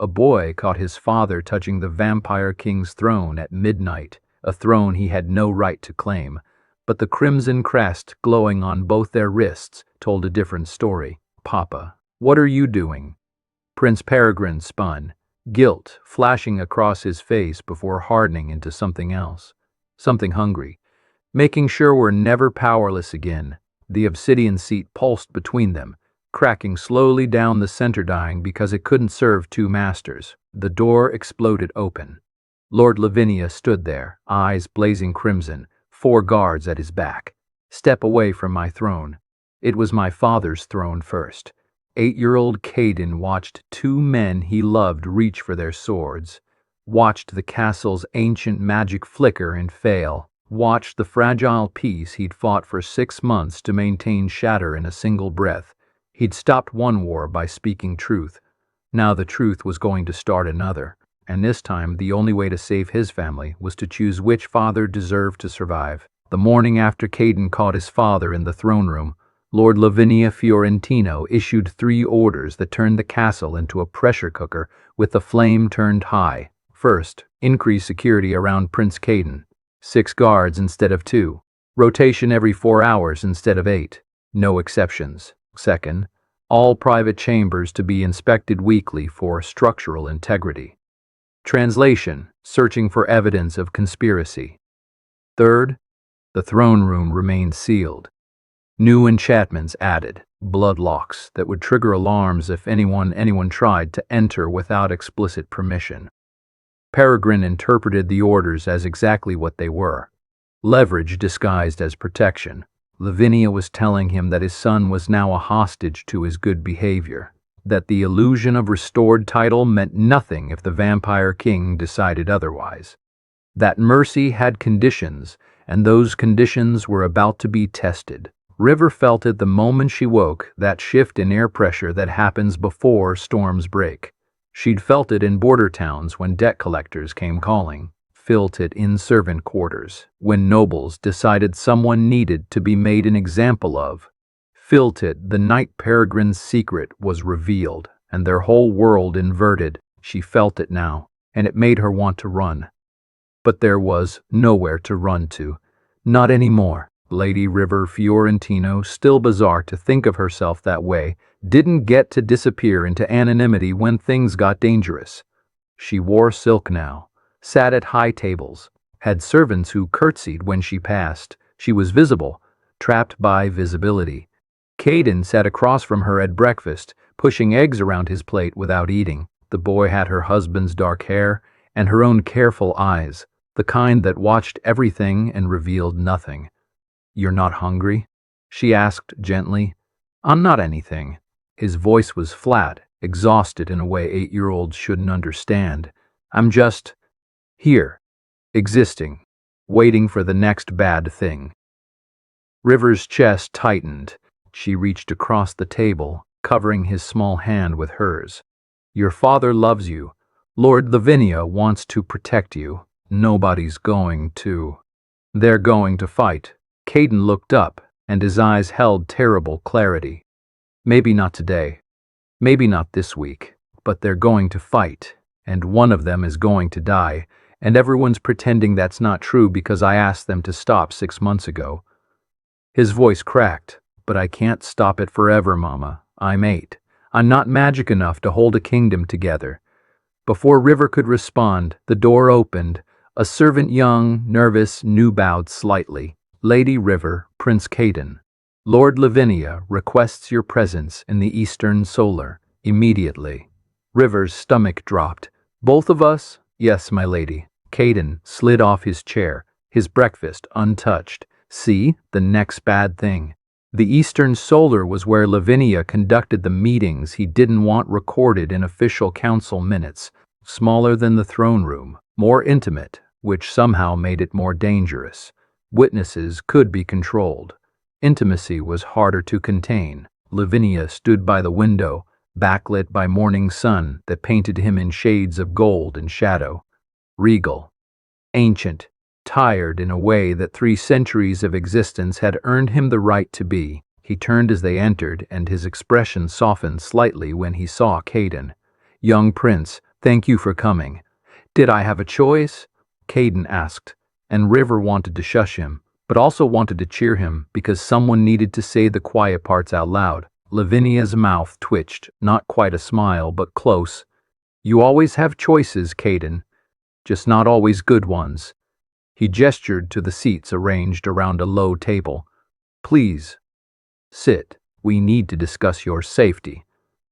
a boy caught his father touching the vampire king's throne at midnight, a throne he had no right to claim. But the crimson crest glowing on both their wrists told a different story. "Papa, what are you doing?" Prince Peregrine spun, guilt flashing across his face before hardening into something else. Something hungry. "Making sure we're never powerless again." The obsidian seat pulsed between them, cracking slowly down the center, dying because it couldn't serve two masters. The door exploded open. Lord Lavinia stood there, eyes blazing crimson, 4 guards at his back. "Step away from my throne." It was my father's throne first. 8-year-old Caden watched 2 men he loved reach for their swords, watched the castle's ancient magic flicker and fail, watched the fragile peace he'd fought for 6 months to maintain shatter in a single breath. He'd stopped one war by speaking truth. Now the truth was going to start another, and this time the only way to save his family was to choose which father deserved to survive. The morning after Caden caught his father in the throne room, Lord Lavinia Fiorentino issued 3 orders that turned the castle into a pressure cooker with the flame turned high. First, increase security around Prince Caden. 6 guards instead of 2. Rotation every 4 hours instead of 8. No exceptions. Second, all private chambers to be inspected weekly for structural integrity. Translation: searching for evidence of conspiracy. Third, the throne room remained sealed. New enchantments added, blood locks that would trigger alarms if anyone tried to enter without explicit permission. Peregrine interpreted the orders as exactly what they were: leverage disguised as protection. Lavinia was telling him that his son was now a hostage to his good behavior, that the illusion of restored title meant nothing if the vampire king decided otherwise, that mercy had conditions, and those conditions were about to be tested. River felt it the moment she woke, that shift in air pressure that happens before storms break. She'd felt it in border towns when debt collectors came calling, felt it in servant quarters when nobles decided someone needed to be made an example of, felt it the night Peregrine's secret was revealed and their whole world inverted. She felt it now, and it made her want to run. But there was nowhere to run to. Not anymore. Lady River Fiorentino, still bizarre to think of herself that way, didn't get to disappear into anonymity when things got dangerous. She wore silk now, sat at high tables, had servants who curtsied when she passed. She was visible, trapped by visibility. Caden sat across from her at breakfast, pushing eggs around his plate without eating. The boy had her husband's dark hair and her own careful eyes, the kind that watched everything and revealed nothing. "You're not hungry?" she asked gently. "I'm not anything." His voice was flat, exhausted in a way 8-year-olds shouldn't understand. "I'm just here, existing, waiting for the next bad thing." River's chest tightened. She reached across the table, covering his small hand with hers. "Your father loves you. Lord Lavinia wants to protect you. Nobody's going to. They're going to fight." Caden looked up, and his eyes held terrible clarity. "Maybe not today. Maybe not this week. But they're going to fight, and one of them is going to die, and everyone's pretending that's not true because I asked them to stop 6 months ago." His voice cracked. "But I can't stop it forever, Mama. I'm 8. I'm not magic enough to hold a kingdom together." Before River could respond, the door opened. A servant, young, nervous, new, bowed slightly. "Lady River, Prince Caden. Lord Lavinia requests your presence in the Eastern Solar, immediately." River's stomach dropped. "Both of us?" "Yes, my lady." Caden slid off his chair, his breakfast untouched. "See, the next bad thing." The Eastern Solar was where Lavinia conducted the meetings he didn't want recorded in official council minutes. Smaller than the throne room, more intimate, which somehow made it more dangerous. Witnesses could be controlled. Intimacy was harder to contain. Lavinia stood by the window, backlit by morning sun that painted him in shades of gold and shadow. Regal, ancient, tired in a way that 3 centuries of existence had earned him the right to be. He turned as they entered, and his expression softened slightly when he saw Caden. "Young prince, Thank you for coming. Did I have a choice? Caden asked, and River wanted to shush him, but also wanted to cheer him because someone needed to say the quiet parts out loud. Lavinia's mouth twitched, not quite a smile, but close. You always have choices, Caden, just not always good ones. He gestured to the seats arranged around a low table. Please, sit. We need to discuss your safety.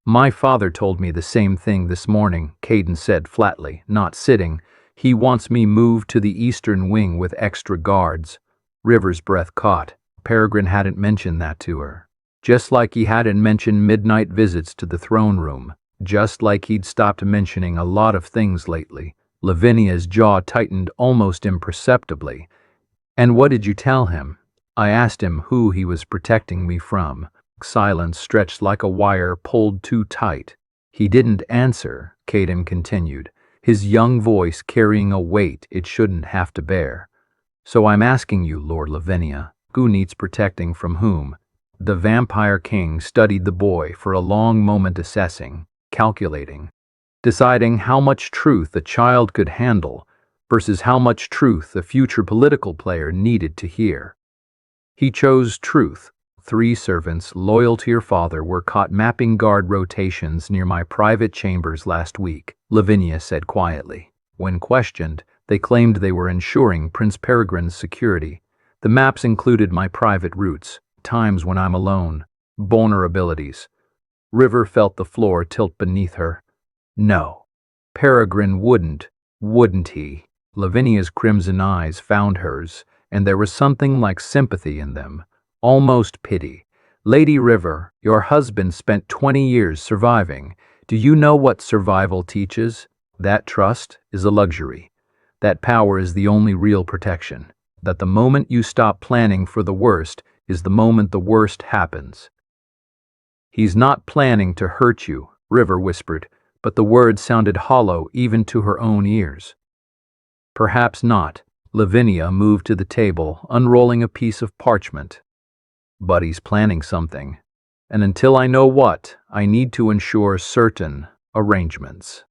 My father told me the same thing this morning, Caden said flatly, not sitting. He wants me moved to the eastern wing with extra guards. River's breath caught. Peregrine hadn't mentioned that to her. Just like he hadn't mentioned midnight visits to the throne room. Just like he'd stopped mentioning a lot of things lately. Lavinia's jaw tightened almost imperceptibly. And what did you tell him? I asked him who he was protecting me from. Silence stretched like a wire pulled too tight. He didn't answer, Caden continued, his young voice carrying a weight it shouldn't have to bear. So I'm asking you, Lord Lavinia, who needs protecting from whom? The Vampire King studied the boy for a long moment, assessing, calculating, deciding how much truth a child could handle versus how much truth a future political player needed to hear. He chose truth. 3 servants loyal to your father were caught mapping guard rotations near my private chambers last week, Lavinia said quietly. When questioned, they claimed they were ensuring Prince Peregrine's security. The maps included my private routes, times when I'm alone, vulnerabilities. River felt the floor tilt beneath her. No, Peregrine wouldn't he? Lavinia's crimson eyes found hers, and there was something like sympathy in them. Almost pity. Lady River, your husband spent 20 years surviving. Do you know what survival teaches? That trust is a luxury. That power is the only real protection. That the moment you stop planning for the worst is the moment the worst happens. He's not planning to hurt you, River whispered, but the words sounded hollow even to her own ears. Perhaps not. Lavinia moved to the table, unrolling a piece of parchment. But he's planning something, and until I know what, I need to ensure certain arrangements.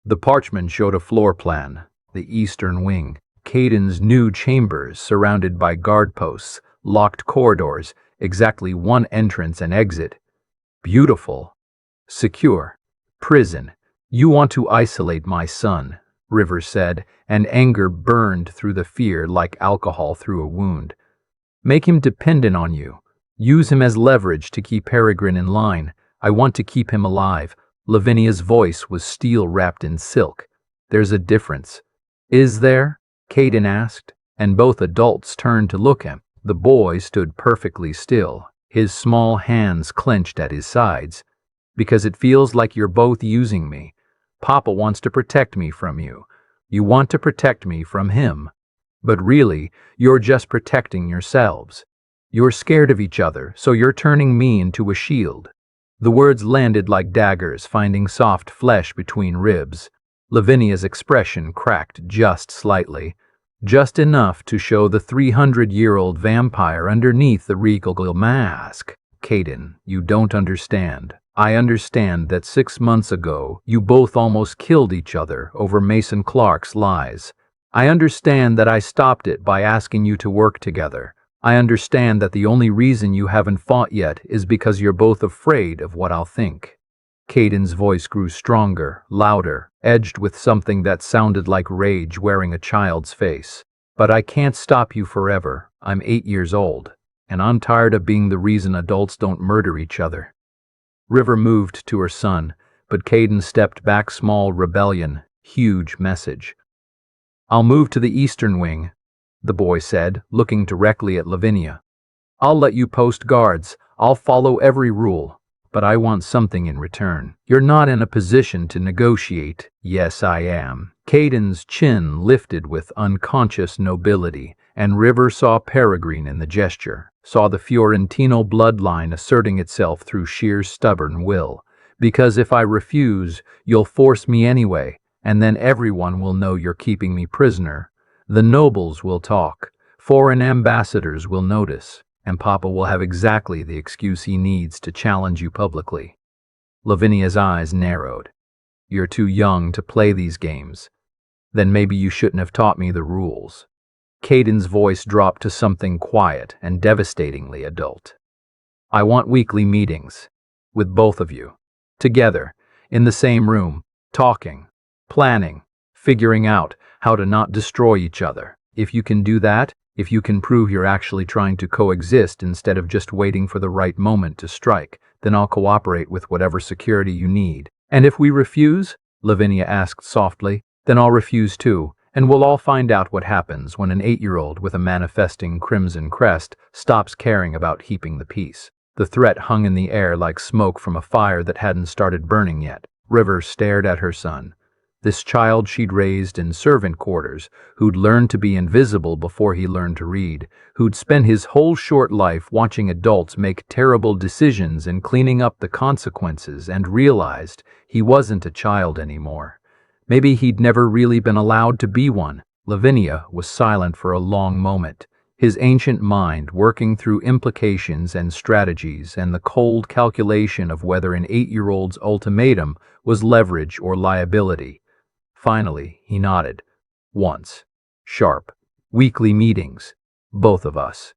The parchment showed a floor plan, the eastern wing, Caden's new chambers surrounded by guard posts, locked corridors, exactly 1 entrance and exit. Beautiful. Secure. Prison. You want to isolate my son, River said, and anger burned through the fear like alcohol through a wound. Make him dependent on you. Use him as leverage to keep Peregrine in line. I want to keep him alive. Lavinia's voice was steel wrapped in silk. There's a difference. Is there? Caden asked, and both adults turned to look at him. The boy stood perfectly still, his small hands clenched at his sides. Because it feels like you're both using me. Papa wants to protect me from you. You want to protect me from him. But really, you're just protecting yourselves. You're scared of each other, so you're turning me into a shield. The words landed like daggers, finding soft flesh between ribs. Lavinia's expression cracked just slightly, just enough to show the 300-year-old vampire underneath the regal mask. Caden, you don't understand. I understand that 6 months ago, you both almost killed each other over Mason Clark's lies. I understand that I stopped it by asking you to work together. I understand that the only reason you haven't fought yet is because you're both afraid of what I'll think. Caden's voice grew stronger, louder, edged with something that sounded like rage wearing a child's face. But I can't stop you forever. I'm 8 years old, and I'm tired of being the reason adults don't murder each other. River moved to her son, but Caden stepped back. Small rebellion, huge message. I'll move to the eastern wing, the boy said, looking directly at Lavinia. I'll let you post guards. I'll follow every rule. But I want something in return. You're not in a position to negotiate. Yes, I am. Caden's chin lifted with unconscious nobility, and River saw Peregrine in the gesture, saw the Fiorentino bloodline asserting itself through sheer stubborn will. Because if I refuse, you'll force me anyway, and then everyone will know you're keeping me prisoner. The nobles will talk, foreign ambassadors will notice, and Papa will have exactly the excuse he needs to challenge you publicly. Lavinia's eyes narrowed. You're too young to play these games. Then maybe you shouldn't have taught me the rules. Caden's voice dropped to something quiet and devastatingly adult. I want weekly meetings. With both of you. Together. In the same room. Talking. Planning. Figuring out how to not destroy each other. If you can do that, if you can prove you're actually trying to coexist instead of just waiting for the right moment to strike, then I'll cooperate with whatever security you need. And if we refuse, Lavinia asked softly, then I'll refuse too, and we'll all find out what happens when an 8-year-old with a manifesting crimson crest stops caring about keeping the peace. The threat hung in the air like smoke from a fire that hadn't started burning yet. River stared at her son. This child she'd raised in servant quarters, who'd learned to be invisible before he learned to read, who'd spent his whole short life watching adults make terrible decisions and cleaning up the consequences, and realized he wasn't a child anymore. Maybe he'd never really been allowed to be one. Lavinia was silent for a long moment, his ancient mind working through implications and strategies and the cold calculation of whether an 8-year-old's ultimatum was leverage or liability. Finally, he nodded. Once. Sharp. Weekly meetings. Both of us.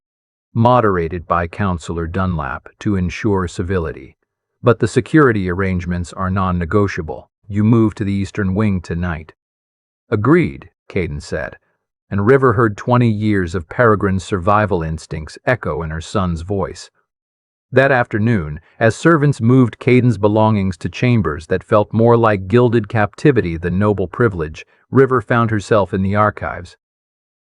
Moderated by Counselor Dunlap to ensure civility. But the security arrangements are non-negotiable. You move to the Eastern Wing tonight. Agreed, Caden said, and River heard 20 years of Peregrine's survival instincts echo in her son's voice. That afternoon, as servants moved Caden's belongings to chambers that felt more like gilded captivity than noble privilege, River found herself in the archives.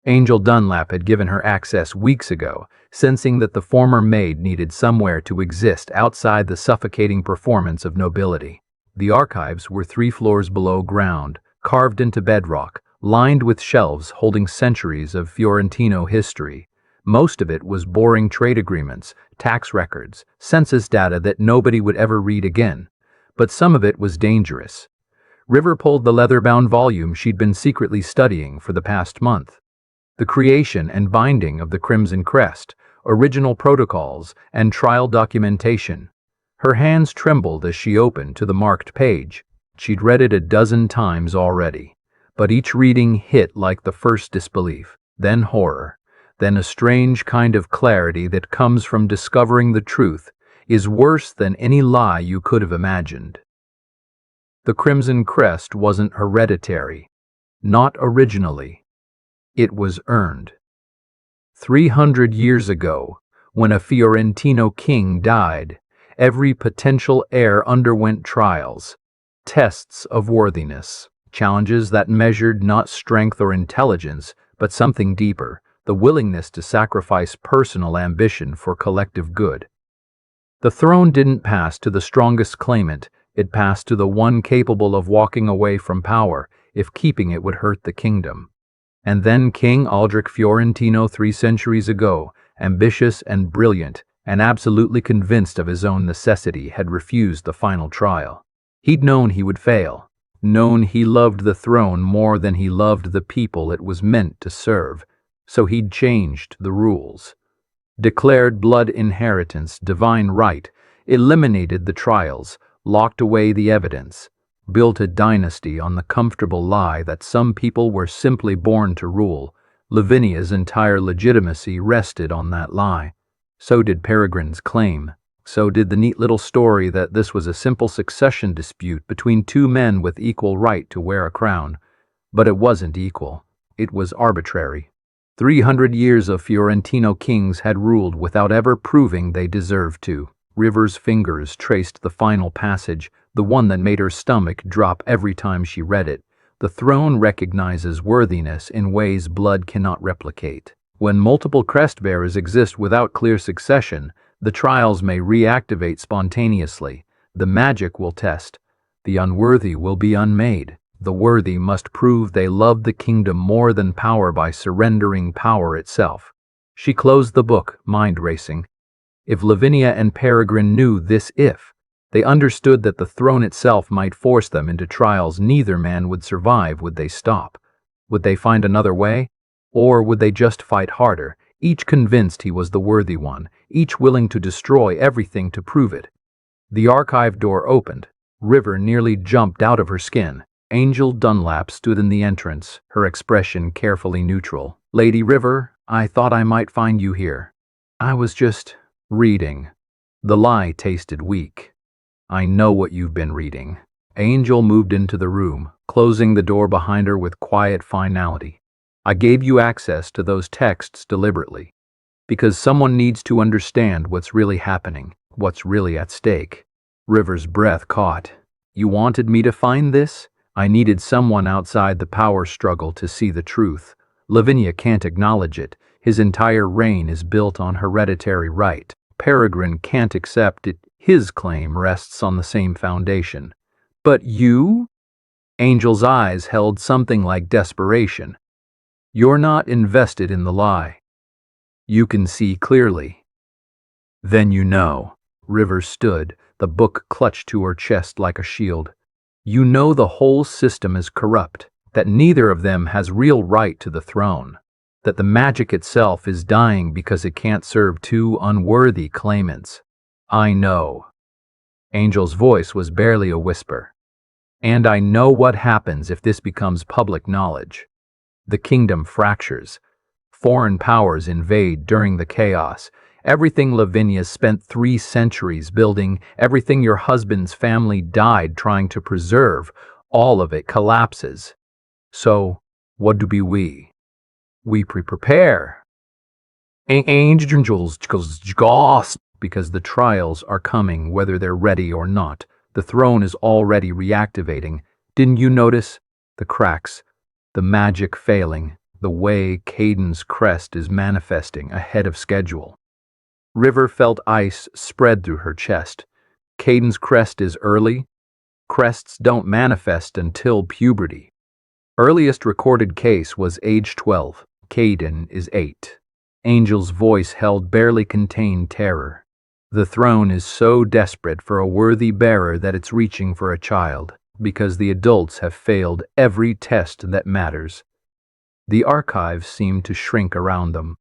Angel Dunlap had given her access weeks ago, sensing that the former maid needed somewhere to exist outside the suffocating performance of nobility. The archives were 3 floors below ground, carved into bedrock, lined with shelves holding centuries of Fiorentino history. Most of it was boring trade agreements, tax records, census data that nobody would ever read again. But some of it was dangerous. River pulled the leather-bound volume she'd been secretly studying for the past month. The creation and binding of the Crimson Crest, original protocols, and trial documentation. Her hands trembled as she opened to the marked page. She'd read it a dozen times already, but each reading hit like the first disbelief, then horror. Then a strange kind of clarity that comes from discovering the truth is worse than any lie you could have imagined. The Crimson Crest wasn't hereditary. Not originally. It was earned. 300 years ago, when a Fiorentino king died, every potential heir underwent trials, tests of worthiness, challenges that measured not strength or intelligence, but something deeper. The willingness to sacrifice personal ambition for collective good. The throne didn't pass to the strongest claimant, it passed to the one capable of walking away from power if keeping it would hurt the kingdom. And then King Aldrich Fiorentino 3 centuries ago, ambitious and brilliant, and absolutely convinced of his own necessity, had refused the final trial. He'd known he would fail, known he loved the throne more than he loved the people it was meant to serve. So he'd changed the rules, declared blood inheritance divine right, eliminated the trials, locked away the evidence, built a dynasty on the comfortable lie that some people were simply born to rule. Lavinia's entire legitimacy rested on that lie. So did Peregrine's claim. So did the neat little story that this was a simple succession dispute between 2 men with equal right to wear a crown. But it wasn't equal. It was arbitrary. 300 years of Fiorentino kings had ruled without ever proving they deserved to. River's fingers traced the final passage, the one that made her stomach drop every time she read it. The throne recognizes worthiness in ways blood cannot replicate. When multiple crest bearers exist without clear succession, the trials may reactivate spontaneously. The magic will test. The unworthy will be unmade. The worthy must prove they love the kingdom more than power by surrendering power itself. She closed the book, mind racing. If Lavinia and Peregrine knew this they understood that the throne itself might force them into trials neither man would survive. Would they stop? Would they find another way? Or would they just fight harder, each convinced he was the worthy one, each willing to destroy everything to prove it? The archive door opened. River nearly jumped out of her skin. Angel Dunlap stood in the entrance, her expression carefully neutral. "Lady River, I thought I might find you here." "I was just reading." The lie tasted weak. "I know what you've been reading." Angel moved into the room, closing the door behind her with quiet finality. "I gave you access to those texts deliberately, because someone needs to understand what's really happening, what's really at stake." River's breath caught. "You wanted me to find this?" "I needed someone outside the power struggle to see the truth. Lavinia can't acknowledge it. His entire reign is built on hereditary right. Peregrine can't accept it. His claim rests on the same foundation." "But you?" Angel's eyes held something like desperation. "You're not invested in the lie. You can see clearly." "Then you know." River stood, the book clutched to her chest like a shield. "You know the whole system is corrupt, that neither of them has real right to the throne, that the magic itself is dying because it can't serve two unworthy claimants." "I know." Angel's voice was barely a whisper. "And I know what happens if this becomes public knowledge. The kingdom fractures. Foreign powers invade during the chaos. Everything Lavinia spent 3 centuries building, everything your husband's family died trying to preserve, all of it collapses. So, what do we? We prepare. Angels goss, because the trials are coming whether they're ready or not. The throne is already reactivating. Didn't you notice? The cracks, the magic failing, the way Caden's crest is manifesting ahead of schedule. River felt ice spread through her chest. Caden's crest is early. Crests don't manifest until puberty. Earliest recorded case was age 12. Caden is 8. Angel's voice held barely contained terror. The throne is so desperate for a worthy bearer that it's reaching for a child, because the adults have failed every test that matters. The archives seem to shrink around them.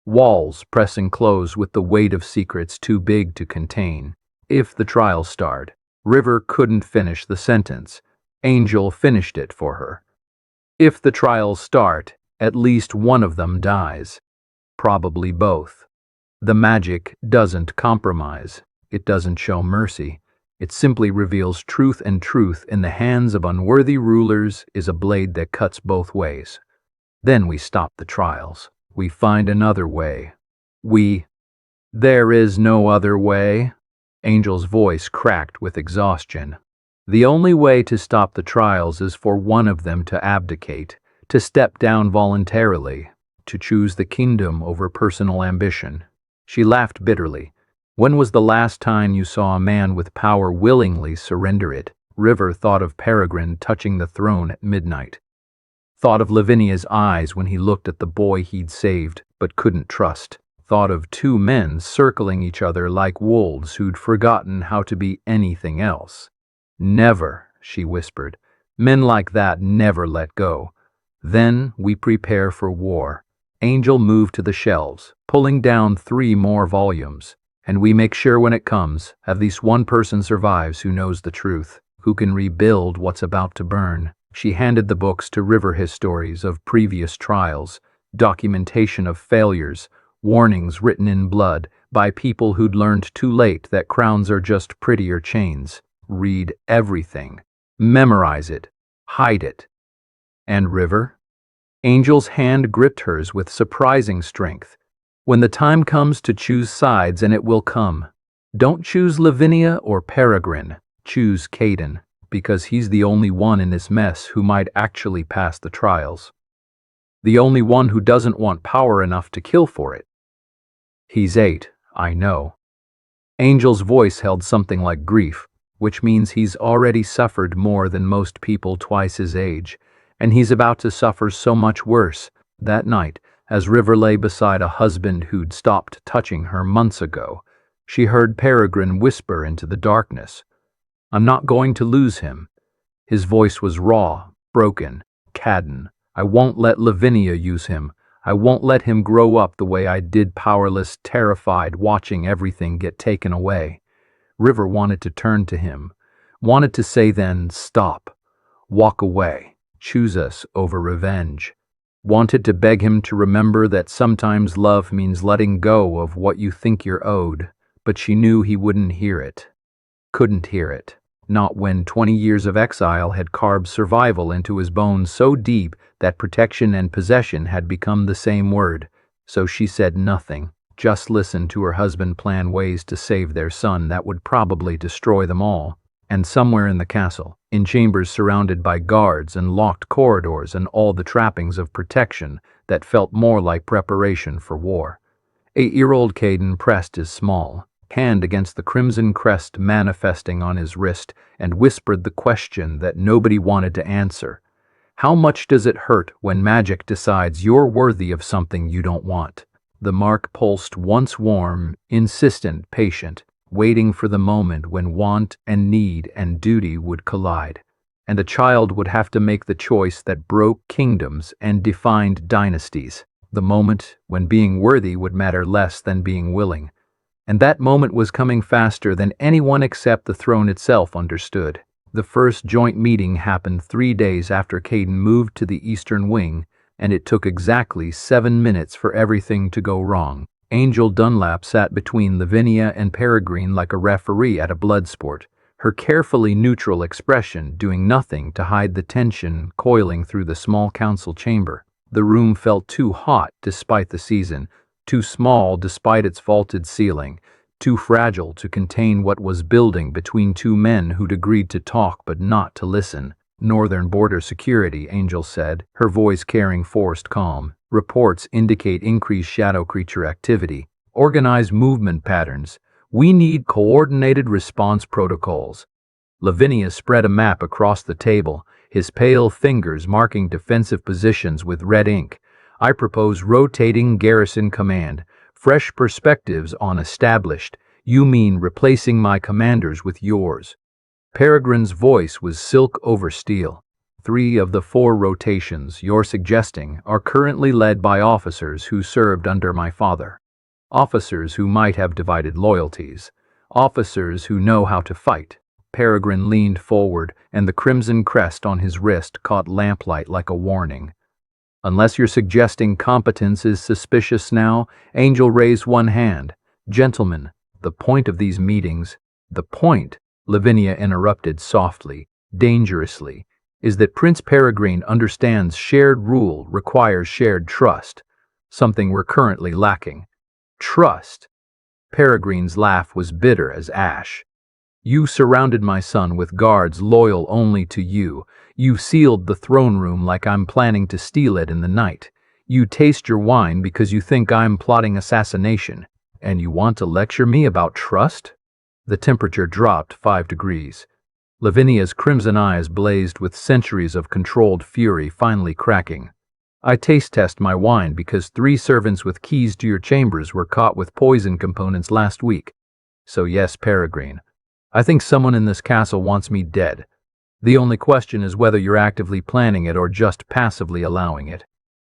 Walls pressing close with the weight of secrets too big to contain. If the trial start, River couldn't finish the sentence. Angel finished it for her. If the trials start, at least one of them dies. Probably both. The magic doesn't compromise. It doesn't show mercy. It simply reveals truth, and truth in the hands of unworthy rulers is a blade that cuts both ways. Then we stop the trials. We find another way. There is no other way. Angel's voice cracked with exhaustion. The only way to stop the trials is for one of them to abdicate, to step down voluntarily, to choose the kingdom over personal ambition. She laughed bitterly. When was the last time you saw a man with power willingly surrender it? River thought of Peregrine touching the throne at midnight. Thought of Lavinia's eyes when he looked at the boy he'd saved but couldn't trust. Thought of 2 men circling each other like wolves who'd forgotten how to be anything else. "Never," she whispered. "Men like that never let go." Then we prepare for war. Angel moved to the shelves, pulling down 3 more volumes. And we make sure when it comes, at least one person survives who knows the truth, who can rebuild what's about to burn. She handed the books to River, his stories of previous trials, documentation of failures, warnings written in blood by people who'd learned too late that crowns are just prettier chains. Read everything. Memorize it. Hide it. And River? Angel's hand gripped hers with surprising strength. When the time comes to choose sides, and it will come, don't choose Lavinia or Peregrine. Choose Caden, because he's the only one in this mess who might actually pass the trials. The only one who doesn't want power enough to kill for it. He's 8, I know. Angel's voice held something like grief, which means he's already suffered more than most people twice his age, and he's about to suffer so much worse. That night, as River lay beside a husband who'd stopped touching her months ago, she heard Peregrine whisper into the darkness, "I'm not going to lose him." His voice was raw, broken. "Caden, I won't let Lavinia use him. I won't let him grow up the way I did, powerless, terrified, watching everything get taken away." River wanted to turn to him, Wanted to say then, stop, walk away, choose us over revenge. Wanted to beg him to remember that sometimes love means letting go of what you think you're owed, but she knew he wouldn't hear it. Couldn't hear it. Not when 20 years of exile had carved survival into his bones so deep that protection and possession had become the same word. So she said nothing, just listened to her husband plan ways to save their son that would probably destroy them all. And somewhere in the castle, in chambers surrounded by guards and locked corridors and all the trappings of protection that felt more like preparation for war, 8-year-old Caden pressed his small hand against the crimson crest manifesting on his wrist and whispered the question that nobody wanted to answer. How much does it hurt when magic decides you're worthy of something you don't want? The mark pulsed once warm, insistent, patient, waiting for the moment when want and need and duty would collide, and a child would have to make the choice that broke kingdoms and defined dynasties, the moment when being worthy would matter less than being willing. And that moment was coming faster than anyone except the throne itself understood. The first joint meeting happened 3 days after Caden moved to the eastern wing, and it took exactly 7 minutes for everything to go wrong. Angel Dunlap sat between Lavinia and Peregrine like a referee at a blood sport, her carefully neutral expression doing nothing to hide the tension coiling through the small council chamber. The room felt too hot despite the season, too small despite its vaulted ceiling, too fragile to contain what was building between two men who'd agreed to talk but not to listen. Northern Border Security, Angel said, her voice carrying forced calm. Reports indicate increased shadow creature activity. Organized movement patterns. We need coordinated response protocols. Lavinia spread a map across the table, his pale fingers marking defensive positions with red ink. I propose rotating garrison command. Fresh perspectives on established. You mean replacing my commanders with yours. Peregrine's voice was silk over steel. 3 of the 4 rotations you're suggesting are currently led by officers who served under my father. Officers who might have divided loyalties. Officers who know how to fight. Peregrine leaned forward, and the crimson crest on his wrist caught lamplight like a warning. Unless you're suggesting competence is suspicious now, Angel raised one hand. Gentlemen, the point of these meetings, the point, Lavinia interrupted softly, dangerously, is that Prince Peregrine understands shared rule requires shared trust, something we're currently lacking. Trust. Peregrine's laugh was bitter as ash. You surrounded my son with guards loyal only to you. You sealed the throne room like I'm planning to steal it in the night. You taste your wine because you think I'm plotting assassination. And you want to lecture me about trust? The temperature dropped 5 degrees. Lavinia's crimson eyes blazed with centuries of controlled fury finally cracking. I taste test my wine because 3 servants with keys to your chambers were caught with poison components last week. So yes, Peregrine, I think someone in this castle wants me dead. The only question is whether you're actively planning it or just passively allowing it.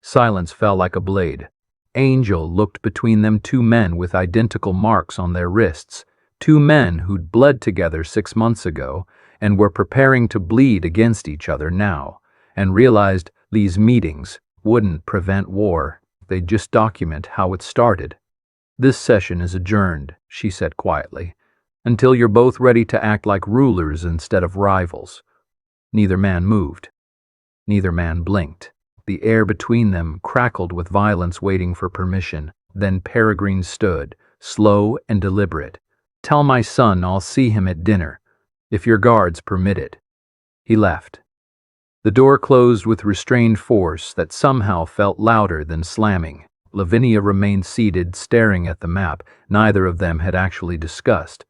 Silence fell like a blade. Angel looked between them 2 men with identical marks on their wrists, 2 men who'd bled together 6 months ago and were preparing to bleed against each other now, and realized these meetings wouldn't prevent war. They'd just document how it started. This session is adjourned, she said quietly, until you're both ready to act like rulers instead of rivals. Neither man moved. Neither man blinked. The air between them crackled with violence waiting for permission. Then Peregrine stood, slow and deliberate. Tell my son I'll see him at dinner, if your guards permit it. He left. The door closed with restrained force that somehow felt louder than slamming. Lavinia remained seated, staring at the map neither of them had actually discussed.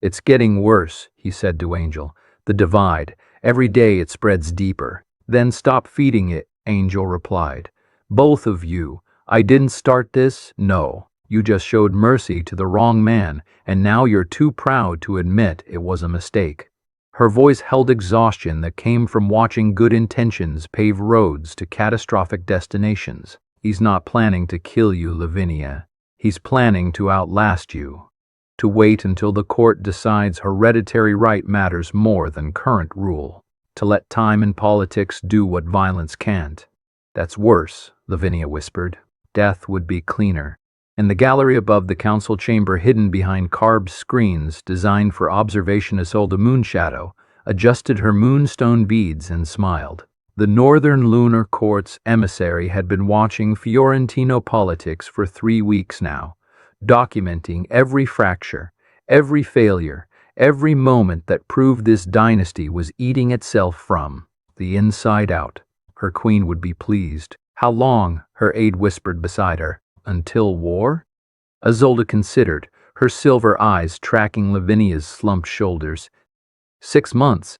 It's getting worse, he said to Angel. The divide. Every day it spreads deeper. Then stop feeding it, Angel replied. Both of you. I didn't start this, no. You just showed mercy to the wrong man, and now you're too proud to admit it was a mistake. Her voice held exhaustion that came from watching good intentions pave roads to catastrophic destinations. He's not planning to kill you, Lavinia. He's planning to outlast you. to wait until the court decides hereditary right matters more than current rule, to let time and politics do what violence can't. That's worse, Lavinia whispered. Death would be cleaner. In the gallery above the council chamber, hidden behind carved screens designed for observation, Isolde Moonshadow adjusted her moonstone beads and smiled. The Northern Lunar Court's emissary had been watching Fiorentino politics for 3 weeks now, documenting every fracture, every failure, every moment that proved this dynasty was eating itself from the inside out. Her queen would be pleased. How long? Her aide whispered beside her. Until war? Isolde considered, her silver eyes tracking Lavinia's slumped shoulders. 6 months.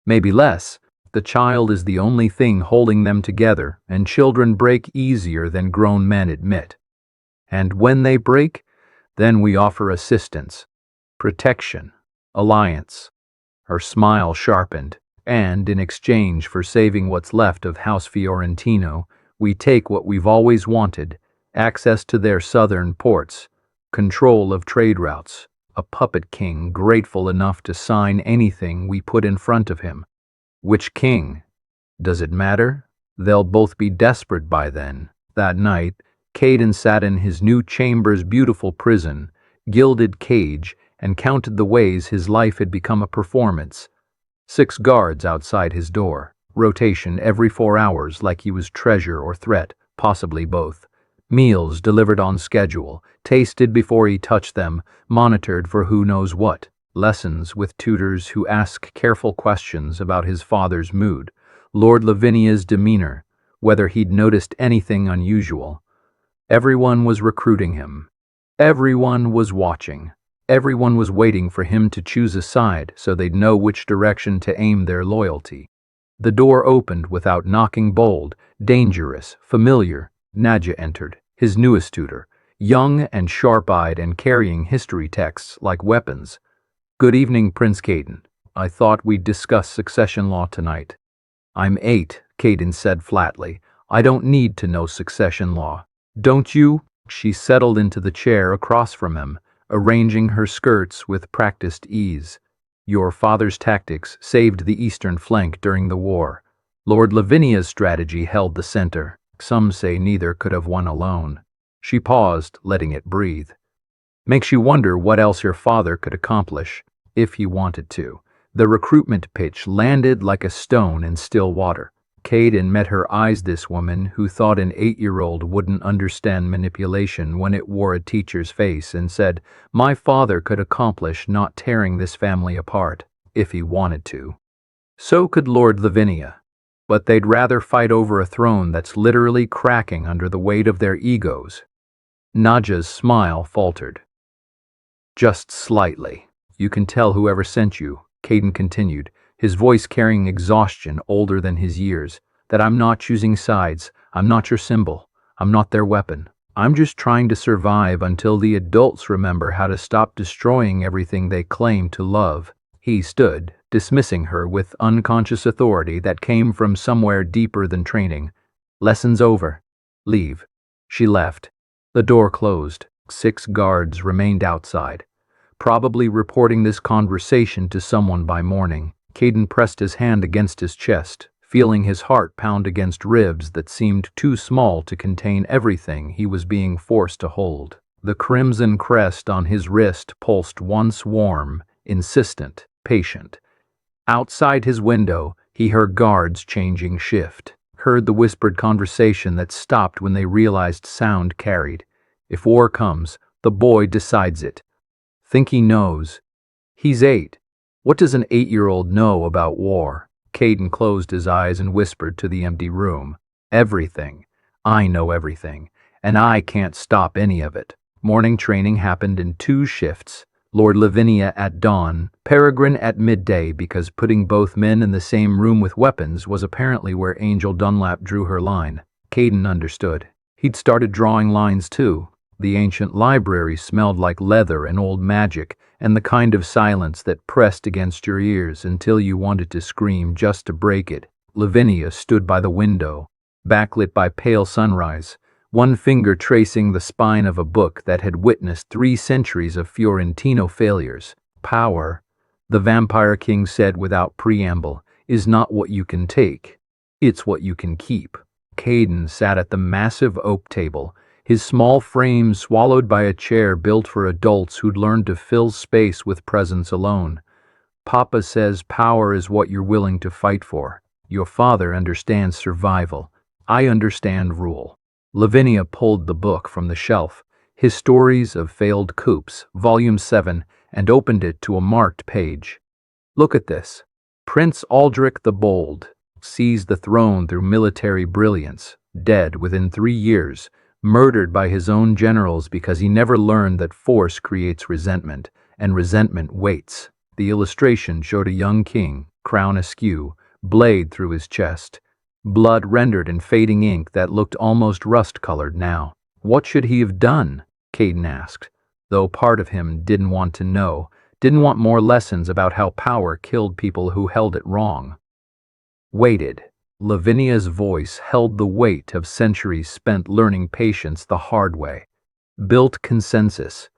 Maybe less. The child is the only thing holding them together, and children break easier than grown men admit. And when they break, then we offer assistance, protection, alliance. Her smile sharpened, and in exchange for saving what's left of House Fiorentino, we take what we've always wanted: access to their southern ports, control of trade routes, a puppet king grateful enough to sign anything we put in front of him. Which king? Does it matter? They'll both be desperate by then. That night, Caden sat in his new chamber's beautiful prison, gilded cage, and counted the ways his life had become a performance. 6 guards outside his door, rotation every 4 hours like he was treasure or threat, possibly both. Meals delivered on schedule, tasted before he touched them, monitored for who knows what. Lessons with tutors who ask careful questions about his father's mood, Lord Lavinia's demeanor, whether he'd noticed anything unusual. Everyone was recruiting him. Everyone was watching. Everyone was waiting for him to choose a side so they'd know which direction to aim their loyalty. The door opened without knocking. Bold, dangerous, familiar. Nadja entered, his newest tutor, young and sharp-eyed and carrying history texts like weapons. Good evening, Prince Caden. I thought we'd discuss succession law tonight. I'm 8, Caden said flatly. I don't need to know succession law. Don't you? She settled into the chair across from him, arranging her skirts with practiced ease. Your father's tactics saved the eastern flank during the war. Lord Lavinia's strategy held the center. Some say neither could have won alone. She paused, letting it breathe. Makes you wonder what else your father could accomplish, if he wanted to. The recruitment pitch landed like a stone in still water. Caden met her eyes, this woman who thought an 8-year-old wouldn't understand manipulation when it wore a teacher's face, and said, my father could accomplish not tearing this family apart, if he wanted to. So could Lord Lavinia. But they'd rather fight over a throne that's literally cracking under the weight of their egos. Nadja's smile faltered. Just slightly. You can tell whoever sent you, Caden continued, his voice carrying exhaustion older than his years, that I'm not choosing sides. I'm not your symbol. I'm not their weapon. I'm just trying to survive until the adults remember how to stop destroying everything they claim to love. He stood, dismissing her with unconscious authority that came from somewhere deeper than training. Lessons over. Leave. She left. The door closed. 6 guards remained outside, probably reporting this conversation to someone by morning. Caden pressed his hand against his chest, feeling his heart pound against ribs that seemed too small to contain everything he was being forced to hold. The crimson crest on his wrist pulsed once warm, insistent, patient. Outside his window, he heard guards changing shift, heard the whispered conversation that stopped when they realized sound carried. If war comes, the boy decides it. Think he knows. He's 8. What does an 8-year-old know about war? Caden closed his eyes and whispered to the empty room. Everything. I know everything, and I can't stop any of it. Morning training happened in 2 shifts. Lord Lavinia at dawn, Peregrine at midday, because putting both men in the same room with weapons was apparently where Angel Dunlap drew her line. Caden understood. He'd started drawing lines too. The ancient library smelled like leather and old magic, and the kind of silence that pressed against your ears until you wanted to scream just to break it. Lavinia stood by the window, backlit by pale sunrise, one finger tracing the spine of a book that had witnessed 3 centuries of Fiorentino failures. Power, the Vampire King said without preamble, is not what you can take. It's what you can keep. Caden sat at the massive oak table, his small frame swallowed by a chair built for adults who'd learned to fill space with presence alone. Papa says power is what you're willing to fight for. Your father understands survival. I understand rule. Lavinia pulled the book from the shelf, Histories of Failed Coups, Volume 7, and opened it to a marked page. Look at this. Prince Aldrich the Bold seized the throne through military brilliance, dead within 3 years, murdered by his own generals because he never learned that force creates resentment, and resentment waits. The illustration showed a young king, crown askew, blade through his chest, blood rendered in fading ink that looked almost rust-colored now. What should he have done? Caden asked, though part of him didn't want to know, didn't want more lessons about how power killed people who held it wrong. Waited. Lavinia's voice held the weight of centuries spent learning patience the hard way. Built consensus.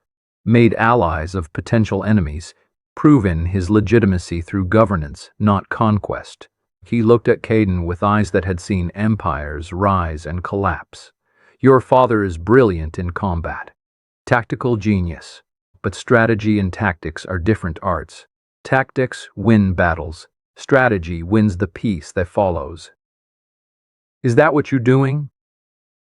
Made allies of potential enemies. Proven his legitimacy through governance, not conquest. He looked at Caden with eyes that had seen empires rise and collapse. Your father is brilliant in combat. Tactical genius. But strategy and tactics are different arts. Tactics win battles. Strategy wins the peace that follows. Is that what you're doing?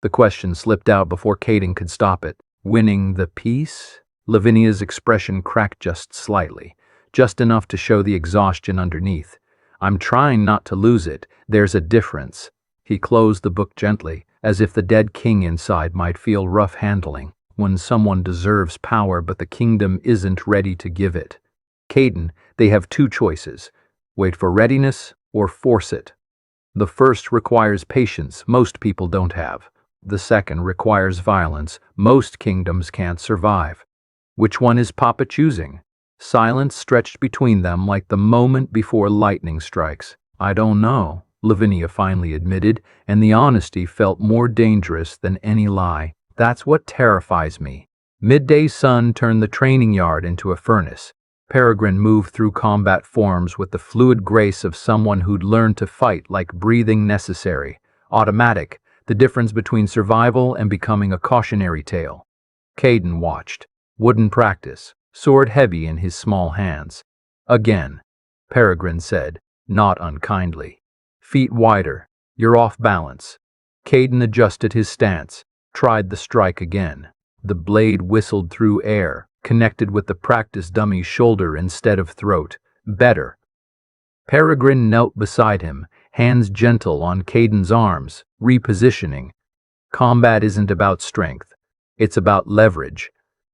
The question slipped out before Caden could stop it. Winning the peace? Lavinia's expression cracked just slightly, just enough to show the exhaustion underneath. I'm trying not to lose it. There's a difference. He closed the book gently, as if the dead king inside might feel rough handling when someone deserves power but the kingdom isn't ready to give it. Caden, they have 2 choices. Wait for readiness or force it. The first requires patience most people don't have. The second requires violence most kingdoms can't survive. Which one is Papa choosing? Silence stretched between them like the moment before lightning strikes. I don't know, Lavinia finally admitted, and the honesty felt more dangerous than any lie. That's what terrifies me. Midday sun turned the training yard into a furnace. Peregrine moved through combat forms with the fluid grace of someone who'd learned to fight like breathing necessary. Automatic, the difference between survival and becoming a cautionary tale. Caden watched. Wooden practice, sword heavy in his small hands. Again, Peregrine said, not unkindly. Feet wider, you're off balance. Caden adjusted his stance, tried the strike again. The blade whistled through air, connected with the practice dummy's shoulder instead of throat. Better. Peregrine knelt beside him, hands gentle on Caden's arms, repositioning. Combat isn't about strength. It's about leverage.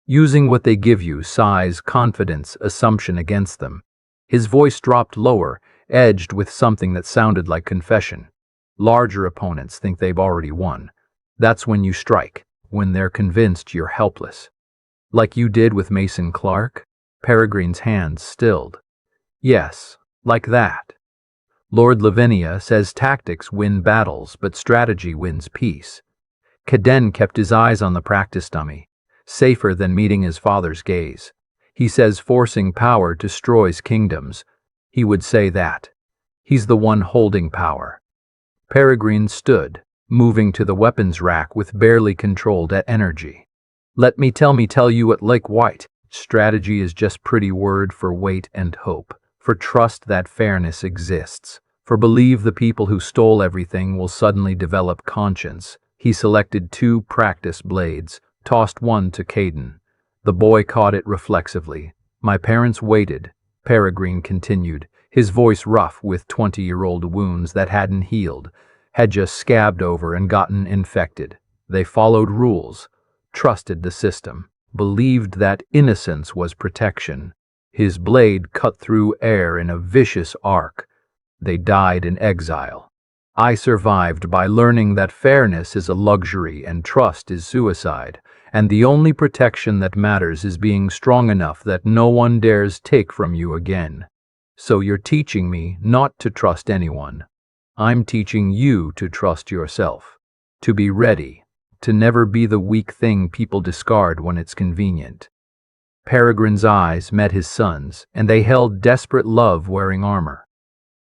Using what they give you, size, confidence, assumption against them. His voice dropped lower, edged with something that sounded like confession. Larger opponents think they've already won. That's when you strike, when they're convinced you're helpless. Like you did with Mason Clark? Peregrine's hands stilled. Yes, like that. Lord Lavinia says tactics win battles, but strategy wins peace. Caden kept his eyes on the practice dummy, safer than meeting his father's gaze. He says forcing power destroys kingdoms. He would say that. He's the one holding power. Peregrine stood, moving to the weapons rack with barely controlled energy. Let me tell you at Lake White, strategy is just pretty word for wait and hope, for trust that fairness exists, for believe the people who stole everything will suddenly develop conscience. He selected 2 practice blades, tossed one to Caden. The boy caught it reflexively. My parents waited, Peregrine continued, his voice rough with 20-year-old wounds that hadn't healed, had just scabbed over and gotten infected. They followed rules, trusted the system, believed that innocence was protection. His blade cut through air in a vicious arc. They died in exile. I survived by learning that fairness is a luxury and trust is suicide, and the only protection that matters is being strong enough that no one dares take from you again. So you're teaching me not to trust anyone. I'm teaching you to trust yourself, to be ready, to never be the weak thing people discard when it's convenient. Peregrine's eyes met his son's, and they held desperate love wearing armor.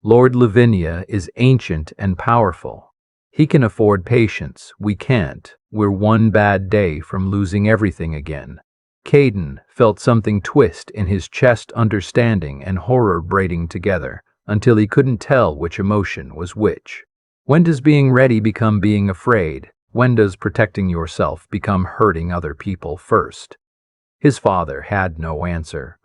Lord Lavinia is ancient and powerful. He can afford patience, we can't. We're one bad day from losing everything again. Caden felt something twist in his chest, understanding and horror braiding together, until he couldn't tell which emotion was which. When does being ready become being afraid? When does protecting yourself become hurting other people first? His father had no answer.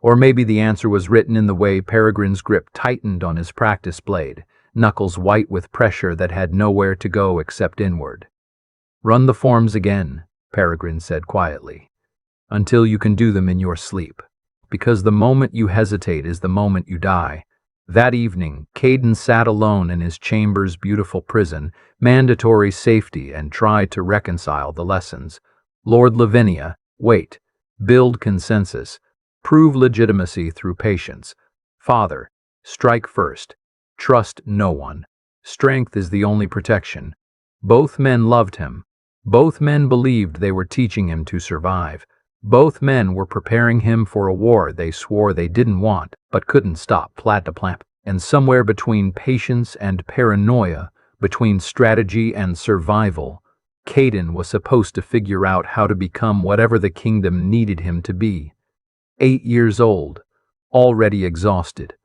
Or maybe the answer was written in the way Peregrine's grip tightened on his practice blade, knuckles white with pressure that had nowhere to go except inward. "Run the forms again," Peregrine said quietly, "until you can do them in your sleep. Because the moment you hesitate is the moment you die." That evening, Caden sat alone in his chamber's beautiful prison, mandatory safety, and tried to reconcile the lessons. Lord Lavinia, wait. Build consensus. Prove legitimacy through patience. Father, strike first. Trust no one. Strength is the only protection. Both men loved him. Both men believed they were teaching him to survive. Both men were preparing him for a war they swore they didn't want, but couldn't stop. Plat-to-plamp. And somewhere between patience and paranoia, between strategy and survival, Caden was supposed to figure out how to become whatever the kingdom needed him to be. 8 years old, already exhausted.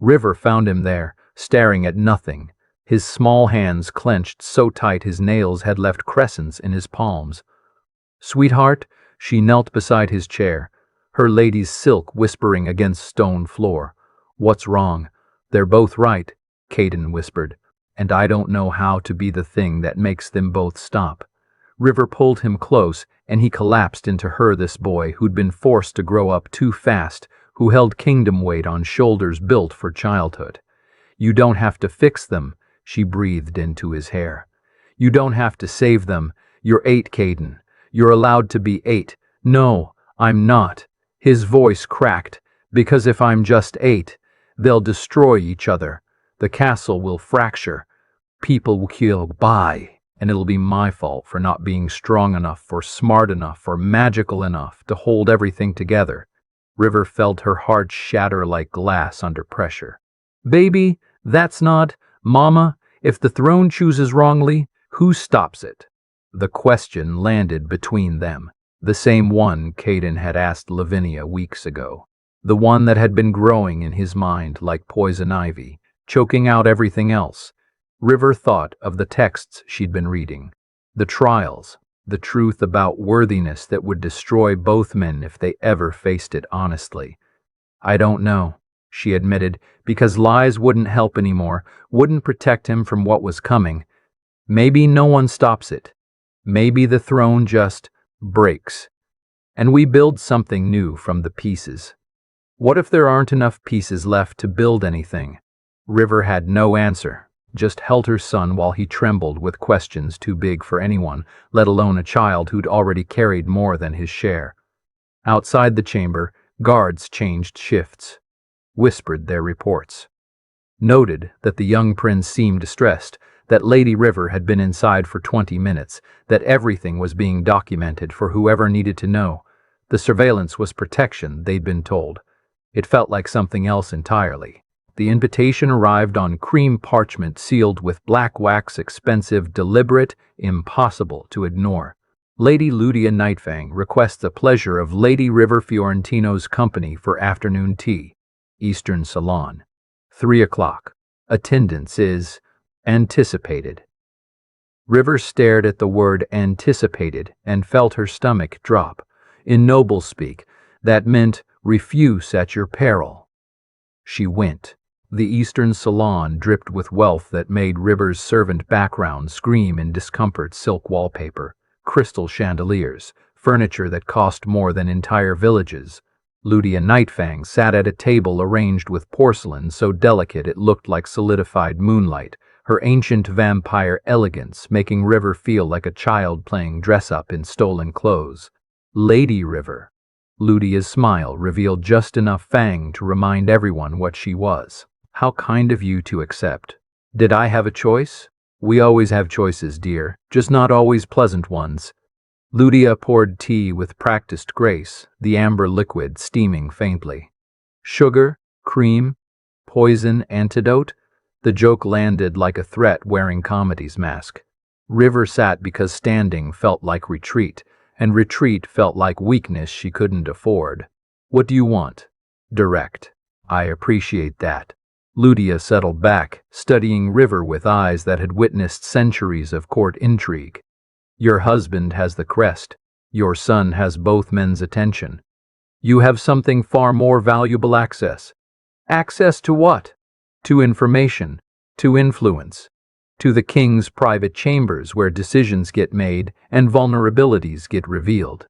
River found him there, staring at nothing, his small hands clenched so tight his nails had left crescents in his palms. "Sweetheart," she knelt beside his chair, her lady's silk whispering against stone floor. "What's wrong?" "They're both right," Caden whispered, "and I don't know how to be the thing that makes them both stop." River pulled him close, and he collapsed into her, this boy who'd been forced to grow up too fast, who held kingdom weight on shoulders built for childhood. "You don't have to fix them," she breathed into his hair. "You don't have to save them. You're 8, Caden. You're allowed to be 8. "No, I'm not." His voice cracked. "Because if I'm just 8, they'll destroy each other. The castle will fracture. People will kill by. And it'll be my fault for not being strong enough or smart enough or magical enough to hold everything together." River felt her heart shatter like glass under pressure. "Baby, that's not, Mama, if the throne chooses wrongly, who stops it?" The question landed between them, the same one Caden had asked Lavinia weeks ago, the one that had been growing in his mind like poison ivy, choking out everything else. River thought of the texts she'd been reading, the trials, the truth about worthiness that would destroy both men if they ever faced it honestly. "I don't know," she admitted, because lies wouldn't help anymore, wouldn't protect him from what was coming. "Maybe no one stops it. Maybe the throne just breaks, and we build something new from the pieces. What if there aren't enough pieces left to build anything?" River had no answer, just held her son while he trembled with questions too big for anyone, let alone a child who'd already carried more than his share. Outside the chamber, guards changed shifts, whispered their reports, noted that the young prince seemed distressed, that Lady River had been inside for 20 minutes, that everything was being documented for whoever needed to know. The surveillance was protection, they'd been told. It felt like something else entirely. The invitation arrived on cream parchment sealed with black wax, expensive, deliberate, impossible to ignore. "Lady Ludia Nightfang requests the pleasure of Lady River Fiorentino's company for afternoon tea. Eastern Salon. 3 o'clock. Attendance is anticipated." River stared at the word anticipated and felt her stomach drop. In noble speak, that meant refuse at your peril. She went. The Eastern Salon dripped with wealth that made River's servant background scream in discomfort. Silk wallpaper, crystal chandeliers, furniture that cost more than entire villages. Ludia Nightfang sat at a table arranged with porcelain so delicate it looked like solidified moonlight, her ancient vampire elegance making River feel like a child playing dress-up in stolen clothes. Lady River. Ludia's smile revealed just enough fang to remind everyone what she was. "How kind of you to accept. Did I have a choice?" We always have choices, dear, just not always pleasant ones. Ludia poured tea with practiced grace, the amber liquid steaming faintly. Sugar, cream, poison, antidote? The joke landed like a threat wearing comedy's mask. River sat because standing felt like retreat, and retreat felt like weakness she couldn't afford. What do you want? Direct. I appreciate that. Ludia settled back, studying River with eyes that had witnessed centuries of court intrigue. Your husband has the crest. Your son has both men's attention. You have something far more valuable access. Access to what? To information, to influence, to the king's private chambers where decisions get made and vulnerabilities get revealed.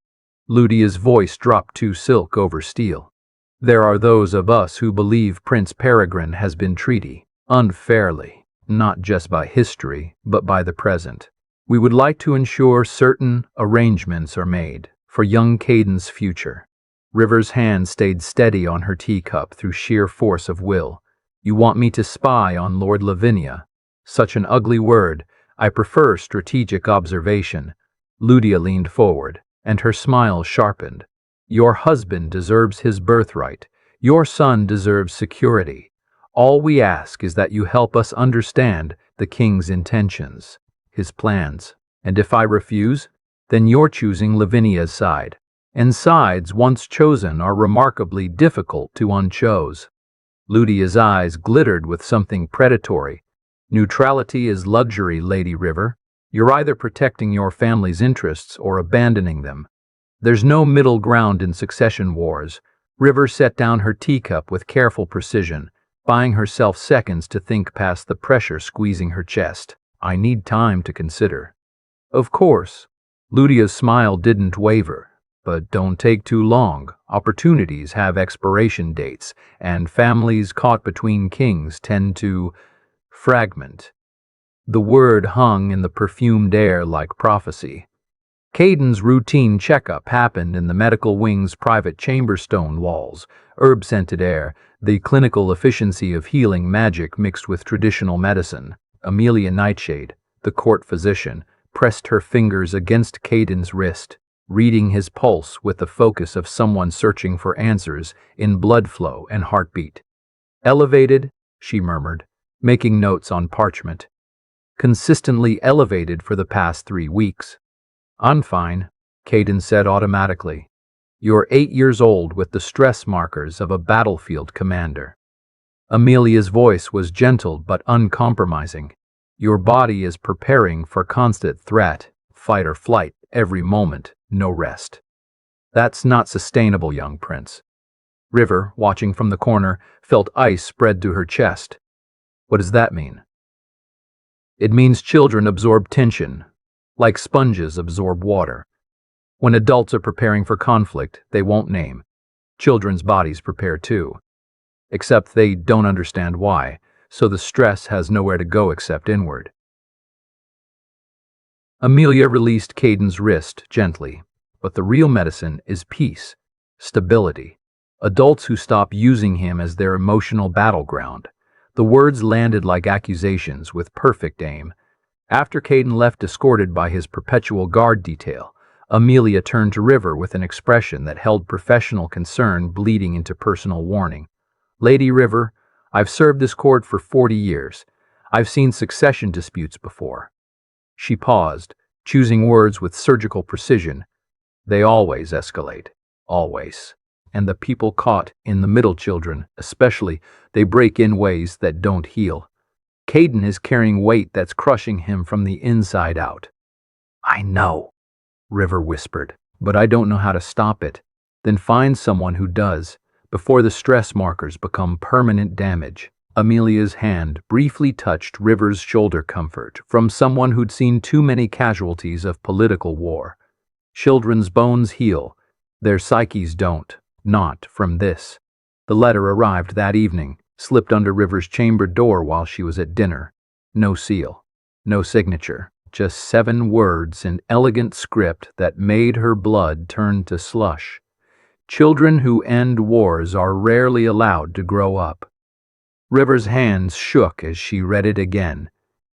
Ludia's voice dropped to silk over steel. There are those of us who believe Prince Peregrine has been treated unfairly, not just by history, but by the present. We would like to ensure certain arrangements are made for young Caden's future. River's hand stayed steady on her teacup through sheer force of will. You want me to spy on Lord Lavinia? Such an ugly word. I prefer strategic observation. Ludia leaned forward, and her smile sharpened. Your husband deserves his birthright. Your son deserves security. All we ask is that you help us understand the king's intentions, his plans. And if I refuse, then you're choosing Lavinia's side. And sides once chosen are remarkably difficult to unchose. Ludia's eyes glittered with something predatory. Neutrality is luxury, Lady River. You're either protecting your family's interests or abandoning them. There's no middle ground in succession wars. River set down her teacup with careful precision, buying herself seconds to think past the pressure squeezing her chest. I need time to consider. Of course. Ludia's smile didn't waver. But don't take too long. Opportunities have expiration dates, and families caught between kings tend to fragment. The word hung in the perfumed air like prophecy. Caden's routine checkup happened in the medical wing's private chamber, stone walls, herb-scented air, the clinical efficiency of healing magic mixed with traditional medicine. Amelia Nightshade, the court physician, pressed her fingers against Caden's wrist, reading his pulse with the focus of someone searching for answers in blood flow and heartbeat. Elevated, she murmured, making notes on parchment. Consistently elevated for the past 3 weeks. I'm fine, Caden said automatically. You're 8 years old with the stress markers of a battlefield commander. Amelia's voice was gentle but uncompromising. Your body is preparing for constant threat, fight or flight, every moment, no rest. That's not sustainable, young prince. River, watching from the corner, felt ice spread to her chest. What does that mean? It means children absorb tension, like sponges absorb water. When adults are preparing for conflict, they won't name. Children's bodies prepare too. Except they don't understand why, so the stress has nowhere to go except inward. Amelia released Caden's wrist gently, but the real medicine is peace, stability. Adults who stop using him as their emotional battleground. The words landed like accusations with perfect aim. After Caden left escorted by his perpetual guard detail, Amelia turned to River with an expression that held professional concern bleeding into personal warning. Lady River, I've served this court for 40 years. I've seen succession disputes before. She paused, choosing words with surgical precision. They always escalate. Always. And the people caught in the middle, children, especially, they break in ways that don't heal. Caden is carrying weight that's crushing him from the inside out. I know, River whispered, but I don't know how to stop it. Then find someone who does, before the stress markers become permanent damage. Amelia's hand briefly touched River's shoulder, comfort from someone who'd seen too many casualties of political war. Children's bones heal, their psyches don't, not from this. The letter arrived that evening, slipped under River's chamber door while she was at dinner. No seal, no signature, just 7 words in elegant script that made her blood turn to slush. Children who end wars are rarely allowed to grow up. River's hands shook as she read it again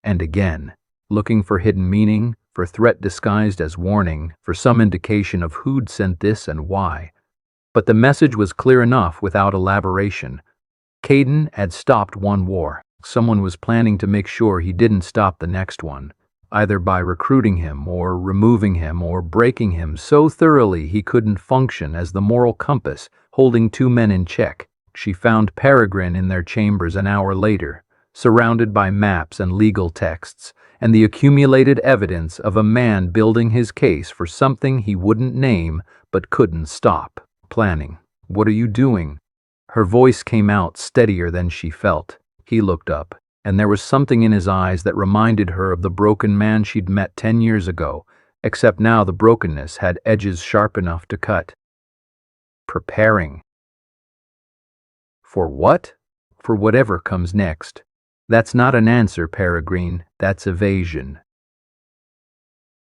and again. looking for hidden meaning, for threat disguised as warning, for some indication of who'd sent this and why. But the message was clear enough without elaboration. Caden had stopped one war. Someone was planning to make sure he didn't stop the next one, either by recruiting him or removing him or breaking him so thoroughly he couldn't function as the moral compass holding two men in check. She found Peregrine in their chambers an hour later, surrounded by maps and legal texts, and the accumulated evidence of a man building his case for something he wouldn't name but couldn't stop. Planning. "What are you doing?" Her voice came out steadier than she felt. He looked up, and there was something in his eyes that reminded her of the broken man she'd met 10 years ago, except now the brokenness had edges sharp enough to cut. Preparing. For what? For whatever comes next. That's not an answer, Peregrine. That's evasion.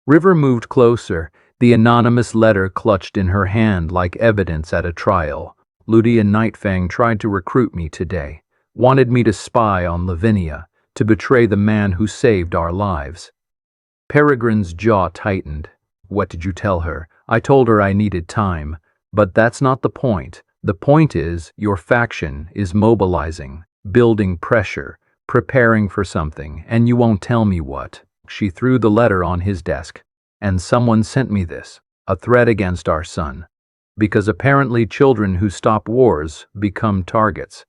River moved closer, the anonymous letter clutched in her hand like evidence at a trial. Ludi and Nightfang tried to recruit me today. Wanted me to spy on Lavinia, to betray the man who saved our lives. Peregrine's jaw tightened. What did you tell her? I told her I needed time. But that's not the point. The point is, your faction is mobilizing, building pressure, preparing for something, and you won't tell me what. She threw the letter on his desk. And someone sent me this, a threat against our son. Because apparently children who stop wars become targets.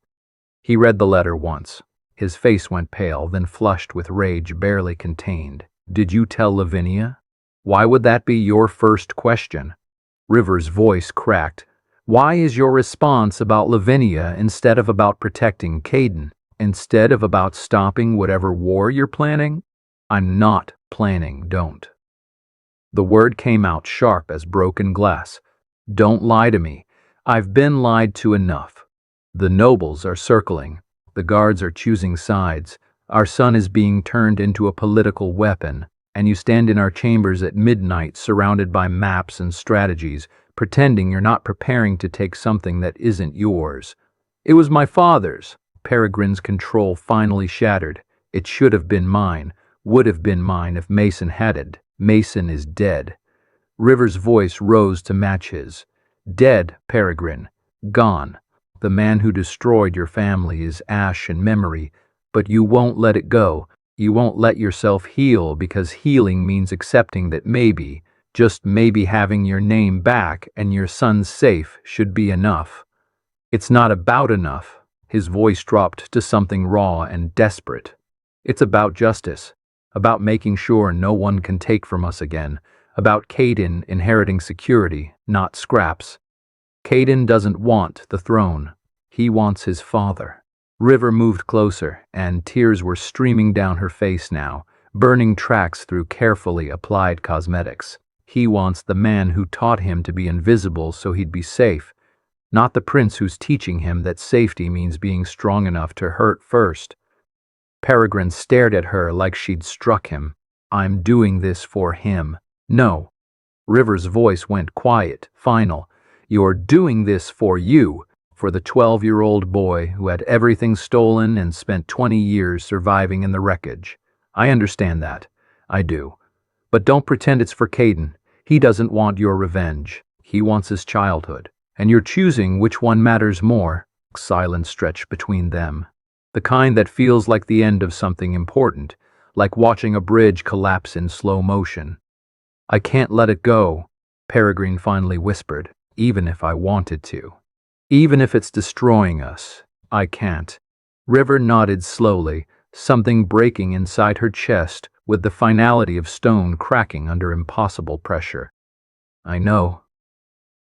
He read the letter once. His face went pale, then flushed with rage barely contained. Did you tell Lavinia? Why would that be your first question? River's voice cracked. Why is your response about Lavinia instead of about protecting Caden? Instead of about stopping whatever war you're planning? I'm not planning, don't. The word came out sharp as broken glass. Don't lie to me. I've been lied to enough. The nobles are circling. The guards are choosing sides. Our son is being turned into a political weapon, and you stand in our chambers at midnight surrounded by maps and strategies, pretending you're not preparing to take something that isn't yours. It was my father's. Peregrine's control finally shattered. It should have been mine, would have been mine if Mason had it. Mason is dead. River's voice rose to match his. Dead, Peregrine. Gone. The man who destroyed your family is ash and memory, but you won't let it go. You won't let yourself heal because healing means accepting that maybe, just maybe having your name back and your son safe should be enough. It's not about enough. His voice dropped to something raw and desperate. It's about justice, about making sure no one can take from us again, about Caden inheriting security, not scraps. Caden doesn't want the throne. He wants his father. River moved closer, and tears were streaming down her face now, burning tracks through carefully applied cosmetics. He wants the man who taught him to be invisible so he'd be safe, not the prince who's teaching him that safety means being strong enough to hurt first. Peregrine stared at her like she'd struck him. I'm doing this for him. No. River's voice went quiet, final. You're doing this for you, for the 12-year-old boy who had everything stolen and spent 20 years surviving in the wreckage. I understand that. I do. But don't pretend it's for Caden. He doesn't want your revenge. He wants his childhood. And you're choosing which one matters more. Silence stretched between them. The kind that feels like the end of something important, like watching a bridge collapse in slow motion. I can't let it go, Peregrine finally whispered, even if I wanted to. Even if it's destroying us, I can't. River nodded slowly, something breaking inside her chest with the finality of stone cracking under impossible pressure. I know.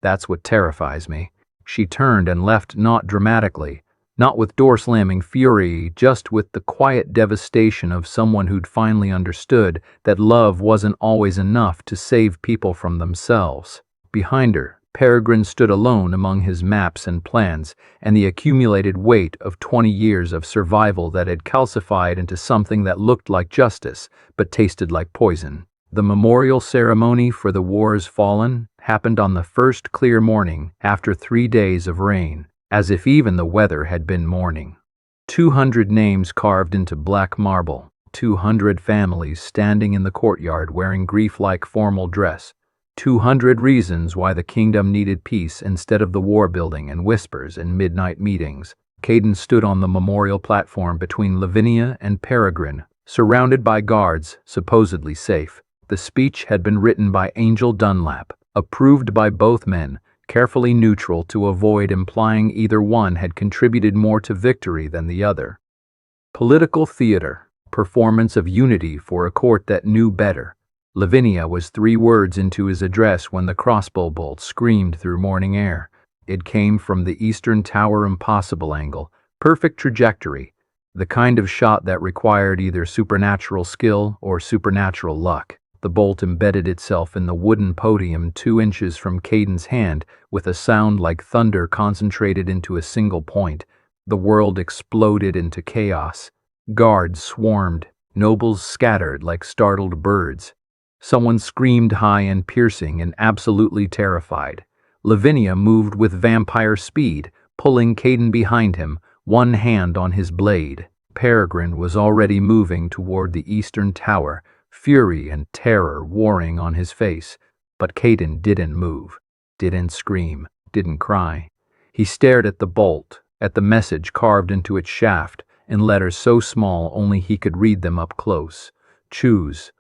That's what terrifies me. She turned and left, not dramatically, not with door-slamming fury, just with the quiet devastation of someone who'd finally understood that love wasn't always enough to save people from themselves. Behind her, Peregrine stood alone among his maps and plans and the accumulated weight of 20 years of survival that had calcified into something that looked like justice but tasted like poison. The memorial ceremony for the war's fallen happened on the first clear morning after 3 days of rain, as if even the weather had been mourning. 200 names carved into black marble, 200 families standing in the courtyard wearing grief-like formal dress. 200 reasons why the kingdom needed peace instead of the war building and whispers in midnight meetings. Caden stood on the memorial platform between Lavinia and Peregrine, surrounded by guards, supposedly safe. The speech had been written by Angel Dunlap, approved by both men, carefully neutral to avoid implying either one had contributed more to victory than the other. Political theater, performance of unity for a court that knew better. Lavinia was 3 words into his address when the crossbow bolt screamed through morning air. It came from the Eastern Tower impossible angle, perfect trajectory, the kind of shot that required either supernatural skill or supernatural luck. The bolt embedded itself in the wooden podium 2 inches from Caden's hand, with a sound like thunder concentrated into a single point. The world exploded into chaos. Guards swarmed, nobles scattered like startled birds. Someone screamed high and piercing and absolutely terrified. Lavinia moved with vampire speed, pulling Caden behind him, one hand on his blade. Peregrine was already moving toward the Eastern Tower, fury and terror warring on his face. But Caden didn't move, didn't scream, didn't cry. He stared at the bolt, at the message carved into its shaft, in letters so small only he could read them up close. Choose.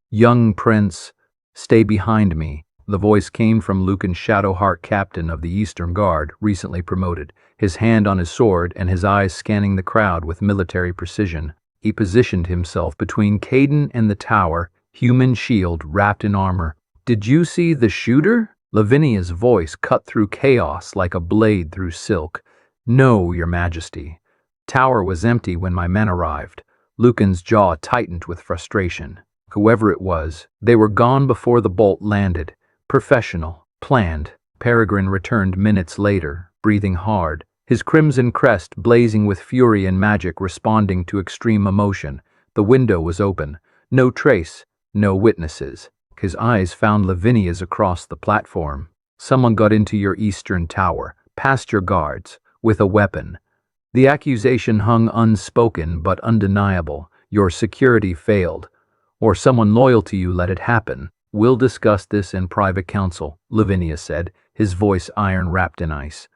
Young prince, stay behind me. The voice came from Lucan Shadowheart, captain of the Eastern Guard, recently promoted, his hand on his sword and his eyes scanning the crowd with military precision. He positioned himself between Caden and the tower, human shield wrapped in armor. Did you see the shooter? Lavinia's voice cut through chaos like a blade through silk. No, your majesty. Tower was empty when my men arrived. Lucan's jaw tightened with frustration. Whoever it was, they were gone before the bolt landed. Professional, planned. Peregrine returned minutes later, breathing hard, his crimson crest blazing with fury and magic responding to extreme emotion. The window was open. No trace, no witnesses. His eyes found Lavinia's across the platform. Someone got into your Eastern Tower, past your guards, with a weapon. The accusation hung unspoken but undeniable. Your security failed. Or someone loyal to you let it happen. We'll discuss this in private council, Lavinia said, his voice iron wrapped in ice.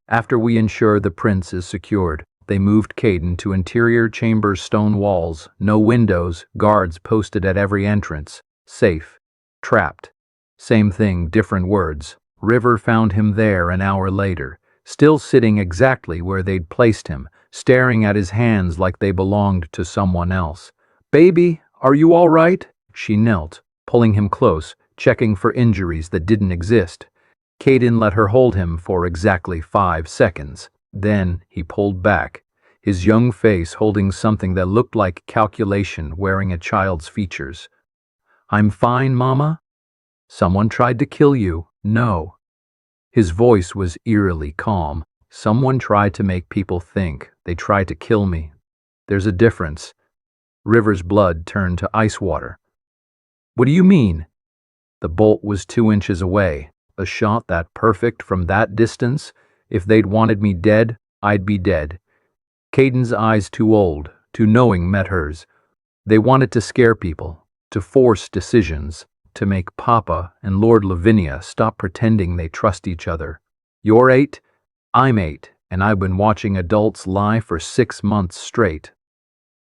After we ensure the prince is secured. They moved Caden to interior chambers, stone walls, no windows, guards posted at every entrance. Safe. Trapped. Same thing, different words. River found him there an hour later, still sitting exactly where they'd placed him, staring at his hands like they belonged to someone else. Baby, are you all right? She knelt, pulling him close, checking for injuries that didn't exist. Caden let her hold him for exactly 5 seconds. Then he pulled back, his young face holding something that looked like calculation wearing a child's features. I'm fine, Mama. Someone tried to kill you. No. His voice was eerily calm. Someone tried to make people think. They tried to kill me. There's a difference. River's blood turned to ice water. What do you mean? The bolt was 2 inches away. A shot that perfect from that distance. If they'd wanted me dead, I'd be dead. Caden's eyes, too old, too knowing, met hers. They wanted to scare people, to force decisions, to make Papa and Lord Lavinia stop pretending they trust each other. You're 8, I'm 8, and I've been watching adults lie for 6 months straight.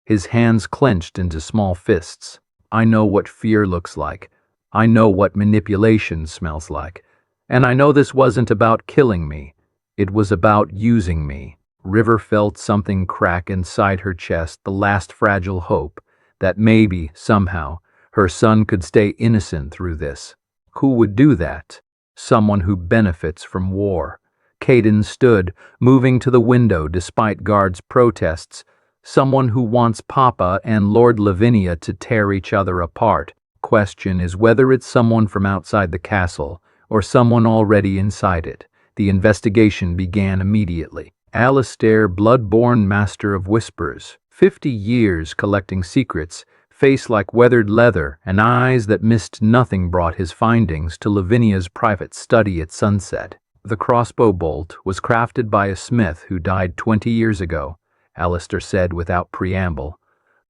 His hands clenched into small fists. I know what fear looks like. I know what manipulation smells like. And I know this wasn't about killing me. It was about using me. River felt something crack inside her chest, the last fragile hope that maybe, somehow, her son could stay innocent through this. Who would do that? Someone who benefits from war. Caden stood, moving to the window despite guards' protests. Someone who wants Papa and Lord Lavinia to tear each other apart. Question is whether it's someone from outside the castle or someone already inside it. The investigation began immediately. Alistair, blood-born master of whispers, 50 years collecting secrets, face like weathered leather and eyes that missed nothing, brought his findings to Lavinia's private study at sunset. The crossbow bolt was crafted by a smith who died 20 years ago, Alistair said without preamble.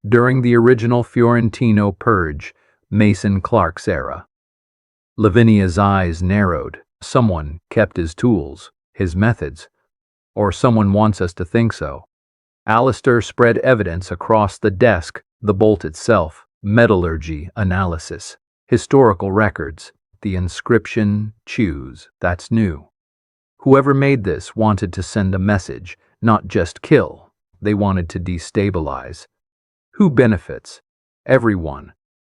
during the original Fiorentino purge, Mason Clark's era. Lavinia's eyes narrowed. Someone kept his tools, his methods, or someone wants us to think so. Alistair spread evidence across the desk, the bolt itself, metallurgy analysis, historical records, the inscription, choose, that's new. Whoever made this wanted to send a message, not just kill. They wanted to destabilize. Who benefits? Everyone.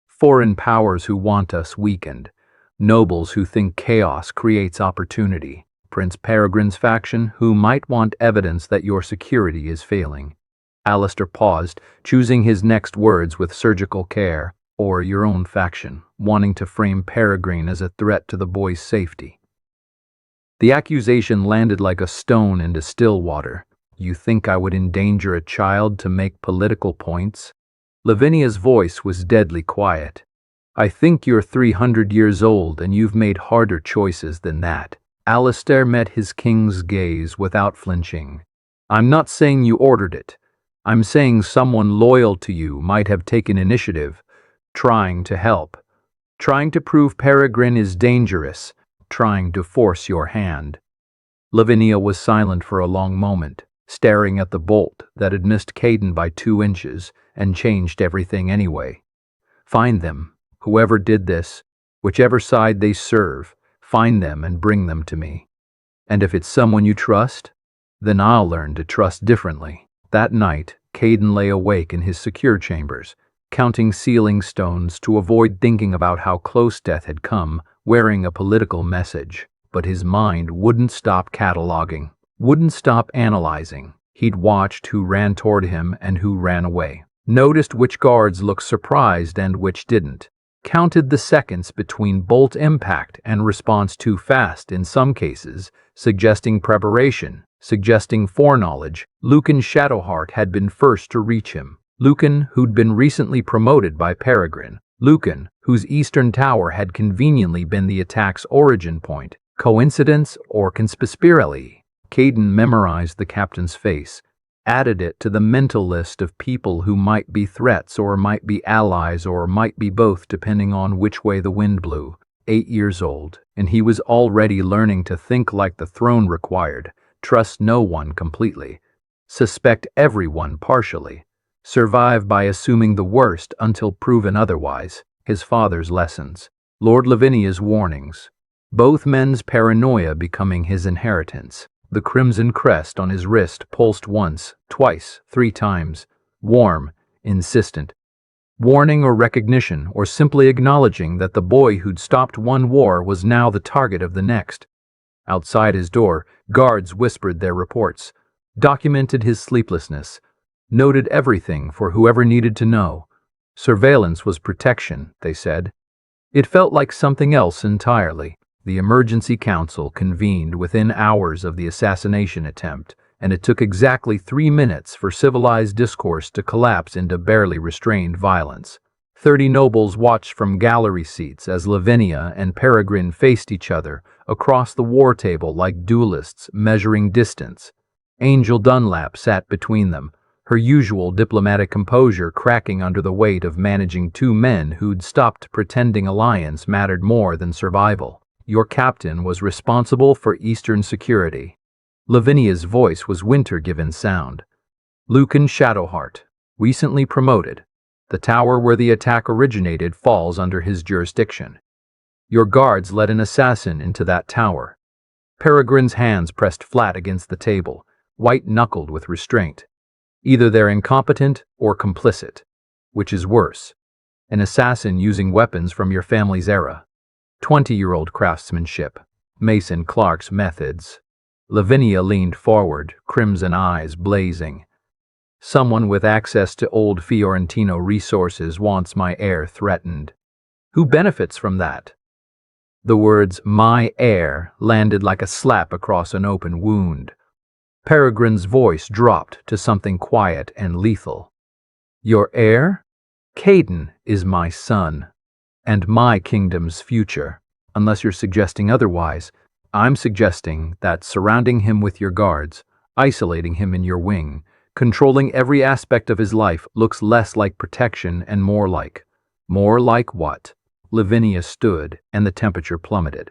Foreign powers who want us weakened. Nobles who think chaos creates opportunity. Prince Peregrine's faction who might want evidence that your security is failing. Alistair paused, choosing his next words with surgical care. Or your own faction, wanting to frame Peregrine as a threat to the boy's safety. The accusation landed like a stone into still water. You think I would endanger a child to make political points? Lavinia's voice was deadly quiet. I think you're 300 years old and you've made harder choices than that. Alistair met his king's gaze without flinching. I'm not saying you ordered it. I'm saying someone loyal to you might have taken initiative, trying to help, trying to prove Peregrine is dangerous, trying to force your hand. Lavinia was silent for a long moment, staring at the bolt that had missed Caden by 2 inches and changed everything anyway. Find them, whoever did this, whichever side they serve, find them and bring them to me. And if it's someone you trust, then I'll learn to trust differently. That night, Caden lay awake in his secure chambers, counting ceiling stones to avoid thinking about how close death had come, wearing a political message. But his mind wouldn't stop cataloging, wouldn't stop analyzing. He'd watched who ran toward him and who ran away, noticed which guards looked surprised and which didn't, counted the seconds between bolt impact and response too fast in some cases, suggesting preparation, suggesting foreknowledge. Lucan Shadowheart had been first to reach him. Lucan, who'd been recently promoted by Peregrine. Lucan, whose eastern tower had conveniently been the attack's origin point. Coincidence or conspiracy? Caden memorized the captain's face, added it to the mental list of people who might be threats or might be allies or might be both depending on which way the wind blew. 8 years old, and he was already learning to think like the throne required, trust no one completely, suspect everyone partially, survive by assuming the worst until proven otherwise. His father's lessons, Lord Lavinia's warnings, both men's paranoia becoming his inheritance. The crimson crest on his wrist pulsed once, twice, 3 times, warm, insistent. Warning or recognition, or simply acknowledging that the boy who'd stopped one war was now the target of the next. Outside his door, guards whispered their reports, documented his sleeplessness, noted everything for whoever needed to know. Surveillance was protection, they said. It felt like something else entirely. The emergency council convened within hours of the assassination attempt, and it took exactly 3 minutes for civilized discourse to collapse into barely restrained violence. 30 nobles watched from gallery seats as Lavinia and Peregrine faced each other across the war table like duelists measuring distance. Angel Dunlap sat between them, her usual diplomatic composure cracking under the weight of managing 2 men who'd stopped pretending alliance mattered more than survival. Your captain was responsible for Eastern security. Lavinia's voice was winter-given sound. Lucan Shadowheart, recently promoted. The tower where the attack originated falls under his jurisdiction. Your guards led an assassin into that tower. Peregrine's hands pressed flat against the table, white-knuckled with restraint. Either they're incompetent or complicit. Which is worse? An assassin using weapons from your family's era. 20-year-old craftsmanship. Mason Clark's methods. Lavinia leaned forward, crimson eyes blazing. Someone with access to old Fiorentino resources wants my heir threatened. Who benefits from that? The words, my heir, landed like a slap across an open wound. Peregrine's voice dropped to something quiet and lethal. Your heir? Caden is my son, and my kingdom's future. Unless you're suggesting otherwise, I'm suggesting that surrounding him with your guards, isolating him in your wing, Controlling every aspect of his life looks less like protection and more like. More like what? Lavinia stood, and the temperature plummeted.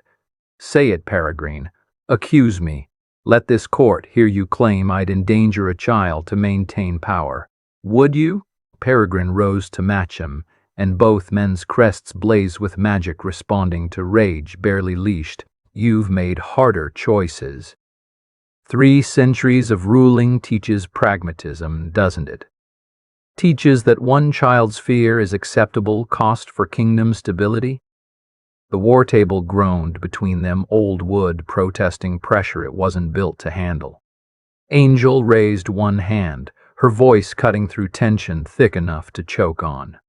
Say it, Peregrine. Accuse me. Let this court hear you claim I'd endanger a child to maintain power. Would you? Peregrine rose to match him, and both men's crests blazed with magic responding to rage barely leashed. You've made harder choices. 3 centuries of ruling teaches pragmatism, doesn't it? Teaches that one child's fear is acceptable cost for kingdom stability. The war table groaned between them, old wood protesting pressure it wasn't built to handle. Angel raised one hand, her voice cutting through tension thick enough to choke on.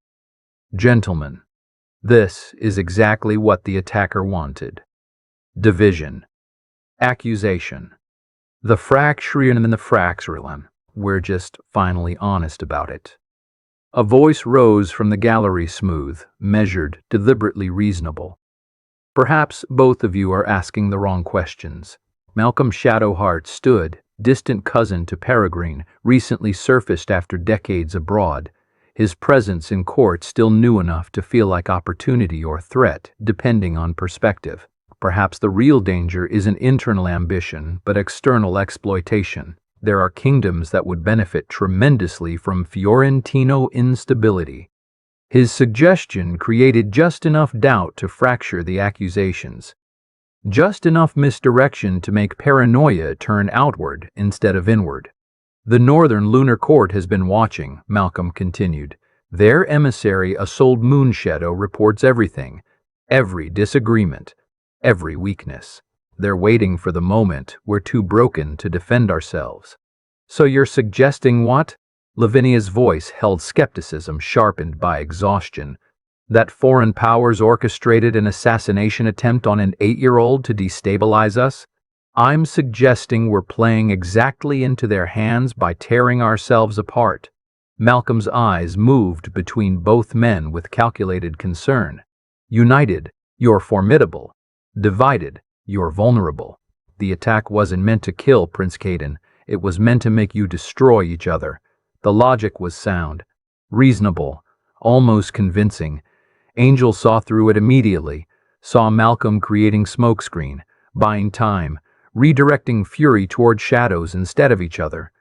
Gentlemen, this is exactly what the attacker wanted. Division. Accusation. The fracturing and the fracturing. We're just finally honest about it. A voice rose from the gallery, smooth, measured, deliberately reasonable. Perhaps both of you are asking the wrong questions. Malcolm Shadowheart stood, distant cousin to Peregrine, recently surfaced after decades abroad, his presence in court still new enough to feel like opportunity or threat, depending on perspective. Perhaps the real danger isn't internal ambition, but external exploitation. There are kingdoms that would benefit tremendously from Fiorentino instability. His suggestion created just enough doubt to fracture the accusations. Just enough misdirection to make paranoia turn outward instead of inward. The Northern Lunar Court has been watching, Malcolm continued. Their emissary, a souled Moonshadow, reports everything. Every disagreement. Every weakness. They're waiting for the moment we're too broken to defend ourselves. So you're suggesting what? Lavinia's voice held skepticism sharpened by exhaustion. That foreign powers orchestrated an assassination attempt on an 8-year-old to destabilize us? I'm suggesting we're playing exactly into their hands by tearing ourselves apart. Malcolm's eyes moved between both men with calculated concern. United, you're formidable. Divided, you're vulnerable. The attack wasn't meant to kill Prince Caden. It was meant to make you destroy each other. The logic was sound, reasonable, almost convincing. Angel saw through it immediately, saw Malcolm creating smokescreen, buying time, redirecting fury toward shadows instead of each other.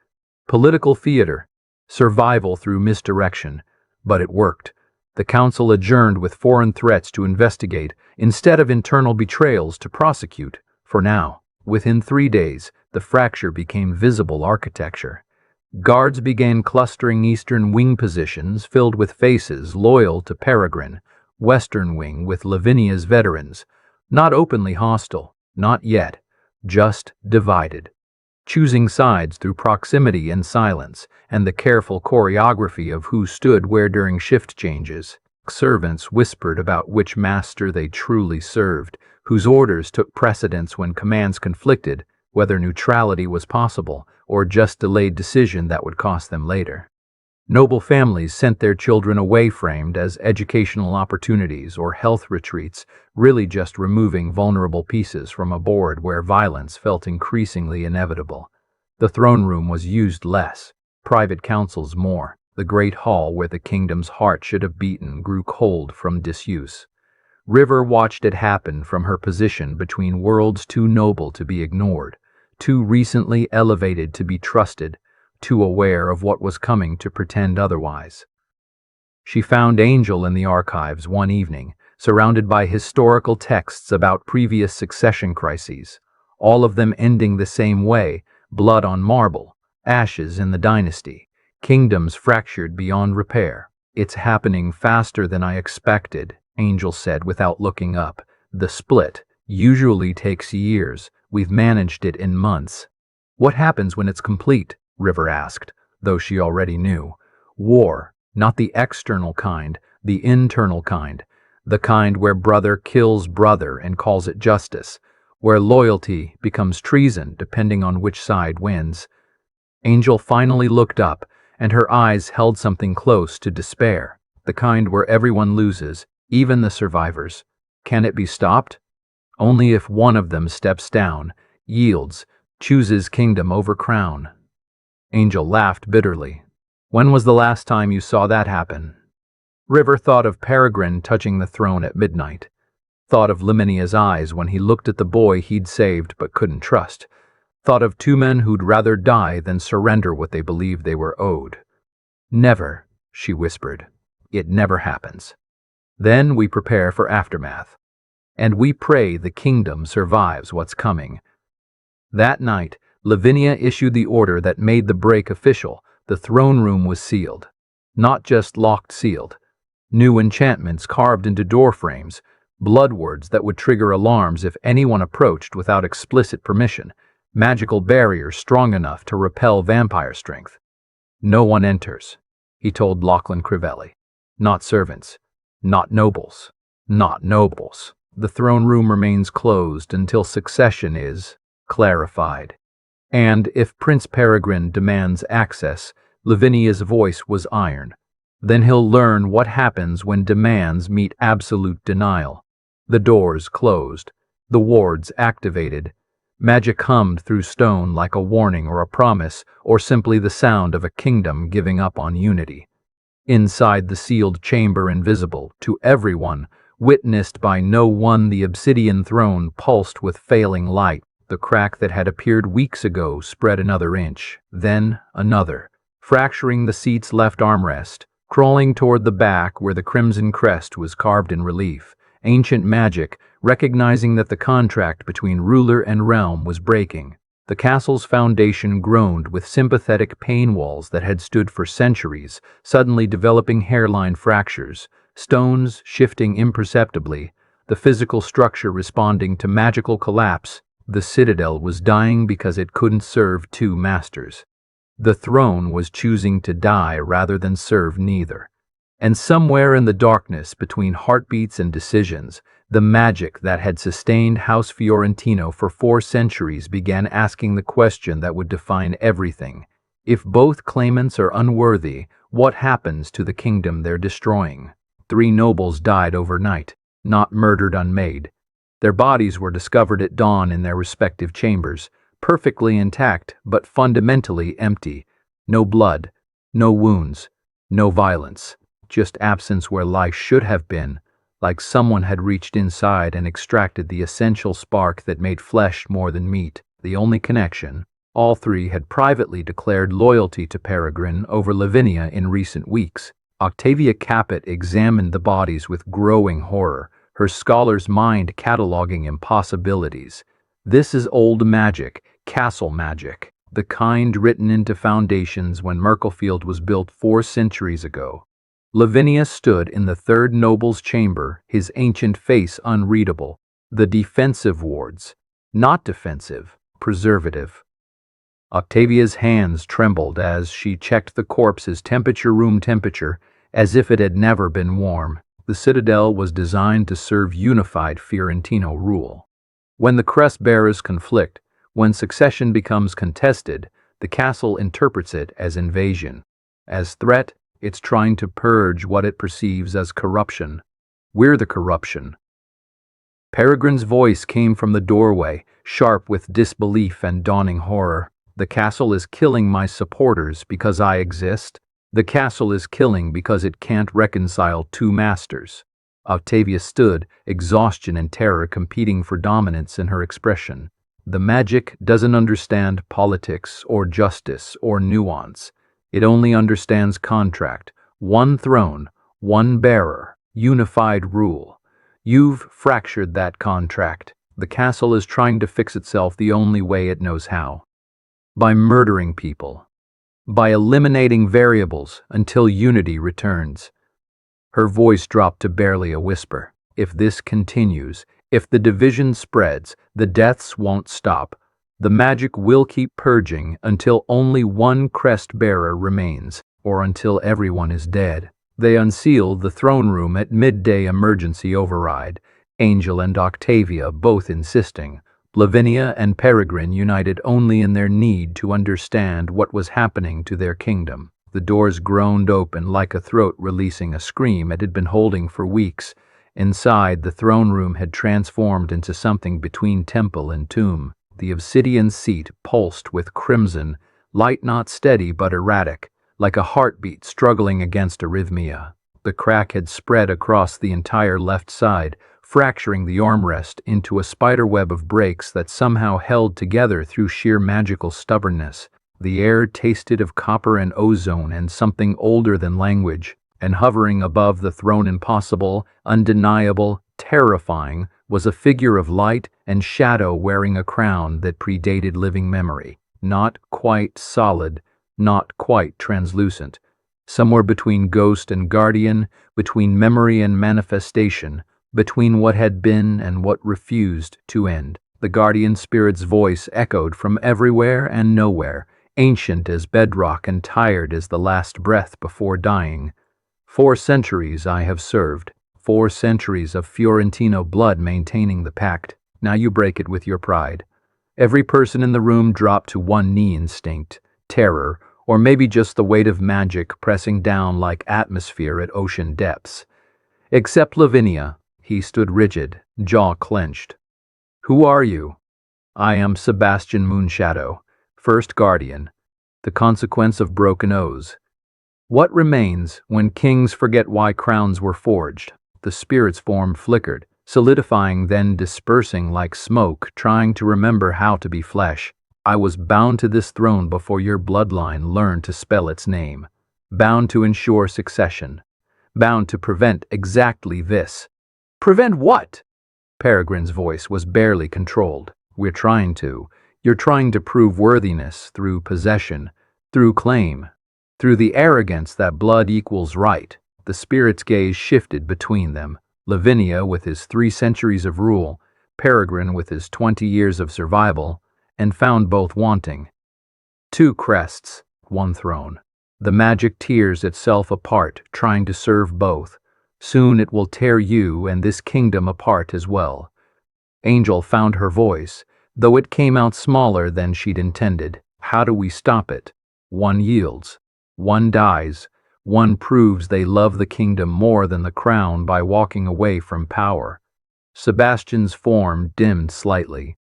Political theater, survival through misdirection. But it worked. The council adjourned with foreign threats to investigate, instead of internal betrayals to prosecute. For now, within 3 days, the fracture became visible architecture. Guards began clustering eastern wing positions filled with faces loyal to Peregrine, western wing with Lavinia's veterans, not openly hostile, not yet, just divided. Choosing sides through proximity and silence, and the careful choreography of who stood where during shift changes. Servants whispered about which master they truly served, whose orders took precedence when commands conflicted, whether neutrality was possible or just delayed decision that would cost them later. Noble families sent their children away framed as educational opportunities or health retreats, really just removing vulnerable pieces from a board where violence felt increasingly inevitable. The throne room was used less, private councils more. The great hall where the kingdom's heart should have beaten grew cold from disuse. River watched it happen from her position between worlds too noble to be ignored, too recently elevated to be trusted, too aware of what was coming to pretend otherwise. She found Angel in the archives one evening, surrounded by historical texts about previous succession crises, all of them ending the same way: blood on marble, ashes in the dynasty, kingdoms fractured beyond repair. It's happening faster than I expected, Angel said without looking up. The split usually takes years. We've managed it in months. What happens when it's complete? River asked, though she already knew. War, not the external kind, the internal kind. The kind where brother kills brother and calls it justice, where loyalty becomes treason depending on which side wins. Angel finally looked up, and her eyes held something close to despair. The kind where everyone loses, even the survivors. Can it be stopped? Only if one of them steps down, yields, chooses kingdom over crown. Angel laughed bitterly. When was the last time you saw that happen? River thought of Peregrine touching the throne at midnight. Thought of Laminia's eyes when he looked at the boy he'd saved but couldn't trust. Thought of two men who'd rather die than surrender what they believed they were owed. Never, she whispered. It never happens. Then we prepare for aftermath. And we pray the kingdom survives what's coming. That night, Lavinia issued the order that made the break official. The throne room was sealed. Not just locked sealed. New enchantments carved into door frames, blood words that would trigger alarms if anyone approached without explicit permission, magical barriers strong enough to repel vampire strength. No one enters, he told Lachlan Crivelli. Not servants. Not nobles. Not nobles. The throne room remains closed until succession is clarified. And if Prince Peregrine demands access, Lavinia's voice was iron. Then he'll learn what happens when demands meet absolute denial. The doors closed. The wards activated. Magic hummed through stone like a warning or a promise, or simply the sound of a kingdom giving up on unity. Inside the sealed chamber, invisible to everyone, witnessed by no one, the obsidian throne pulsed with failing light. The crack that had appeared weeks ago spread another inch, then another, fracturing the seat's left armrest. Crawling toward the back where the crimson crest was carved in relief, ancient magic, recognizing that the contract between ruler and realm was breaking. The castle's foundation groaned with sympathetic pain walls that had stood for centuries, suddenly developing hairline fractures, stones shifting imperceptibly, the physical structure responding to magical collapse. The citadel was dying because it couldn't serve two masters. The throne was choosing to die rather than serve neither. And somewhere in the darkness between heartbeats and decisions, the magic that had sustained House Fiorentino for 4 centuries began asking the question that would define everything. If both claimants are unworthy, what happens to the kingdom they're destroying? 3 nobles died overnight, not murdered unmade. Their bodies were discovered at dawn in their respective chambers, perfectly intact but fundamentally empty. No blood, no wounds, no violence, just absence where life should have been, like someone had reached inside and extracted the essential spark that made flesh more than meat. The only connection, all 3 had privately declared loyalty to Peregrine over Lavinia in recent weeks. Octavia Capet examined the bodies with growing horror, her scholar's mind cataloging impossibilities. This is old magic, castle magic, the kind written into foundations when Merkelfield was built 4 centuries ago. Lavinia stood in the 3rd noble's chamber, his ancient face unreadable. The defensive wards, not defensive, preservative. Octavia's hands trembled as she checked the corpse's temperature, room temperature, as if it had never been warm. The citadel was designed to serve unified Fiorentino rule. When the crest bearers conflict, when succession becomes contested, the castle interprets it as invasion. As threat, it's trying to purge what it perceives as corruption. We're the corruption. Peregrine's voice came from the doorway, sharp with disbelief and dawning horror. The castle is killing my supporters because I exist. The castle is killing because it can't reconcile 2 masters. Octavia stood, exhaustion and terror competing for dominance in her expression. The magic doesn't understand politics or justice or nuance. It only understands contract. 1 throne, 1 bearer, unified rule. You've fractured that contract. The castle is trying to fix itself the only way it knows how. By murdering people. By eliminating variables until unity returns. Her voice dropped to barely a whisper. If this continues, if the division spreads, the deaths won't stop. The magic will keep purging until only 1 crest bearer remains, or until everyone is dead. They unsealed the throne room at midday, emergency override, Angel and Octavia both insisting. Lavinia and Peregrine united only in their need to understand what was happening to their kingdom. The doors groaned open like a throat releasing a scream it had been holding for weeks. Inside, the throne room had transformed into something between temple and tomb. The obsidian seat pulsed with crimson, light not steady but erratic, like a heartbeat struggling against arrhythmia. The crack had spread across the entire left side, fracturing the armrest into a spiderweb of breaks that somehow held together through sheer magical stubbornness. The air tasted of copper and ozone and something older than language, and hovering above the throne, impossible, undeniable, terrifying, was a figure of light and shadow wearing a crown that predated living memory. Not quite solid, not quite translucent. Somewhere between ghost and guardian, between memory and manifestation, between what had been and what refused to end. The guardian spirit's voice echoed from everywhere and nowhere, ancient as bedrock and tired as the last breath before dying. 4 centuries I have served, 4 centuries of Fiorentino blood maintaining the pact. Now you break it with your pride. Every person in the room dropped to one knee. Instinct, terror, or maybe just the weight of magic pressing down like atmosphere at ocean depths. Except Lavinia. He stood rigid, jaw clenched. Who are you? I am Sebastian Moonshadow, first guardian, the consequence of broken oaths. What remains when kings forget why crowns were forged? The spirit's form flickered, solidifying then dispersing like smoke, trying to remember how to be flesh. I was bound to this throne before your bloodline learned to spell its name. Bound to ensure succession. Bound to prevent exactly this. Prevent what? Peregrine's voice was barely controlled. You're trying to prove worthiness through possession, through claim, through the arrogance that blood equals right. The spirit's gaze shifted between them. Lavinia with his 3 centuries of rule, Peregrine with his 20 years of survival, and found both wanting. 2 crests, 1 throne. The magic tears itself apart, trying to serve both. Soon it will tear you and this kingdom apart as well. Angel found her voice, though it came out smaller than she'd intended. How do we stop it? 1 yields. 1 dies. 1 proves they love the kingdom more than the crown by walking away from power. Sebastian's form dimmed slightly.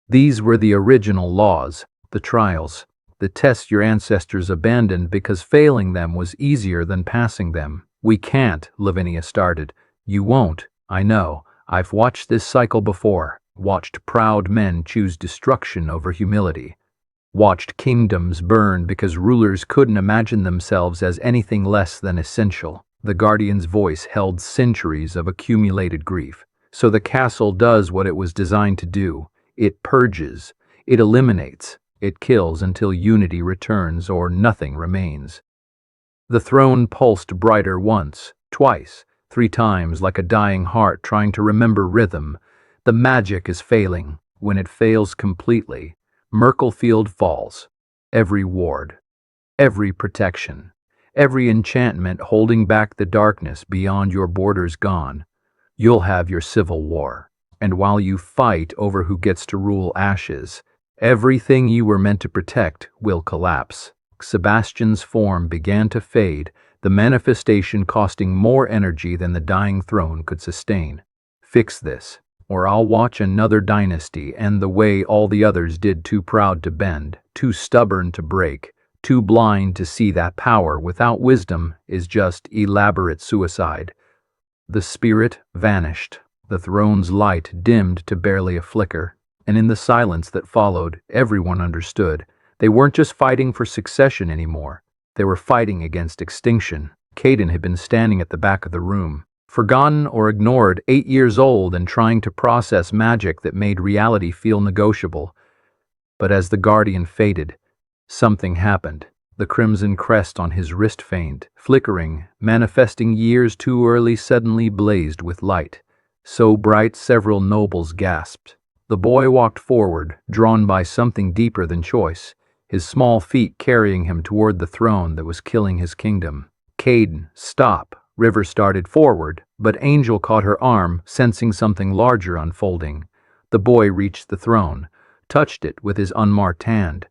These were the original laws, the trials, the tests your ancestors abandoned because failing them was easier than passing them. We can't, Lavinia started. You won't, I know. I've watched this cycle before, watched proud men choose destruction over humility, watched kingdoms burn because rulers couldn't imagine themselves as anything less than essential. The guardian's voice held centuries of accumulated grief. So the castle does what it was designed to do. It purges, it eliminates, it kills until unity returns or nothing remains. The throne pulsed brighter once, twice, 3 times like a dying heart trying to remember rhythm. The magic is failing. When it fails completely, Merkelfield falls. Every ward, every protection, every enchantment holding back the darkness beyond your borders gone. You'll have your civil war. And while you fight over who gets to rule ashes, everything you were meant to protect will collapse. Sebastian's form began to fade, the manifestation costing more energy than the dying throne could sustain. Fix this, or I'll watch another dynasty end the way all the others did, too proud to bend, too stubborn to break, too blind to see that power without wisdom is just elaborate suicide. The spirit vanished. The throne's light dimmed to barely a flicker, and in the silence that followed, everyone understood. They weren't just fighting for succession anymore. They were fighting against extinction. Caden had been standing at the back of the room, forgotten or ignored, 8 years old and trying to process magic that made reality feel negotiable. But as the guardian faded, something happened. The crimson crest on his wrist feigned, flickering, manifesting years too early, suddenly blazed with light. So bright several nobles gasped. The boy walked forward, drawn by something deeper than choice, his small feet carrying him toward the throne that was killing his kingdom. Caden, stop. River started forward, but Angel caught her arm, sensing something larger unfolding. The boy reached the throne, touched it with his unmarked hand.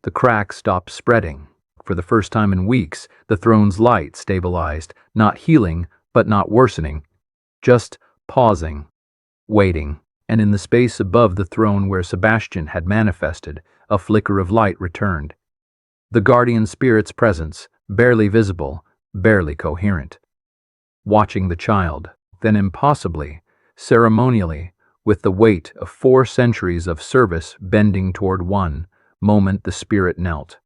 The crack stopped spreading. For the first time in weeks, the throne's light stabilized, not healing, but not worsening. Just pausing, waiting, and in the space above the throne where Sebastian had manifested, a flicker of light returned. the guardian spirit's presence, barely visible, barely coherent. Watching the child, then impossibly, ceremonially, with the weight of 4 centuries of service bending toward one moment, the spirit knelt.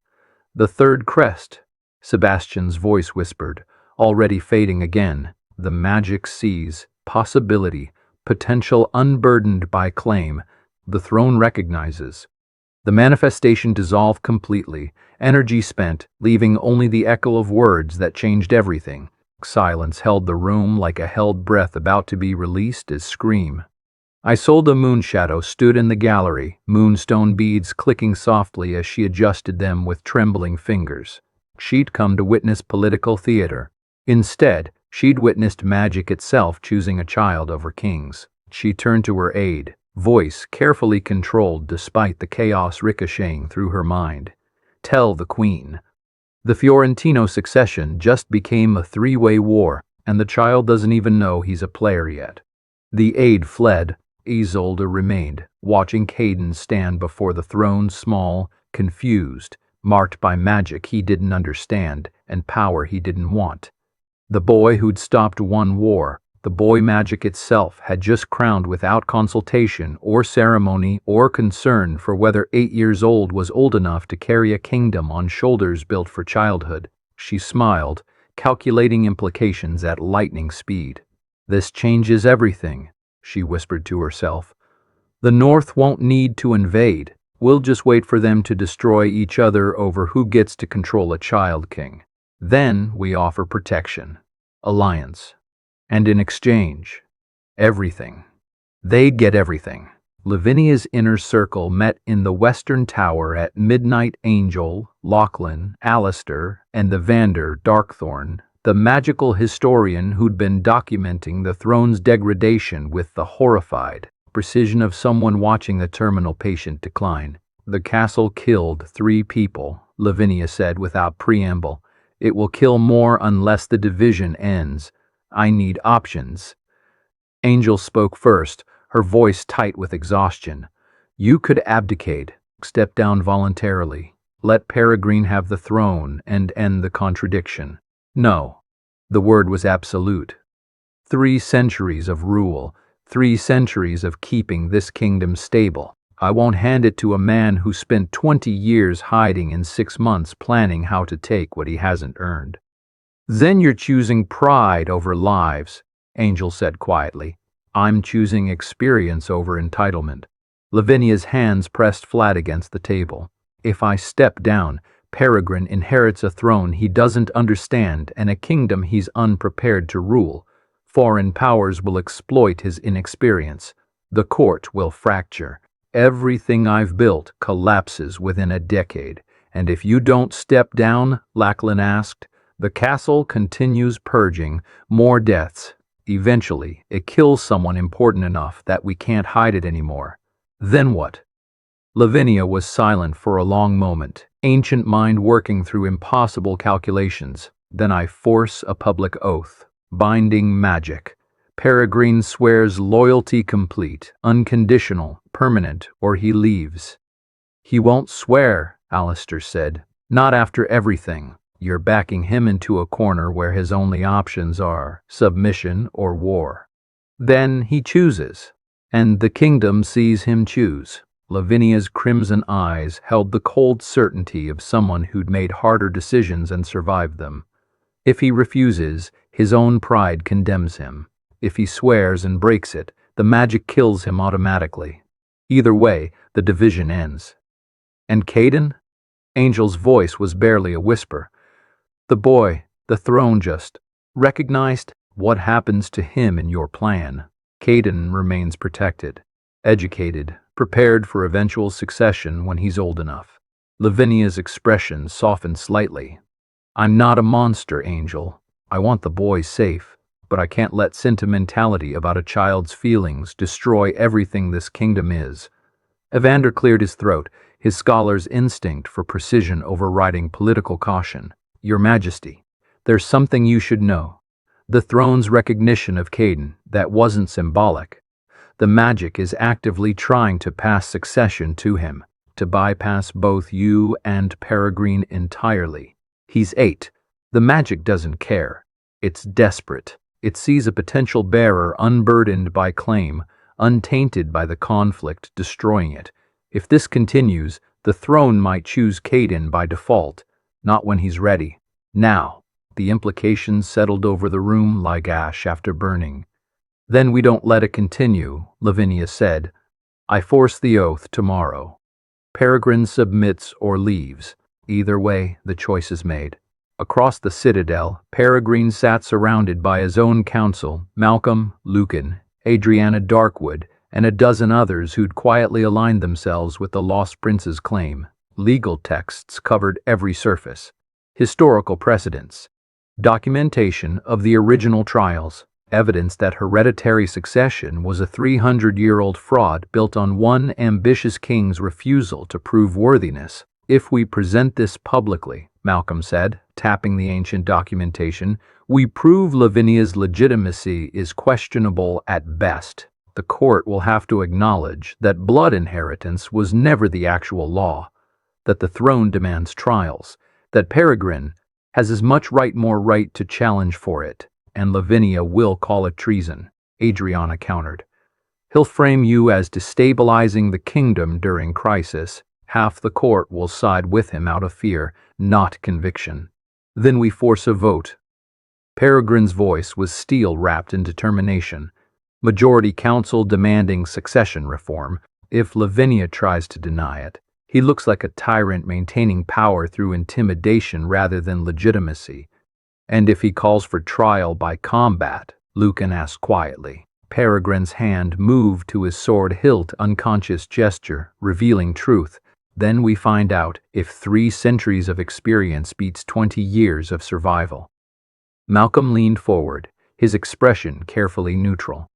The third crest, Sebastian's voice whispered, already fading again. The magic sees, possibility, potential unburdened by claim. The throne recognizes. The manifestation dissolved completely, energy spent, leaving only the echo of words that changed everything. Silence held the room like a held breath about to be released as scream. Isolde Moonshadow stood in the gallery, moonstone beads clicking softly as she adjusted them with trembling fingers. She'd come to witness political theater. Instead, she'd witnessed magic itself choosing a child over kings. She turned to her aide, voice carefully controlled despite the chaos ricocheting through her mind. Tell the queen. The Fiorentino succession just became a 3-way war, and the child doesn't even know he's a player yet. The aide fled. Isolde remained, watching Caden stand before the throne, small, confused, marked by magic he didn't understand and power he didn't want. The boy who'd stopped one war, the boy magic itself, had just crowned without consultation or ceremony or concern for whether 8 years old was old enough to carry a kingdom on shoulders built for childhood. She smiled, calculating implications at lightning speed. This changes everything, she whispered to herself. The North won't need to invade. We'll just wait for them to destroy each other over who gets to control a child king. Then we offer protection, alliance, and in exchange, everything. They'd get everything. Lavinia's inner circle met in the Western Tower at midnight. Angel, Lachlan, Alistair, and the Vander Darkthorn, the magical historian who'd been documenting the throne's degradation with the horrified precision of someone watching a terminal patient decline. The castle killed 3 people, Lavinia said without preamble. It will kill more unless the division ends. I need options. Angel spoke first, her voice tight with exhaustion. You could abdicate, step down voluntarily, let Peregrine have the throne and end the contradiction. No. The word was absolute. 3 centuries of rule, 3 centuries of keeping this kingdom stable. I won't hand it to a man who spent 20 years hiding in 6 months planning how to take what he hasn't earned. Then you're choosing pride over lives, Angel said quietly. I'm choosing experience over entitlement. Lavinia's hands pressed flat against the table. If I step down, Peregrine inherits a throne he doesn't understand and a kingdom he's unprepared to rule. Foreign powers will exploit his inexperience. The court will fracture. Everything I've built collapses within a decade. And if you don't step down, Lachlan asked, the castle continues purging more deaths. Eventually, it kills someone important enough that we can't hide it anymore. Then what? Lavinia was silent for a long moment, ancient mind working through impossible calculations. Then I force a public oath. Binding magic. Peregrine swears loyalty complete, unconditional, permanent, or he leaves. He won't swear, Alistair said. Not after everything. You're backing him into a corner where his only options are submission or war. Then he chooses, and the kingdom sees him choose. Lavinia's crimson eyes held the cold certainty of someone who'd made harder decisions and survived them. If he refuses, his own pride condemns him. If he swears and breaks it, the magic kills him automatically. Either way, the division ends. And Caden? Angel's voice was barely a whisper. The boy, the throne just recognized. What happens to him in your plan? Caden remains protected, educated, prepared for eventual succession when he's old enough. Lavinia's expression softened slightly. I'm not a monster, Angel. I want the boy safe, but I can't let sentimentality about a child's feelings destroy everything this kingdom is. Evander cleared his throat, his scholar's instinct for precision overriding political caution. Your Majesty, there's something you should know. The throne's recognition of Caden, that wasn't symbolic. The magic is actively trying to pass succession to him. to bypass both you and Peregrine entirely. He's 8. The magic doesn't care. It's desperate. It sees a potential bearer unburdened by claim, untainted by the conflict, destroying it. If this continues, the throne might choose Caden by default, not when he's ready. Now, the implications settled over the room like ash after burning. Then we don't let it continue, Lavinia said. I force the oath tomorrow. Peregrine submits or leaves. Either way, the choice is made. Across the citadel, Peregrine sat surrounded by his own council, Malcolm, Lucan, Adriana Darkwood, and a dozen others who'd quietly aligned themselves with the Lost Prince's claim. Legal texts covered every surface. Historical precedents. Documentation of the original trials. Evidence that hereditary succession was a 300-year-old fraud built on one ambitious king's refusal to prove worthiness. If we present this publicly, Malcolm said, tapping the ancient documentation, we prove Lavinia's legitimacy is questionable at best. The court will have to acknowledge that blood inheritance was never the actual law, that the throne demands trials, that Peregrine has as much more right to challenge for it, and Lavinia will call it treason, Adriana countered. He'll frame you as destabilizing the kingdom during crisis. Half the court will side with him out of fear, not conviction. Then we force a vote. Peregrine's voice was steel wrapped in determination. Majority council demanding succession reform. If Lavinia tries to deny it, he looks like a tyrant maintaining power through intimidation rather than legitimacy. And if he calls for trial by combat, Lucan asked quietly. Peregrine's hand moved to his sword hilt, unconscious gesture, revealing truth. Then we find out if 3 centuries of experience beats 20 years of survival. Malcolm leaned forward, his expression carefully neutral.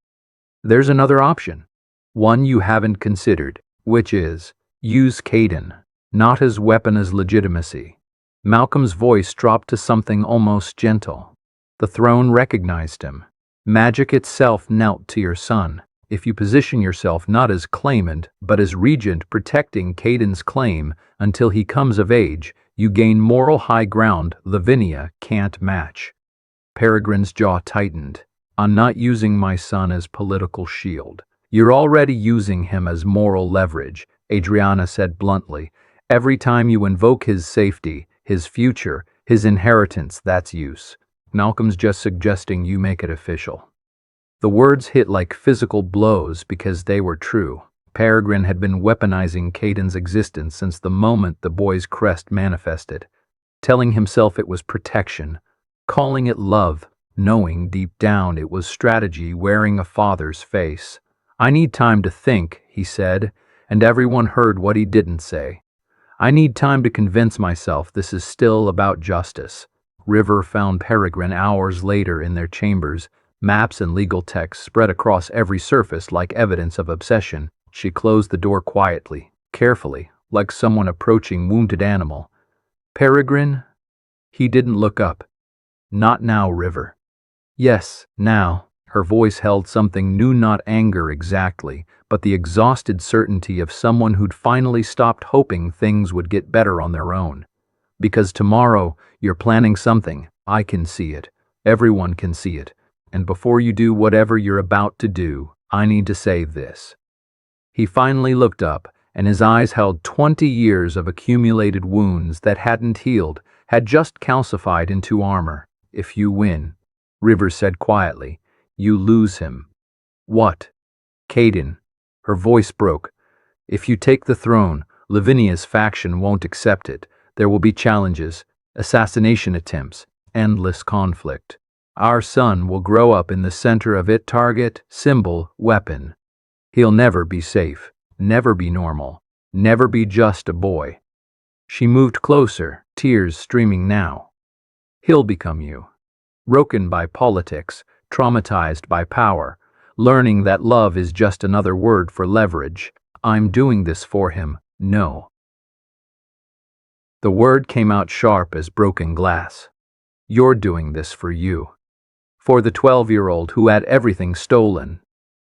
There's another option, one you haven't considered, which is use Caden, not as weapon as legitimacy. Malcolm's voice dropped to something almost gentle. The throne recognized him. Magic itself knelt to your son. If you position yourself not as claimant, but as regent protecting Caden's claim until he comes of age, you gain moral high ground Lavinia can't match. Peregrine's jaw tightened. I'm not using my son as political shield. You're already using him as moral leverage, Adriana said bluntly. Every time you invoke his safety, his future, his inheritance, that's use. Malcolm's just suggesting you make it official. The words hit like physical blows because they were true. Peregrine had been weaponizing Caden's existence since the moment the boy's crest manifested, telling himself it was protection, calling it love, knowing deep down it was strategy wearing a father's face. I need time to think, he said, and everyone heard what he didn't say. I need time to convince myself this is still about justice. River found Peregrine hours later in their chambers, maps and legal texts spread across every surface like evidence of obsession. She closed the door quietly, carefully, like someone approaching wounded animal. Peregrine? He didn't look up. Not now, River. Yes, now. Her voice held something new, not anger exactly, but the exhausted certainty of someone who'd finally stopped hoping things would get better on their own. Because tomorrow, you're planning something. I can see it. Everyone can see it. And before you do whatever you're about to do, I need to say this. He finally looked up, and his eyes held 20 years of accumulated wounds that hadn't healed, had just calcified into armor. If you win, River said quietly, you lose him. What? Caden. Her voice broke. If you take the throne, Lavinia's faction won't accept it. There will be challenges, assassination attempts, endless conflict. Our son will grow up in the center of it, target, symbol, weapon. He'll never be safe, never be normal, never be just a boy. She moved closer, tears streaming now. He'll become you. Broken by politics, traumatized by power, learning that love is just another word for leverage. I'm doing this for him, no. The word came out sharp as broken glass. You're doing this for you. For the 12-year-old who had everything stolen.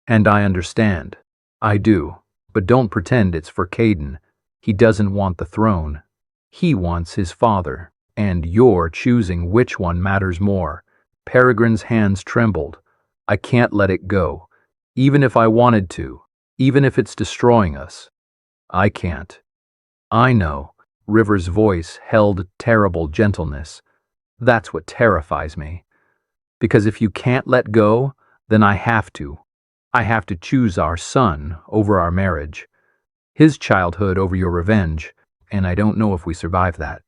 And I understand. I do. But don't pretend it's for Caden. He doesn't want the throne. He wants his father, and you're choosing which one matters more. Peregrine's hands trembled. I can't let it go. Even if I wanted to. Even if it's destroying us. I can't. I know. River's voice held terrible gentleness. That's what terrifies me. Because if you can't let go, then I have to. I have to choose our son over our marriage. His childhood over your revenge, and I don't know if we survive that.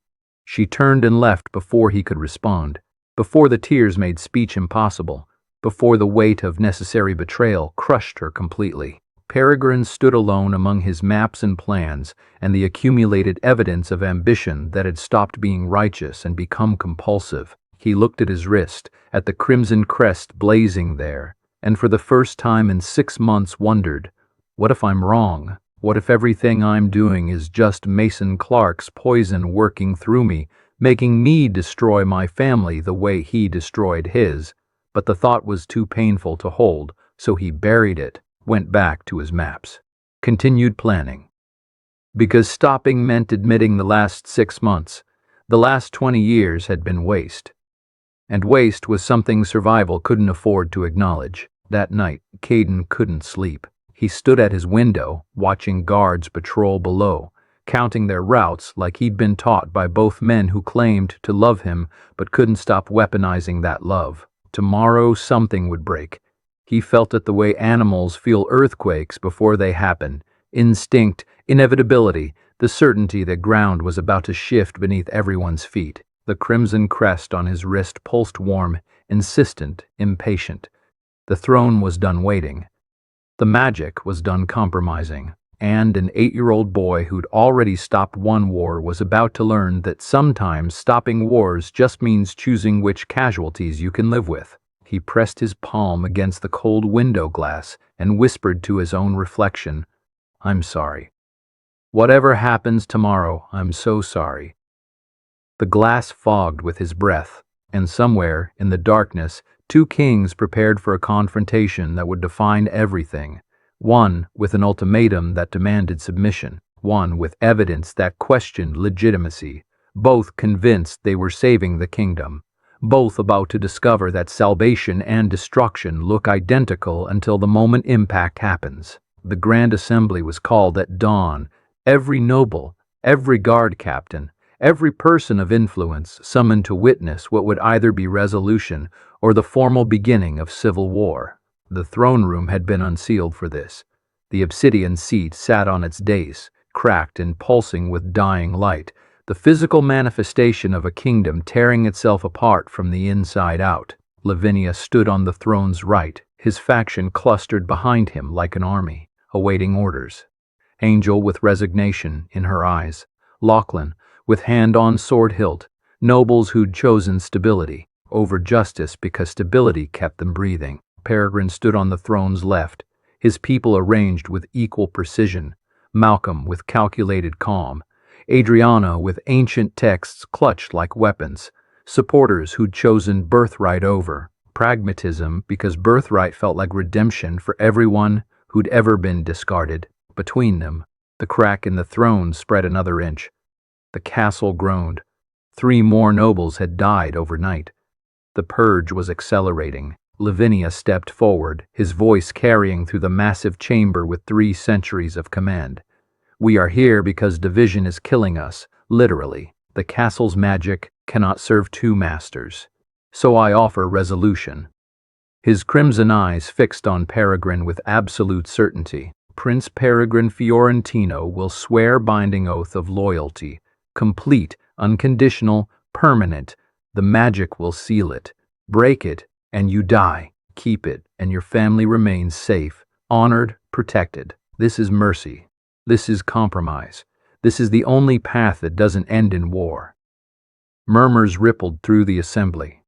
She turned and left before he could respond, before the tears made speech impossible, before the weight of necessary betrayal crushed her completely. Peregrine stood alone among his maps and plans and the accumulated evidence of ambition that had stopped being righteous and become compulsive. He looked at his wrist, at the crimson crest blazing there, and for the first time in 6 months wondered, what if I'm wrong? What if everything I'm doing is just Mason Clark's poison working through me, making me destroy my family the way he destroyed his? But the thought was too painful to hold, so he buried it, went back to his maps, continued planning. Because stopping meant admitting the last 6 months, the last 20 years had been waste. And waste was something survival couldn't afford to acknowledge. That night, Caden couldn't sleep. He stood at his window, watching guards patrol below, counting their routes like he'd been taught by both men who claimed to love him but couldn't stop weaponizing that love. Tomorrow something would break. He felt it the way animals feel earthquakes before they happen. Instinct, inevitability, the certainty that ground was about to shift beneath everyone's feet. The crimson crest on his wrist pulsed warm, insistent, impatient. The throne was done waiting. The magic was done compromising. And an 8-year-old boy who'd already stopped one war was about to learn that sometimes stopping wars just means choosing which casualties you can live with. He pressed his palm against the cold window glass and whispered to his own reflection, I'm sorry. Whatever happens tomorrow, I'm so sorry. The glass fogged with his breath, and somewhere, in the darkness, 2 kings prepared for a confrontation that would define everything. One with an ultimatum that demanded submission, one with evidence that questioned legitimacy, both convinced they were saving the kingdom. Both about to discover that salvation and destruction look identical until the moment impact happens. The grand assembly was called at dawn. Every noble, every guard captain, every person of influence summoned to witness what would either be resolution or the formal beginning of civil war. The throne room had been unsealed for this. The obsidian seat sat on its dais, cracked and pulsing with dying light, the physical manifestation of a kingdom tearing itself apart from the inside out. Lavinia stood on the throne's right, his faction clustered behind him like an army, awaiting orders. Angel with resignation in her eyes, Lachlan with hand on sword hilt, nobles who'd chosen stability over justice because stability kept them breathing. Peregrine stood on the throne's left, his people arranged with equal precision, Malcolm with calculated calm, Adriana with ancient texts clutched like weapons, supporters who'd chosen birthright over pragmatism because birthright felt like redemption for everyone who'd ever been discarded. Between them, the crack in the throne spread another inch. The castle groaned. 3 more nobles had died overnight. The purge was accelerating. Lavinia stepped forward, his voice carrying through the massive chamber with 3 centuries of command. We are here because division is killing us, literally. The castle's magic cannot serve 2 masters. So I offer resolution. His crimson eyes fixed on Peregrine with absolute certainty. Prince Peregrine Fiorentino will swear binding oath of loyalty, complete, unconditional, permanent. The magic will seal it. Break it, and you die. Keep it, and your family remains safe, honored, protected. This is mercy. This is compromise. This is the only path that doesn't end in war. Murmurs rippled through the assembly.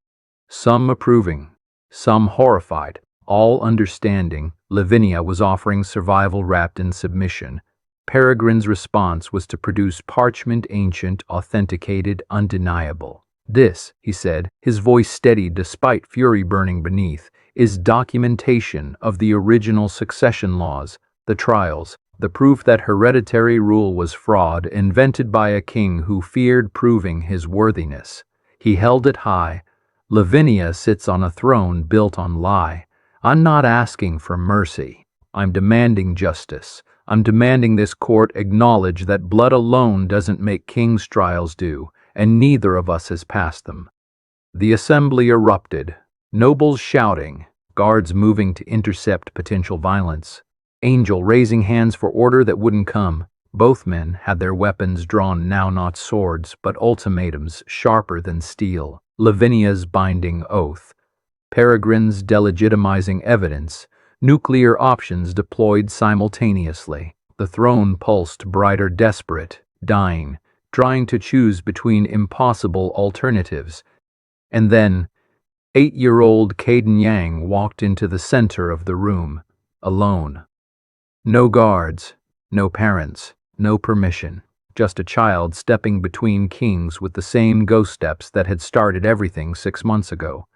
Some approving, some horrified, all understanding Lavinia was offering survival wrapped in submission. Peregrine's response was to produce parchment ancient, authenticated, undeniable. This, he said, his voice steady despite fury burning beneath, is documentation of the original succession laws, the trials, the proof that hereditary rule was fraud invented by a king who feared proving his worthiness. He held it high. Lavinia sits on a throne built on lie. I'm not asking for mercy. I'm demanding justice. I'm demanding this court acknowledge that blood alone doesn't make kings' trials do, and neither of us has passed them. The assembly erupted, nobles shouting, guards moving to intercept potential violence, Angel raising hands for order that wouldn't come. Both men had their weapons drawn, now not swords, but ultimatums sharper than steel. Lavinia's binding oath, Peregrine's delegitimizing evidence, nuclear options deployed simultaneously. The throne pulsed brighter, desperate, dying, trying to choose between impossible alternatives. And then, 8-year-old Caden Yang walked into the center of the room, alone. No guards, no parents, no permission, just a child stepping between kings with the same ghost steps that had started everything 6 months ago.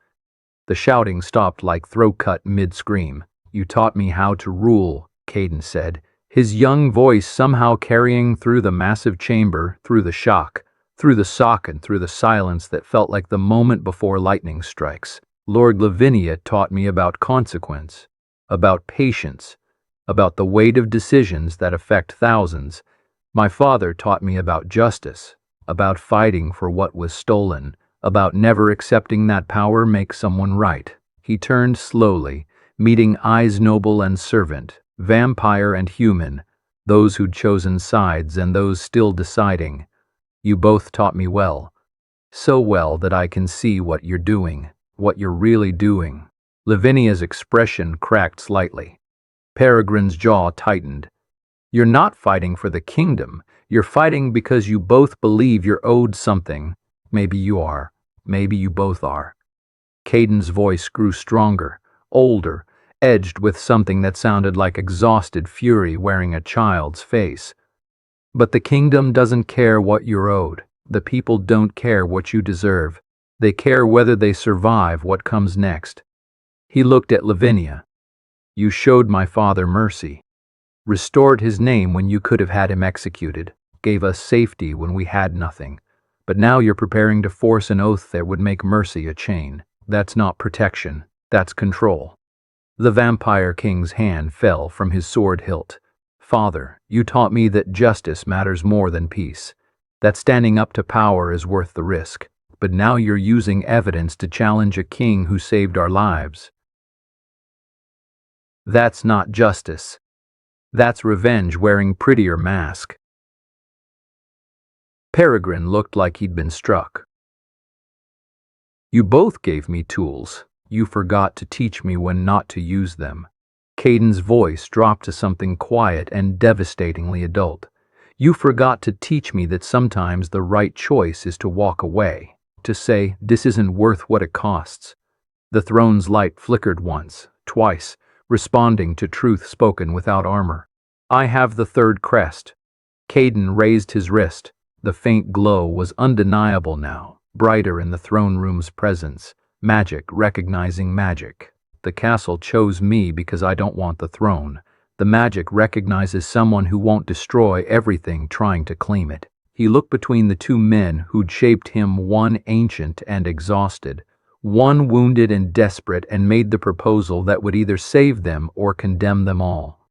The shouting stopped like throat cut mid-scream. "You taught me how to rule," Caden said, his young voice somehow carrying through the massive chamber, through the shock, through the sock and through the silence that felt like the moment before lightning strikes. "Lord Lavinia taught me about consequence, about patience, about the weight of decisions that affect thousands. My father taught me about justice, about fighting for what was stolen, about never accepting that power makes someone right." He turned slowly, meeting eyes noble and servant, vampire and human, those who'd chosen sides and those still deciding. "You both taught me well, so well that I can see what you're doing, what you're really doing." Lavinia's expression cracked slightly. Peregrine's jaw tightened. "You're not fighting for the kingdom. You're fighting because you both believe you're owed something. Maybe you are. Maybe you both are." Caden's voice grew stronger, older, edged with something that sounded like exhausted fury wearing a child's face. "But the kingdom doesn't care what you're owed. The people don't care what you deserve. They care whether they survive what comes next." He looked at Lavinia. "You showed my father mercy, restored his name when you could have had him executed, gave us safety when we had nothing. But now you're preparing to force an oath that would make mercy a chain. That's not protection, that's control." The vampire king's hand fell from his sword hilt. "Father, you taught me that justice matters more than peace, that standing up to power is worth the risk. But now you're using evidence to challenge a king who saved our lives. That's not justice. That's revenge wearing prettier mask." Peregrine looked like he'd been struck. "You both gave me tools. You forgot to teach me when not to use them." Caden's voice dropped to something quiet and devastatingly adult. "You forgot to teach me that sometimes the right choice is to walk away, to say, this isn't worth what it costs." The throne's light flickered once, twice, responding to truth spoken without armor. "I have the third crest." Caden raised his wrist. The faint glow was undeniable now, brighter in the throne room's presence. Magic recognizing magic. "The castle chose me because I don't want the throne. The magic recognizes someone who won't destroy everything trying to claim it." He looked between the two men who'd shaped him, one ancient and exhausted, one wounded and desperate, and made the proposal that would either save them or condemn them all.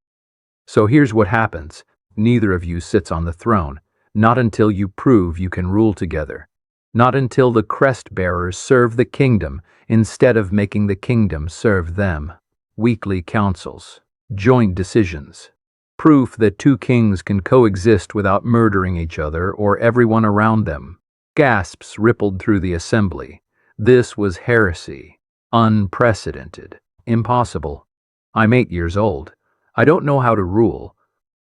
"So here's what happens. Neither of you sits on the throne, not until you prove you can rule together. Not until the crest bearers serve the kingdom instead of making the kingdom serve them. Weekly councils, joint decisions, proof that two kings can coexist without murdering each other or everyone around them." Gasps rippled through the assembly. This was heresy, unprecedented, impossible. "I'm 8 years old. I don't know how to rule,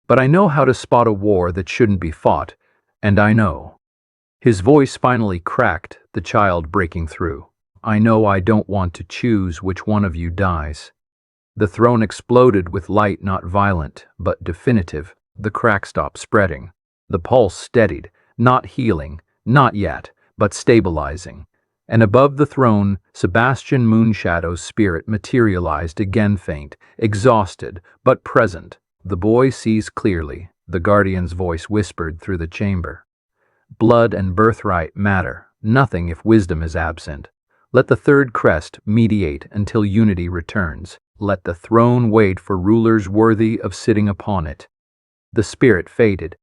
but I know how to spot a war that shouldn't be fought, and I know." His voice finally cracked, the child breaking through. "I know I don't want to choose which one of you dies." The throne exploded with light not violent, but definitive. The crack stopped spreading. The pulse steadied, not healing, not yet, but stabilizing. And above the throne, Sebastian Moonshadow's spirit materialized again, faint, exhausted, but present. The boy sees clearly, the guardian's voice whispered through the chamber. Blood and birthright matter, nothing if wisdom is absent. Let the third crest mediate until unity returns. Let the throne wait for rulers worthy of sitting upon it. The spirit faded.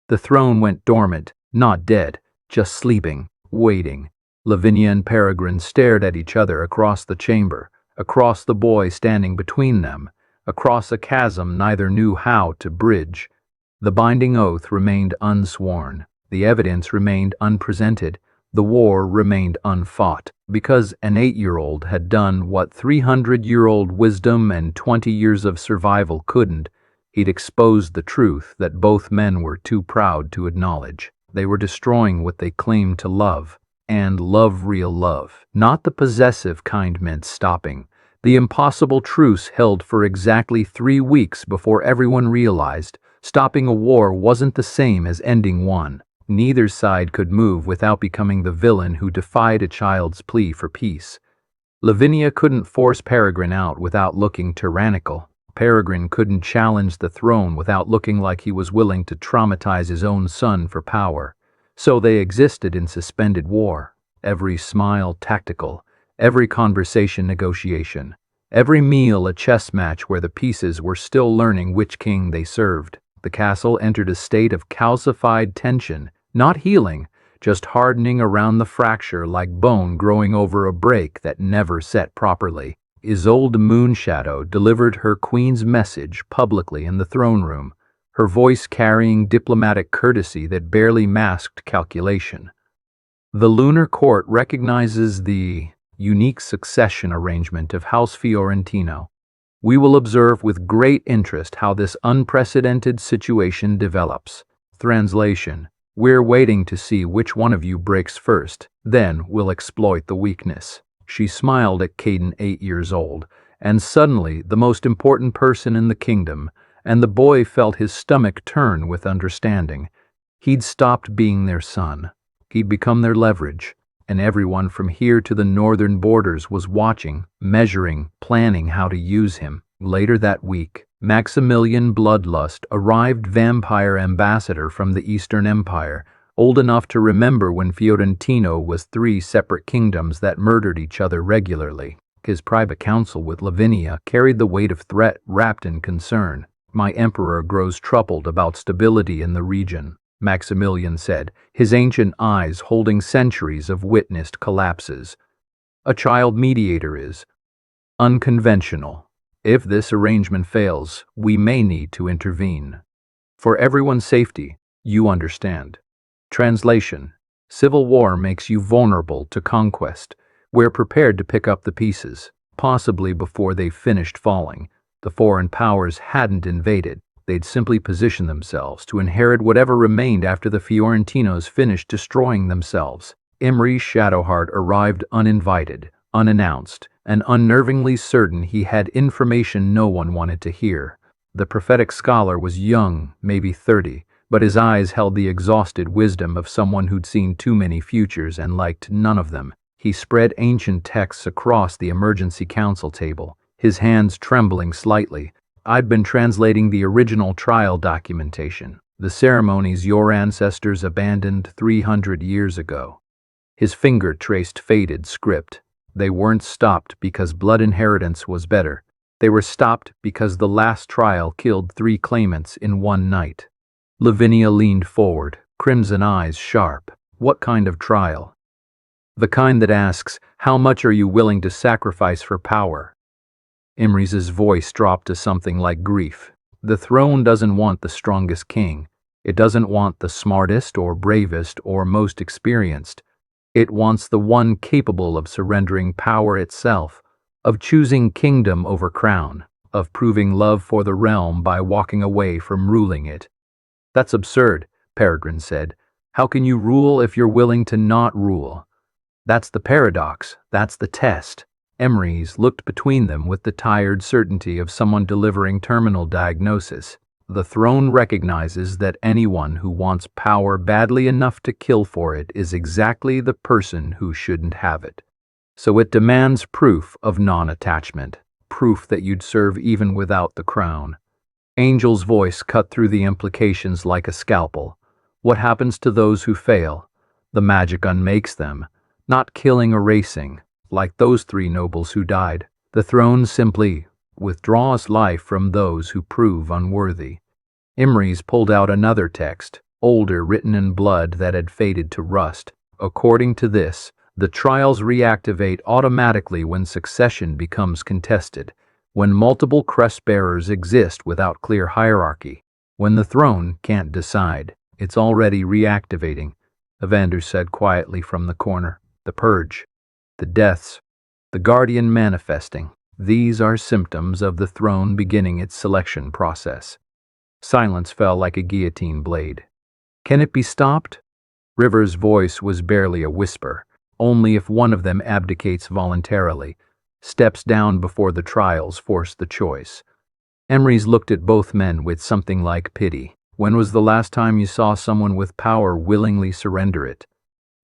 The throne went dormant, not dead, just sleeping, waiting. Lavinia and Peregrine stared at each other across the chamber, across the boy standing between them, across a chasm neither knew how to bridge. The binding oath remained unsworn. The evidence remained unpresented. The war remained unfought, because an 8-year-old had done what 300-year-old wisdom and 20 years of survival couldn't. He'd exposed the truth that both men were too proud to acknowledge. They were destroying what they claimed to love, and love real love. Not the possessive kind meant stopping. The impossible truce held for exactly 3 weeks before everyone realized stopping a war wasn't the same as ending one. Neither side could move without becoming the villain who defied a child's plea for peace. Lavinia couldn't force Peregrine out without looking tyrannical. Peregrine couldn't challenge the throne without looking like he was willing to traumatize his own son for power. So they existed in suspended war. Every smile tactical, every conversation negotiation, every meal a chess match where the pieces were still learning which king they served. The castle entered a state of calcified tension, not healing, just hardening around the fracture like bone growing over a break that never set properly. Isolde Moonshadow delivered her queen's message publicly in the throne room, her voice carrying diplomatic courtesy that barely masked calculation. The lunar court recognizes the unique succession arrangement of House Fiorentino. We will observe with great interest how this unprecedented situation develops. Translation: we're waiting to see which one of you breaks first, then we'll exploit the weakness. She smiled at Caden, 8 years old, and suddenly the most important person in the kingdom, and the boy felt his stomach turn with understanding. He'd stopped being their son. He'd become their leverage, and everyone from here to the northern borders was watching, measuring, planning how to use him. Later that week, Maximilian Bloodlust arrived, vampire ambassador from the Eastern Empire, old enough to remember when Fiorentino was 3 separate kingdoms that murdered each other regularly. His private council with Lavinia carried the weight of threat wrapped in concern. My emperor grows troubled about stability in the region, Maximilian said, his ancient eyes holding centuries of witnessed collapses. A child mediator is unconventional. If this arrangement fails, we may need to intervene. For everyone's safety, you understand. Translation: civil war makes you vulnerable to conquest. We're prepared to pick up the pieces, possibly before they've finished falling. The foreign powers hadn't invaded. They'd simply positioned themselves to inherit whatever remained after the Fiorentinos finished destroying themselves. Imry Shadowheart arrived uninvited, unannounced, and unnervingly certain he had information no one wanted to hear. The prophetic scholar was young, maybe 30, but his eyes held the exhausted wisdom of someone who'd seen too many futures and liked none of them. He spread ancient texts across the emergency council table, his hands trembling slightly. I'd been translating the original trial documentation, the ceremonies your ancestors abandoned 300 years ago. His finger traced faded script. They weren't stopped because blood inheritance was better. They were stopped because the last trial killed 3 claimants in one night. Lavinia leaned forward, crimson eyes sharp. What kind of trial? The kind that asks, how much are you willing to sacrifice for power? Imry's voice dropped to something like grief. The throne doesn't want the strongest king. It doesn't want the smartest or bravest or most experienced. It wants the one capable of surrendering power itself, of choosing kingdom over crown, of proving love for the realm by walking away from ruling it. That's absurd, Peregrine said. How can you rule if you're willing to not rule? That's the paradox, that's the test. Imry's looked between them with the tired certainty of someone delivering terminal diagnosis. The throne recognizes that anyone who wants power badly enough to kill for it is exactly the person who shouldn't have it. So it demands proof of non-attachment, proof that you'd serve even without the crown. Angel's voice cut through the implications like a scalpel. What happens to those who fail? The magic unmakes them, not killing, erasing, like those three nobles who died. The throne simply withdraws life from those who prove unworthy. Imry's pulled out another text, older, written in blood that had faded to rust. According to this, the trials reactivate automatically when succession becomes contested, when multiple crest bearers exist without clear hierarchy, when the throne can't decide. It's already reactivating, Evander said quietly from the corner. The purge, the deaths, the guardian manifesting. These are symptoms of the throne beginning its selection process. Silence fell like a guillotine blade. Can it be stopped? River's voice was barely a whisper. Only if one of them abdicates voluntarily, steps down before the trials force the choice. Emrys looked at both men with something like pity. When was the last time you saw someone with power willingly surrender it?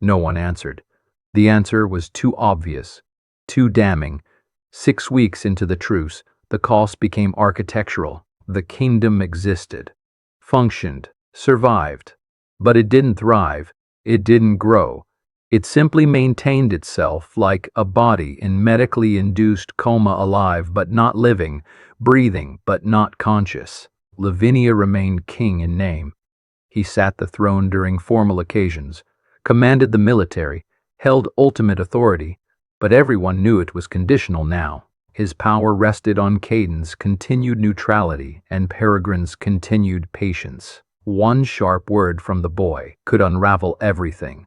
No one answered. The answer was too obvious, too damning. 6 weeks into the truce, the cost became architectural. The kingdom existed, functioned, survived. But it didn't thrive, it didn't grow. It simply maintained itself like a body in medically induced coma, alive but not living, breathing but not conscious. Lavinia remained king in name. He sat the throne during formal occasions, commanded the military, held ultimate authority, but everyone knew it was conditional now. His power rested on Caden's continued neutrality and Peregrine's continued patience. One sharp word from the boy could unravel everything.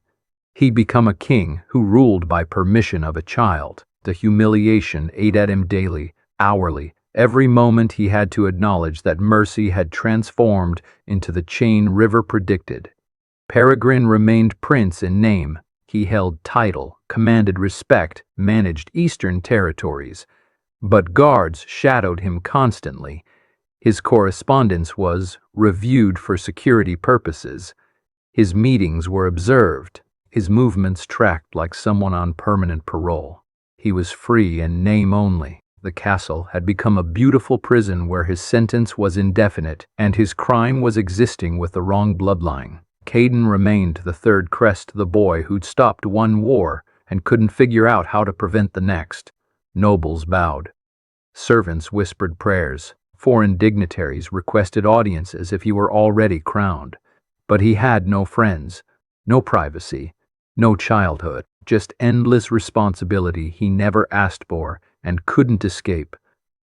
He'd become a king who ruled by permission of a child. The humiliation ate at him daily, hourly. Every moment he had to acknowledge that mercy had transformed into the chain River predicted. Peregrine remained prince in name. He held title, commanded respect, managed eastern territories. But guards shadowed him constantly. His correspondence was reviewed for security purposes. His meetings were observed, his movements tracked like someone on permanent parole. He was free in name only. The castle had become a beautiful prison where his sentence was indefinite and his crime was existing with the wrong bloodline. Caden remained the third crest, the boy who'd stopped one war and couldn't figure out how to prevent the next. Nobles bowed. Servants whispered prayers. Foreign dignitaries requested audiences if he were already crowned. But he had no friends, no privacy, no childhood, just endless responsibility he never asked for and couldn't escape.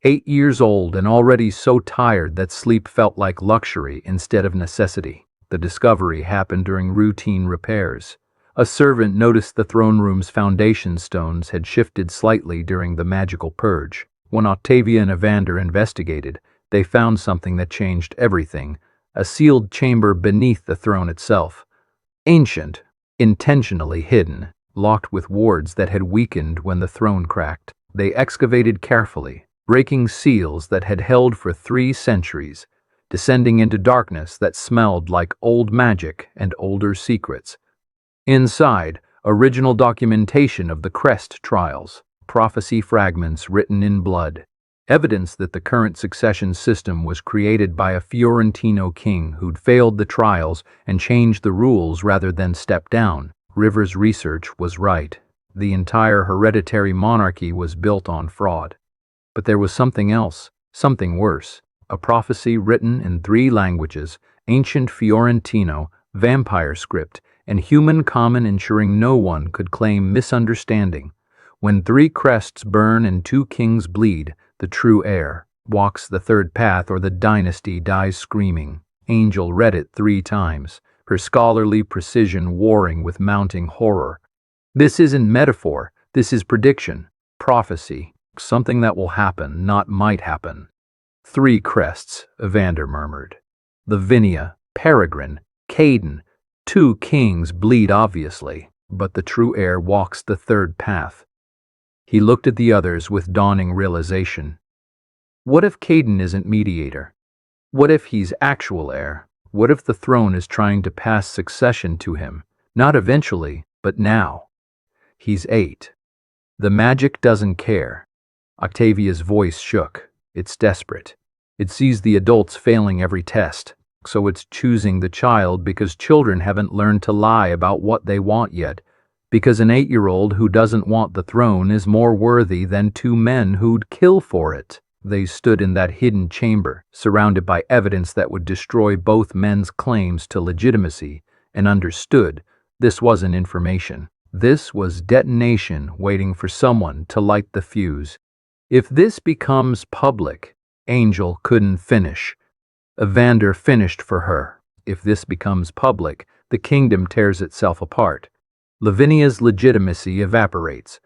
8 years old and already so tired that sleep felt like luxury instead of necessity. The discovery happened during routine repairs. A servant noticed the throne room's foundation stones had shifted slightly during the magical purge. When Octavia and Evander investigated, they found something that changed everything: a sealed chamber beneath the throne itself. Ancient, intentionally hidden, locked with wards that had weakened when the throne cracked. They excavated carefully, breaking seals that had held for 3 centuries, descending into darkness that smelled like old magic and older secrets. Inside, original documentation of the Crest trials, prophecy fragments written in blood, evidence that the current succession system was created by a Fiorentino king who'd failed the trials and changed the rules rather than step down. River's research was right. The entire hereditary monarchy was built on fraud. But there was something else, something worse. A prophecy written in 3 languages, ancient Fiorentino, vampire script, and human common, ensuring no one could claim misunderstanding. When 3 crests burn and 2 kings bleed, the true heir walks the third path or the dynasty dies screaming. Angel read it 3 times, her scholarly precision warring with mounting horror. This isn't metaphor, this is prediction, prophecy, something that will happen, not might happen. 3 crests, Evander murmured. Lavinia, Peregrine, Caden. 2 kings bleed obviously, but the true heir walks the third path. He looked at the others with dawning realization. What if Caden isn't mediator? What if he's actual heir? What if the throne is trying to pass succession to him? Not eventually, but now. He's 8. The magic doesn't care. Octavia's voice shook. It's desperate. It sees the adults failing every test, so it's choosing the child because children haven't learned to lie about what they want yet, because an 8-year-old who doesn't want the throne is more worthy than 2 men who'd kill for it. They stood in that hidden chamber, surrounded by evidence that would destroy both men's claims to legitimacy, and understood this wasn't information. This was detonation waiting for someone to light the fuse. If this becomes public, Angel couldn't finish. Evander finished for her. If this becomes public, the kingdom tears itself apart. Lavinia's legitimacy evaporates.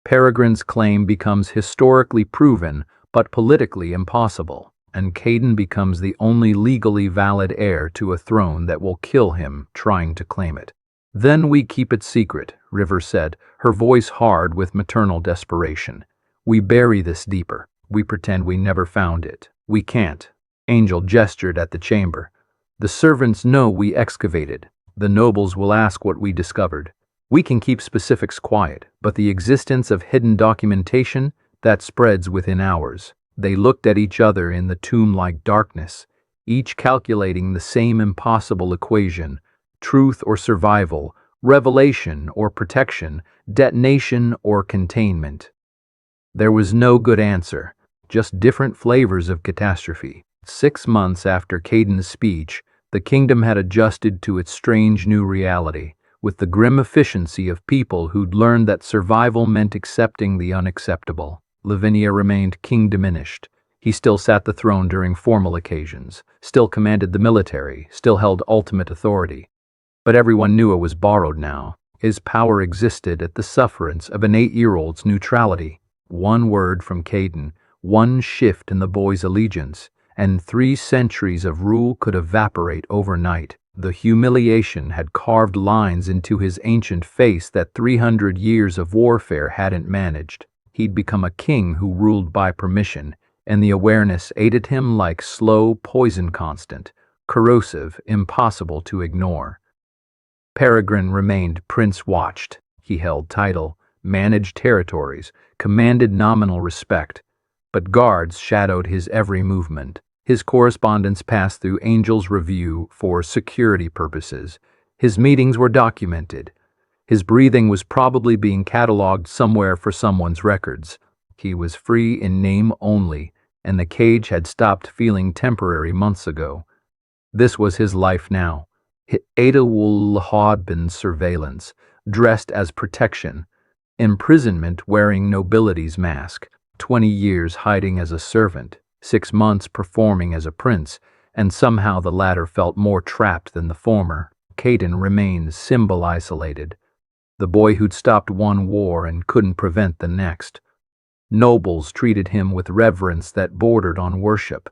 Peregrine's claim becomes historically proven, but politically impossible, and Caden becomes the only legally valid heir to a throne that will kill him trying to claim it. Then we keep it secret, River said, her voice hard with maternal desperation. We bury this deeper. We pretend we never found it. We can't. Angel gestured at the chamber. The servants know we excavated. The nobles will ask what we discovered. We can keep specifics quiet, but the existence of hidden documentation, that spreads within hours. They looked at each other in the tomb-like darkness, each calculating the same impossible equation: truth or survival, revelation or protection, detonation or containment. There was no good answer, just different flavors of catastrophe. 6 months after Caden's speech, the kingdom had adjusted to its strange new reality, with the grim efficiency of people who'd learned that survival meant accepting the unacceptable. Lavinia remained king diminished. He still sat the throne during formal occasions, still commanded the military, still held ultimate authority. But everyone knew it was borrowed now. His power existed at the sufferance of an 8-year-old's neutrality. One word from Caden, one shift in the boy's allegiance, and 3 centuries of rule could evaporate overnight. The humiliation had carved lines into his ancient face that 300 years of warfare hadn't managed. He'd become a king who ruled by permission, and the awareness ate at him like slow poison, constant, corrosive, impossible to ignore. Peregrine remained prince-watched. He held title, managed territories, commanded nominal respect, but guards shadowed his every movement. His correspondence passed through Angel's review for security purposes. His meetings were documented. His breathing was probably being cataloged somewhere for someone's records. He was free in name only, and the cage had stopped feeling temporary months ago. This was his life now. Ada would have been surveillance, dressed as protection, imprisonment wearing nobility's mask, 20 years hiding as a servant, 6 months performing as a prince, and somehow the latter felt more trapped than the former. Caden remained symbol-isolated, the boy who'd stopped one war and couldn't prevent the next. Nobles treated him with reverence that bordered on worship.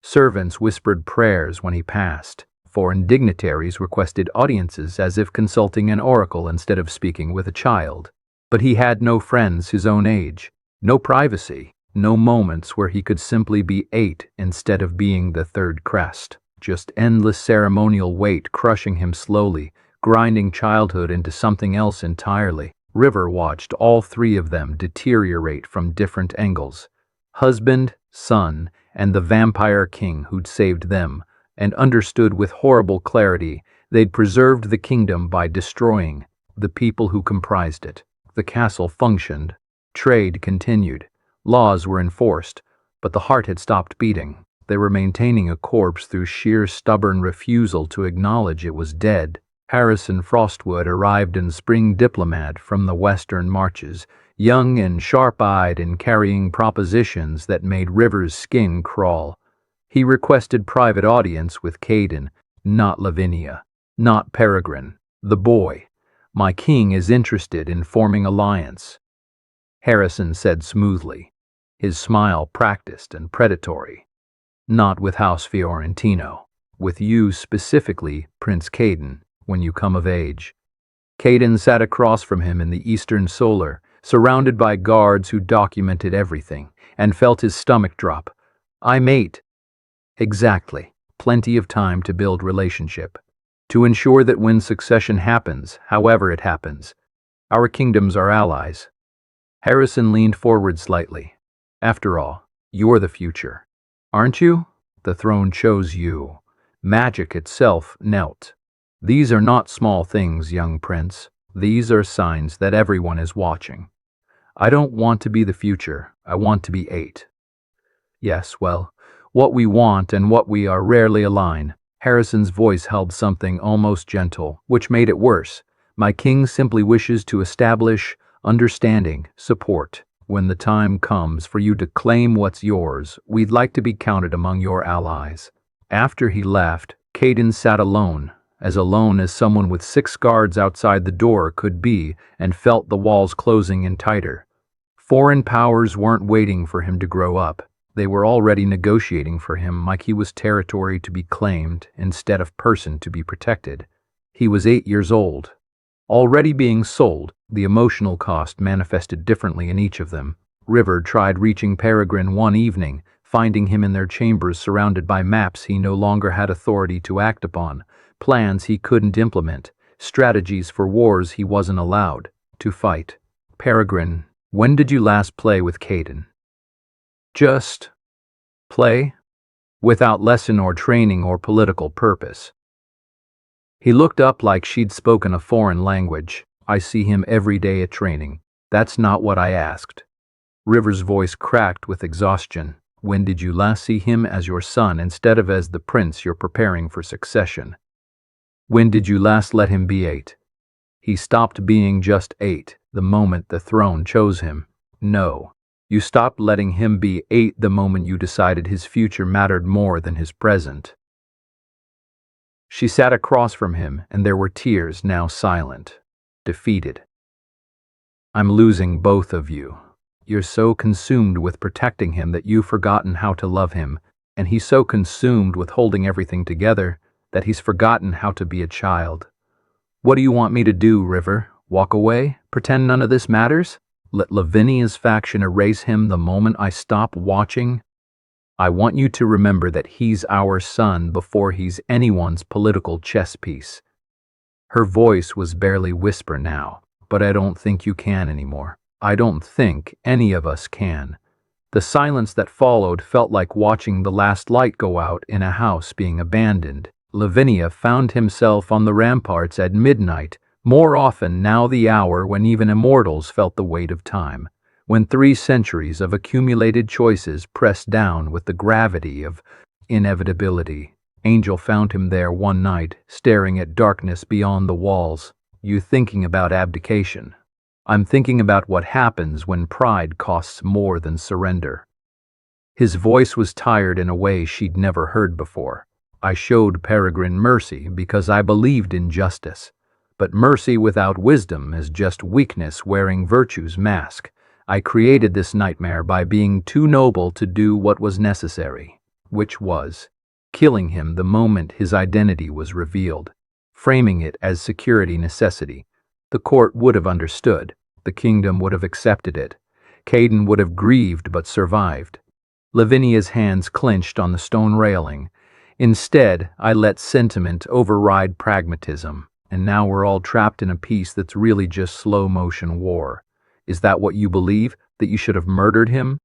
Servants whispered prayers when he passed. Foreign dignitaries requested audiences as if consulting an oracle instead of speaking with a child. But he had no friends his own age, no privacy, no moments where he could simply be 8 instead of being the 3rd crest. Just endless ceremonial weight crushing him slowly, grinding childhood into something else entirely. River watched all 3 of them deteriorate from different angles. Husband, son, and the vampire king who'd saved them, and understood with horrible clarity they'd preserved the kingdom by destroying the people who comprised it. The castle functioned. Trade continued. Laws were enforced, but the heart had stopped beating. They were maintaining a corpse through sheer stubborn refusal to acknowledge it was dead. Harrison Frostwood arrived in spring diplomat from the western marches, young and sharp-eyed and carrying propositions that made River's skin crawl. He requested private audience with Caden, not Lavinia, not Peregrine, the boy. My king is interested in forming alliance, Harrison said smoothly, his smile practiced and predatory. Not with House Fiorentino, with you specifically, Prince Caden, when you come of age. Caden sat across from him in the eastern solar, surrounded by guards who documented everything, and felt his stomach drop. I mate. Exactly. Plenty of time to build relationship. To ensure that when succession happens, however it happens, our kingdoms are allies. Harrison leaned forward slightly. After all, you're the future, aren't you? The throne chose you. Magic itself knelt. These are not small things, young prince. These are signs that everyone is watching. I don't want to be the future. I want to be 8. Yes, well, what we want and what we are rarely align. Harrison's voice held something almost gentle, which made it worse. My king simply wishes to establish understanding, support. When the time comes for you to claim what's yours, we'd like to be counted among your allies. After he left, Caden sat alone as someone with 6 guards outside the door could be, and felt the walls closing in tighter. Foreign powers weren't waiting for him to grow up. They were already negotiating for him like he was territory to be claimed instead of person to be protected. He was 8 years old. Already being sold, the emotional cost manifested differently in each of them. River tried reaching Peregrine one evening, finding him in their chambers surrounded by maps he no longer had authority to act upon, plans he couldn't implement, strategies for wars he wasn't allowed to fight. Peregrine, when did you last play with Caden? Just play? Without lesson or training or political purpose. He looked up like she'd spoken a foreign language. I see him every day at training. That's not what I asked. River's voice cracked with exhaustion. When did you last see him as your son instead of as the prince you're preparing for succession? When did you last let him be 8? He stopped being just 8 the moment the throne chose him. No. You stopped letting him be 8 the moment you decided his future mattered more than his present. She sat across from him, and there were tears, now silent, defeated. I'm losing both of you. You're so consumed with protecting him that you've forgotten how to love him, and he's so consumed with holding everything together that he's forgotten how to be a child. What do you want me to do, River? Walk away? Pretend none of this matters? Let Lavinia's faction erase him the moment I stop watching? I want you to remember that he's our son before he's anyone's political chess piece. Her voice was barely whisper now, but I don't think you can anymore. I don't think any of us can. The silence that followed felt like watching the last light go out in a house being abandoned. Lavinia found himself on the ramparts at midnight, more often now the hour when even immortals felt the weight of time. When 3 centuries of accumulated choices pressed down with the gravity of inevitability. Angel found him there one night, staring at darkness beyond the walls. You thinking about abdication? I'm thinking about what happens when pride costs more than surrender. His voice was tired in a way she'd never heard before. I showed Peregrine mercy because I believed in justice. But mercy without wisdom is just weakness wearing virtue's mask. I created this nightmare by being too noble to do what was necessary, which was killing him the moment his identity was revealed, framing it as security necessity. The court would have understood. The kingdom would have accepted it. Caden would have grieved but survived. Lavinia's hands clenched on the stone railing. Instead, I let sentiment override pragmatism, and now we're all trapped in a piece that's really just slow-motion war. Is that what you believe, that you should have murdered him?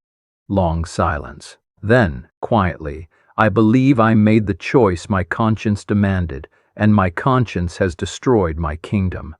Long silence. Then, quietly, I believe I made the choice my conscience demanded, and my conscience has destroyed my kingdom.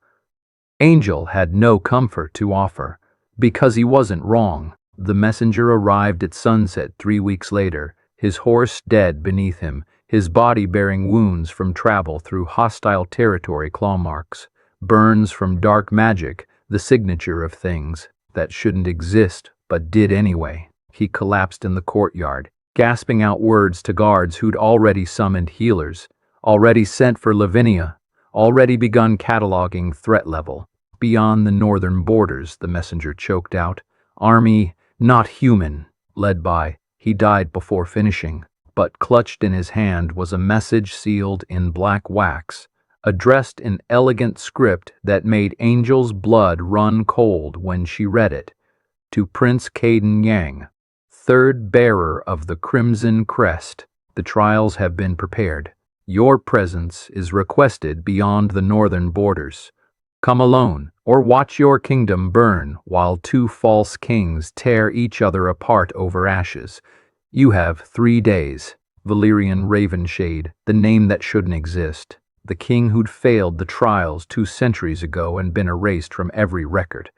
Angel had no comfort to offer, because he wasn't wrong. The messenger arrived at sunset 3 weeks later, his horse dead beneath him, his body bearing wounds from travel through hostile territory, claw marks, burns from dark magic, the signature of things that shouldn't exist but did anyway. He collapsed in the courtyard, gasping out words to guards who'd already summoned healers, already sent for Lavinia, already begun cataloging threat level. Beyond the northern borders, the messenger choked out. Army, not human, led by. He died before finishing, but clutched in his hand was a message sealed in black wax, addressed in elegant script that made Angel's blood run cold when she read it. To Prince Caden Yang, 3rd bearer of the Crimson Crest, the trials have been prepared. Your presence is requested beyond the northern borders. Come alone, or watch your kingdom burn while 2 false kings tear each other apart over ashes. You have 3 days. Valyrian Ravenshade, the name that shouldn't exist. The king who'd failed the trials 2 centuries ago and been erased from every record.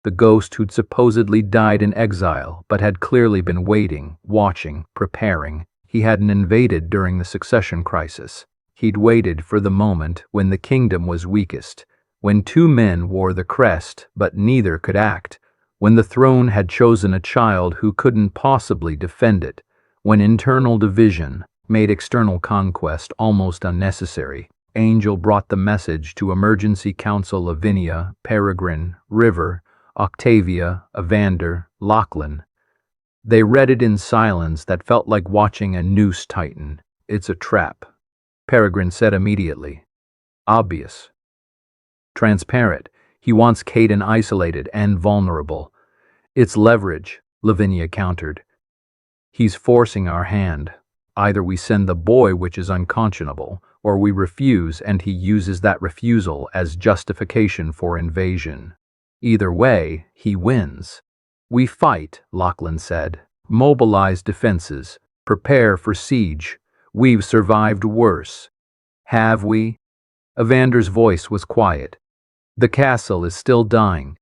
The ghost who'd supposedly died in exile, but had clearly been waiting, watching, preparing. He hadn't invaded during the succession crisis. He'd waited for the moment when the kingdom was weakest, when 2 men wore the crest, but neither could act, when the throne had chosen a child who couldn't possibly defend it, when internal division made external conquest almost unnecessary. Angel brought the message to Emergency Council Lavinia, Peregrine, River, Octavia, Evander, Lachlan. They read it in silence that felt like watching a noose tighten. "It's a trap," Peregrine said immediately. "Obvious. Transparent. He wants Caden isolated and vulnerable." "It's leverage," Lavinia countered. "He's forcing our hand. Either we send the boy, which is unconscionable, or we refuse and he uses that refusal as justification for invasion. Either way, he wins." "We fight," Lachlan said. "Mobilize defenses. Prepare for siege. We've survived worse." "Have we?" Evander's voice was quiet. "The castle is still dying.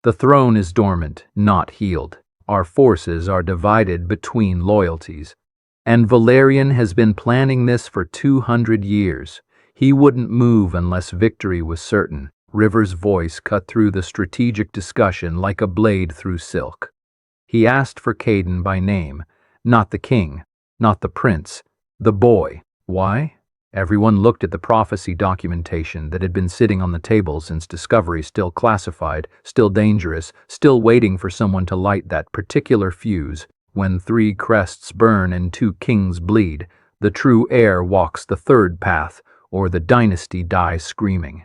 The throne is dormant, not healed. Our forces are divided between loyalties. And Valerian has been planning this for 200 years. He wouldn't move unless victory was certain." River's voice cut through the strategic discussion like a blade through silk. "He asked for Caden by name, not the king, not the prince, the boy. Why?" Everyone looked at the prophecy documentation that had been sitting on the table since discovery, still classified, still dangerous, still waiting for someone to light that particular fuse. When 3 crests burn and 2 kings bleed, the true heir walks the 3rd path, or the dynasty dies screaming.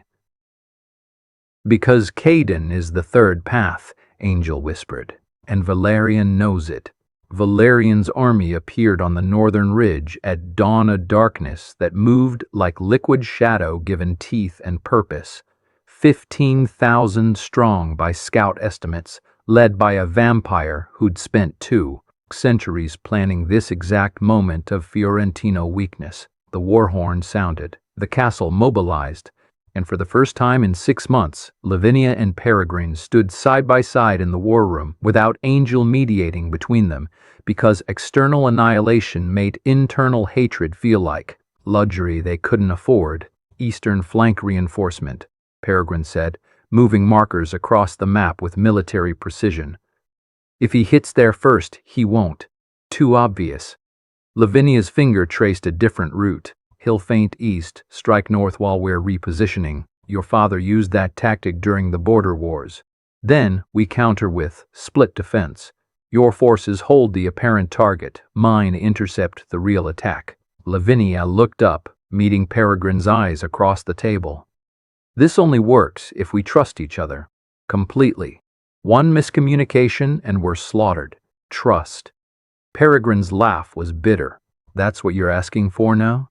"Because Caden is the 3rd path," Angel whispered, "and Valerian knows it." Valerian's army appeared on the northern ridge at dawn, a darkness that moved like liquid shadow given teeth and purpose. 15,000 strong by scout estimates, led by a vampire who'd spent 2 centuries planning this exact moment of Fiorentino weakness. The war horn sounded, the castle mobilized, and for the first time in 6 months, Lavinia and Peregrine stood side by side in the war room without Angel mediating between them, because external annihilation made internal hatred feel like luxury they couldn't afford. "Eastern flank reinforcement," Peregrine said, moving markers across the map with military precision. "If he hits there first, he won't. Too obvious." Lavinia's finger traced a different route. "He'll feint east, strike north while we're repositioning. Your father used that tactic during the border wars. Then we counter with split defense. Your forces hold the apparent target, mine intercept the real attack." Lavinia looked up, meeting Peregrine's eyes across the table. "This only works if we trust each other. Completely. One miscommunication and we're slaughtered. Trust." Peregrine's laugh was bitter. "That's what you're asking for now?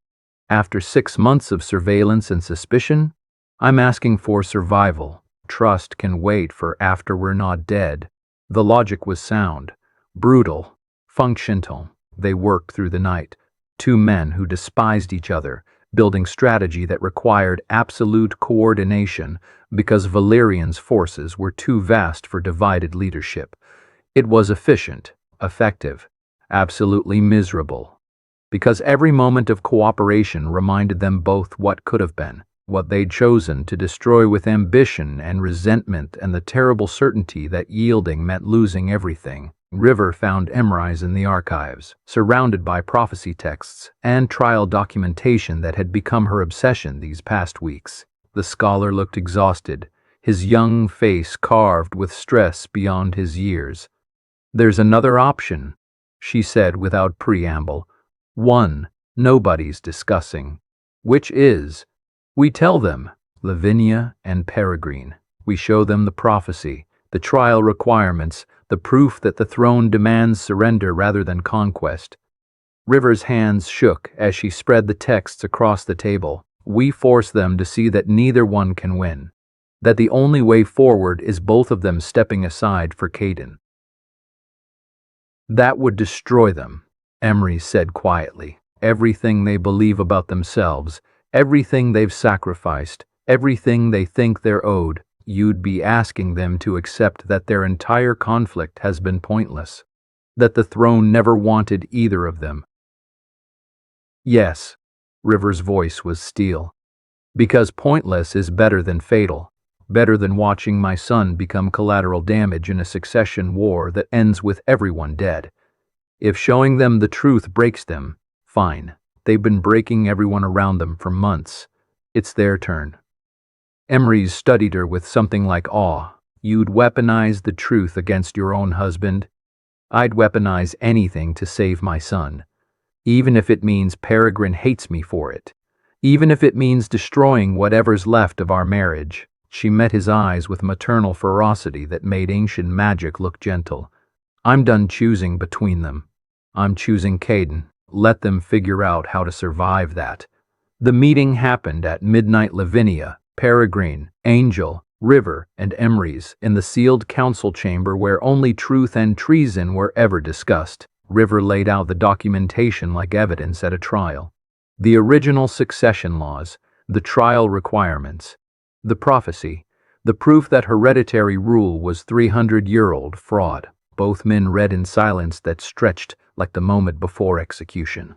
After 6 months of surveillance and suspicion? I'm asking for survival. Trust can wait for after we're not dead." The logic was sound, brutal, functional. They worked through the night. 2 men who despised each other, building strategy that required absolute coordination because Valerian's forces were too vast for divided leadership. It was efficient, effective, absolutely miserable. Because every moment of cooperation reminded them both what could have been, what they'd chosen to destroy with ambition and resentment, and the terrible certainty that yielding meant losing everything. River found Emrise in the archives, surrounded by prophecy texts and trial documentation that had become her obsession these past weeks. The scholar looked exhausted, his young face carved with stress beyond his years. "There's another option," she said without preamble. "One nobody's discussing. Which is, we tell them, Lavinia and Peregrine. We show them the prophecy, the trial requirements, the proof that the throne demands surrender rather than conquest." River's hands shook as she spread the texts across the table. "We force them to see that neither one can win, that the only way forward is both of them stepping aside for Caden." "That would destroy them," Emery said quietly. everything they believe about themselves, everything they've sacrificed, everything they think they're owed, you'd be asking them to accept that their entire conflict has been pointless, that the throne never wanted either of them. Yes, River's voice was steel. Because pointless is better than fatal, better than watching my son become collateral damage in a succession war that ends with everyone dead. If showing them the truth breaks them, fine. They've been breaking everyone around them for months. It's their turn. Emery's studied her with something like awe. You'd weaponize the truth against your own husband? I'd weaponize anything to save my son. Even if it means Peregrine hates me for it. Even if it means destroying whatever's left of our marriage. She met his eyes with maternal ferocity that made ancient magic look gentle. I'm done choosing between them. I'm choosing Caden. Let them figure out how to survive that. The meeting happened at midnight. Lavinia, Peregrine, Angel, River, and Emery's in the sealed council chamber where only truth and treason were ever discussed. River laid out the documentation like evidence at a trial. The original succession laws, the trial requirements, the prophecy, the proof that hereditary rule was 300-year-old fraud. Both men read in silence that stretched like the moment before execution.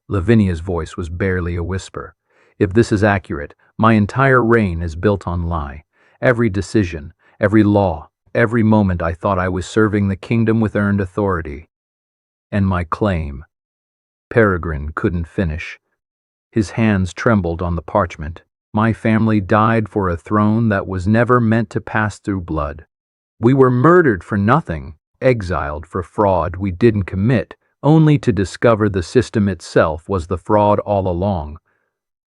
Lavinia's voice was barely a whisper. If this is accurate, my entire reign is built on lie. Every decision, every law, every moment I thought I was serving the kingdom with earned authority. And my claim. Peregrine couldn't finish. His hands trembled on the parchment. My family died for a throne that was never meant to pass through blood. We were murdered for nothing, exiled for fraud we didn't commit, only to discover the system itself was the fraud all along.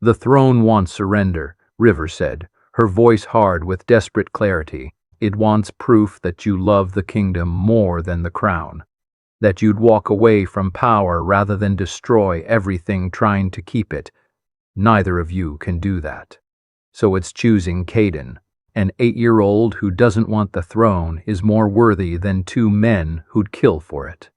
The throne wants surrender, River said, her voice hard with desperate clarity. It wants proof that you love the kingdom more than the crown. That you'd walk away from power rather than destroy everything trying to keep it. Neither of you can do that. So it's choosing Caden. An 8-year-old who doesn't want the throne is more worthy than 2 men who'd kill for it.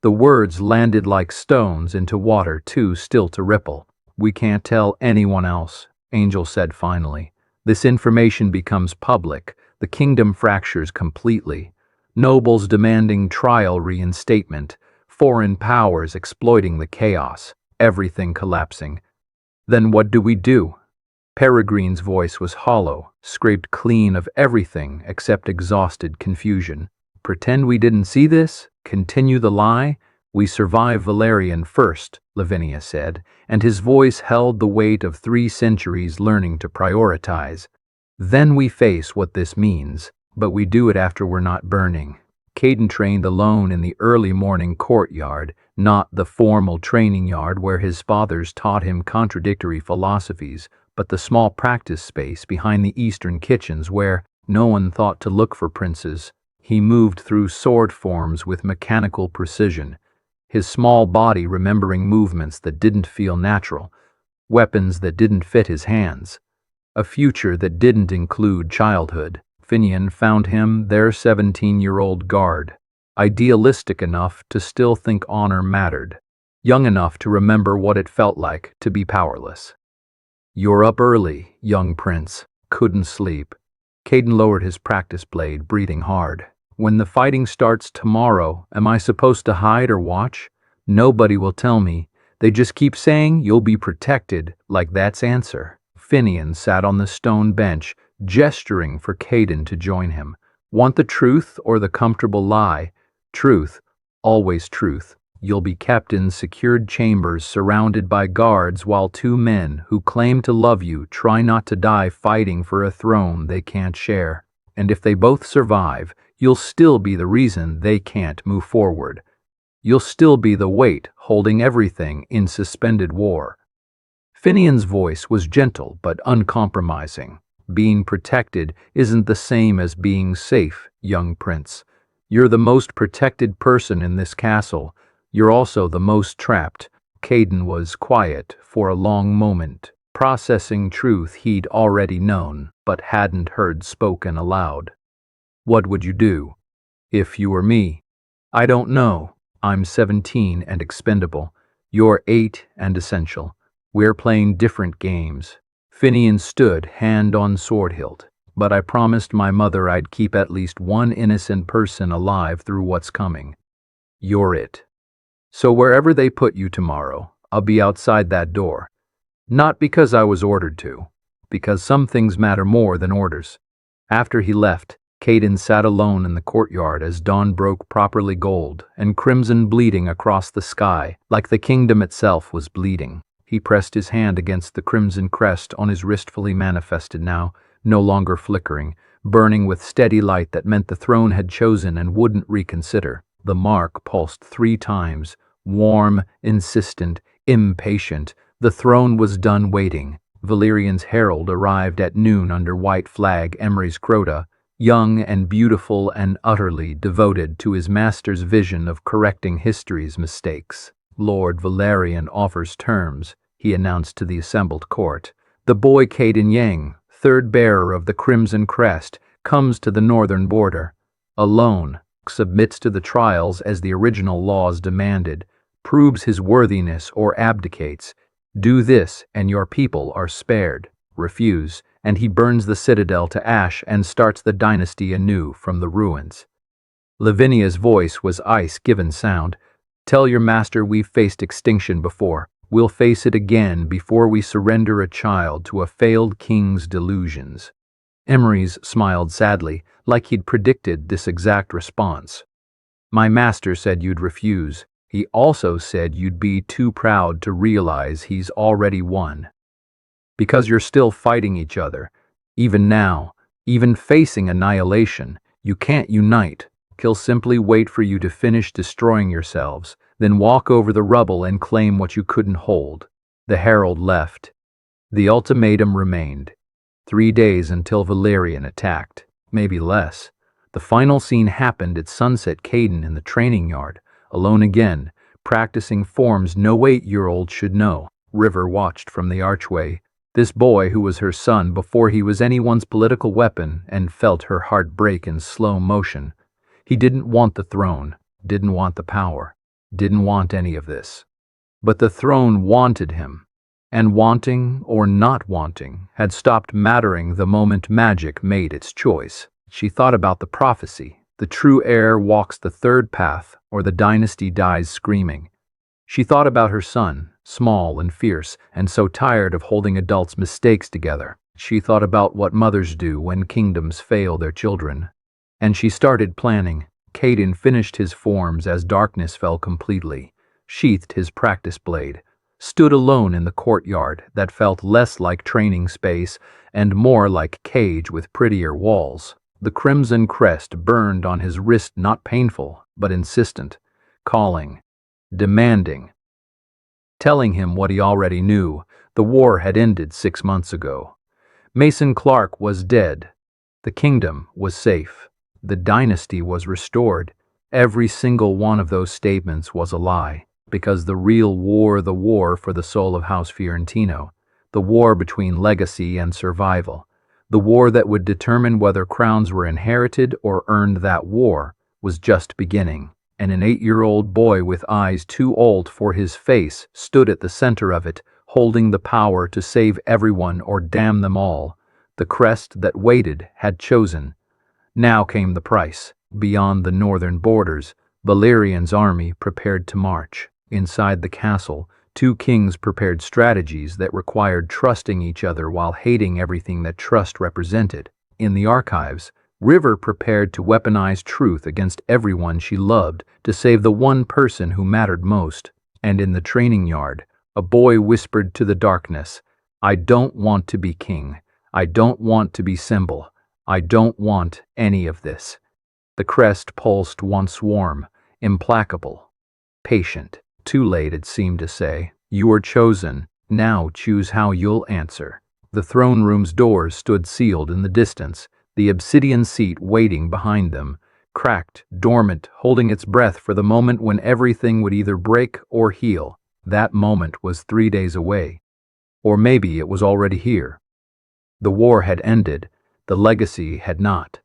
The words landed like stones into water too still to ripple. We can't tell anyone else, Angel said finally. This information becomes public. The kingdom fractures completely. Nobles demanding trial reinstatement. Foreign powers exploiting the chaos. Everything collapsing. Then what do we do? Peregrine's voice was hollow, scraped clean of everything except exhausted confusion. Pretend we didn't see this? Continue the lie? We survive Valerian first, Lavinia said, and his voice held the weight of 3 centuries learning to prioritize. Then we face what this means, but we do it after we're not burning. Caden trained alone in the early morning courtyard, not the formal training yard where his fathers taught him contradictory philosophies, but the small practice space behind the eastern kitchens where no one thought to look for princes. He moved through sword forms with mechanical precision, his small body remembering movements that didn't feel natural, weapons that didn't fit his hands, a future that didn't include childhood. Finian found him their 17-year-old guard, idealistic enough to still think honor mattered, young enough to remember what it felt like to be powerless. You're up early, young prince. Couldn't sleep. Caden lowered his practice blade, breathing hard. When the fighting starts tomorrow, am I supposed to hide or watch? Nobody will tell me. They just keep saying you'll be protected, like that's answer. Finian sat on the stone bench, gesturing for Caden to join him. Want the truth or the comfortable lie? Truth. Always truth. You'll be kept in secured chambers surrounded by guards while 2 men who claim to love you try not to die fighting for a throne they can't share. And if they both survive, you'll still be the reason they can't move forward. You'll still be the weight holding everything in suspended war. Finian's voice was gentle but uncompromising. Being protected isn't the same as being safe, young prince. You're the most protected person in this castle. You're also the most trapped. Caden was quiet for a long moment, processing truth he'd already known but hadn't heard spoken aloud. What would you do? If you were me? I don't know. I'm 17 and expendable. You're 8 and essential. We're playing different games. Finian stood, hand on sword hilt. But I promised my mother I'd keep at least one innocent person alive through what's coming. You're it. So wherever they put you tomorrow, I'll be outside that door. Not because I was ordered to, because some things matter more than orders. After he left, Caden sat alone in the courtyard as dawn broke properly gold and crimson bleeding across the sky, like the kingdom itself was bleeding. He pressed his hand against the crimson crest on his wrist, fully manifested now, no longer flickering, burning with steady light that meant the throne had chosen and wouldn't reconsider. The mark pulsed 3 times, warm, insistent, impatient. The throne was done waiting. Valerian's herald arrived at noon under white flag Emery's Crota, young and beautiful and utterly devoted to his master's vision of correcting history's mistakes. Lord Valerian offers terms, he announced to the assembled court. The boy Caden Yang, third bearer of the Crimson Crest, comes to the northern border. Alone, submits to the trials as the original laws demanded, proves his worthiness or abdicates. Do this and your people are spared. Refuse, and he burns the citadel to ash and starts the dynasty anew from the ruins. Lavinia's voice was ice-given sound. Tell your master we've faced extinction before. We'll face it again before we surrender a child to a failed king's delusions. Emery's smiled sadly, like he'd predicted this exact response. My master said you'd refuse. He also said you'd be too proud to realize he's already won. Because you're still fighting each other. Even now, even facing annihilation, you can't unite. He'll simply wait for you to finish destroying yourselves, then walk over the rubble and claim what you couldn't hold. The herald left. The ultimatum remained. 3 days until Valerian attacked, maybe less. The final scene happened at sunset. Caden in the training yard, alone again, practicing forms no 8-year-old should know. River watched from the archway. This boy who was her son before he was anyone's political weapon, and felt her heart break in slow motion. He didn't want the throne, didn't want the power, didn't want any of this. But the throne wanted him, and wanting or not wanting had stopped mattering the moment magic made its choice. She thought about the prophecy. The true heir walks the third path, or the dynasty dies screaming. She thought about her son, small and fierce, and so tired of holding adults' mistakes together. She thought about what mothers do when kingdoms fail their children. And she started planning. Caden finished his forms as darkness fell completely, sheathed his practice blade, stood alone in the courtyard that felt less like training space and more like cage with prettier walls. The crimson crest burned on his wrist, not painful, but insistent, calling, demanding, telling him what he already knew. The war had ended 6 months ago. Mason Clark was dead. The kingdom was safe. The dynasty was restored. Every single one of those statements was a lie, because the real war, the war for the soul of House Fiorentino, the war between legacy and survival, the war that would determine whether crowns were inherited or earned, that war was just beginning, and an 8-year-old boy with eyes too old for his face stood at the center of it, holding the power to save everyone or damn them all. The crest that waited had chosen. Now came the price. Beyond the northern borders, Valerian's army prepared to march. Inside the castle, 2 kings prepared strategies that required trusting each other while hating everything that trust represented. In the archives, River prepared to weaponize truth against everyone she loved to save the one person who mattered most. And in the training yard, a boy whispered to the darkness, I don't want to be king. I don't want to be symbol. I don't want any of this. The crest pulsed once warm, implacable, patient. Too late, it seemed to say. You are chosen. Now choose how you'll answer. The throne room's doors stood sealed in the distance, the obsidian seat waiting behind them, cracked, dormant, holding its breath for the moment when everything would either break or heal. That moment was 3 days away. Or maybe it was already here. The war had ended. The legacy had not.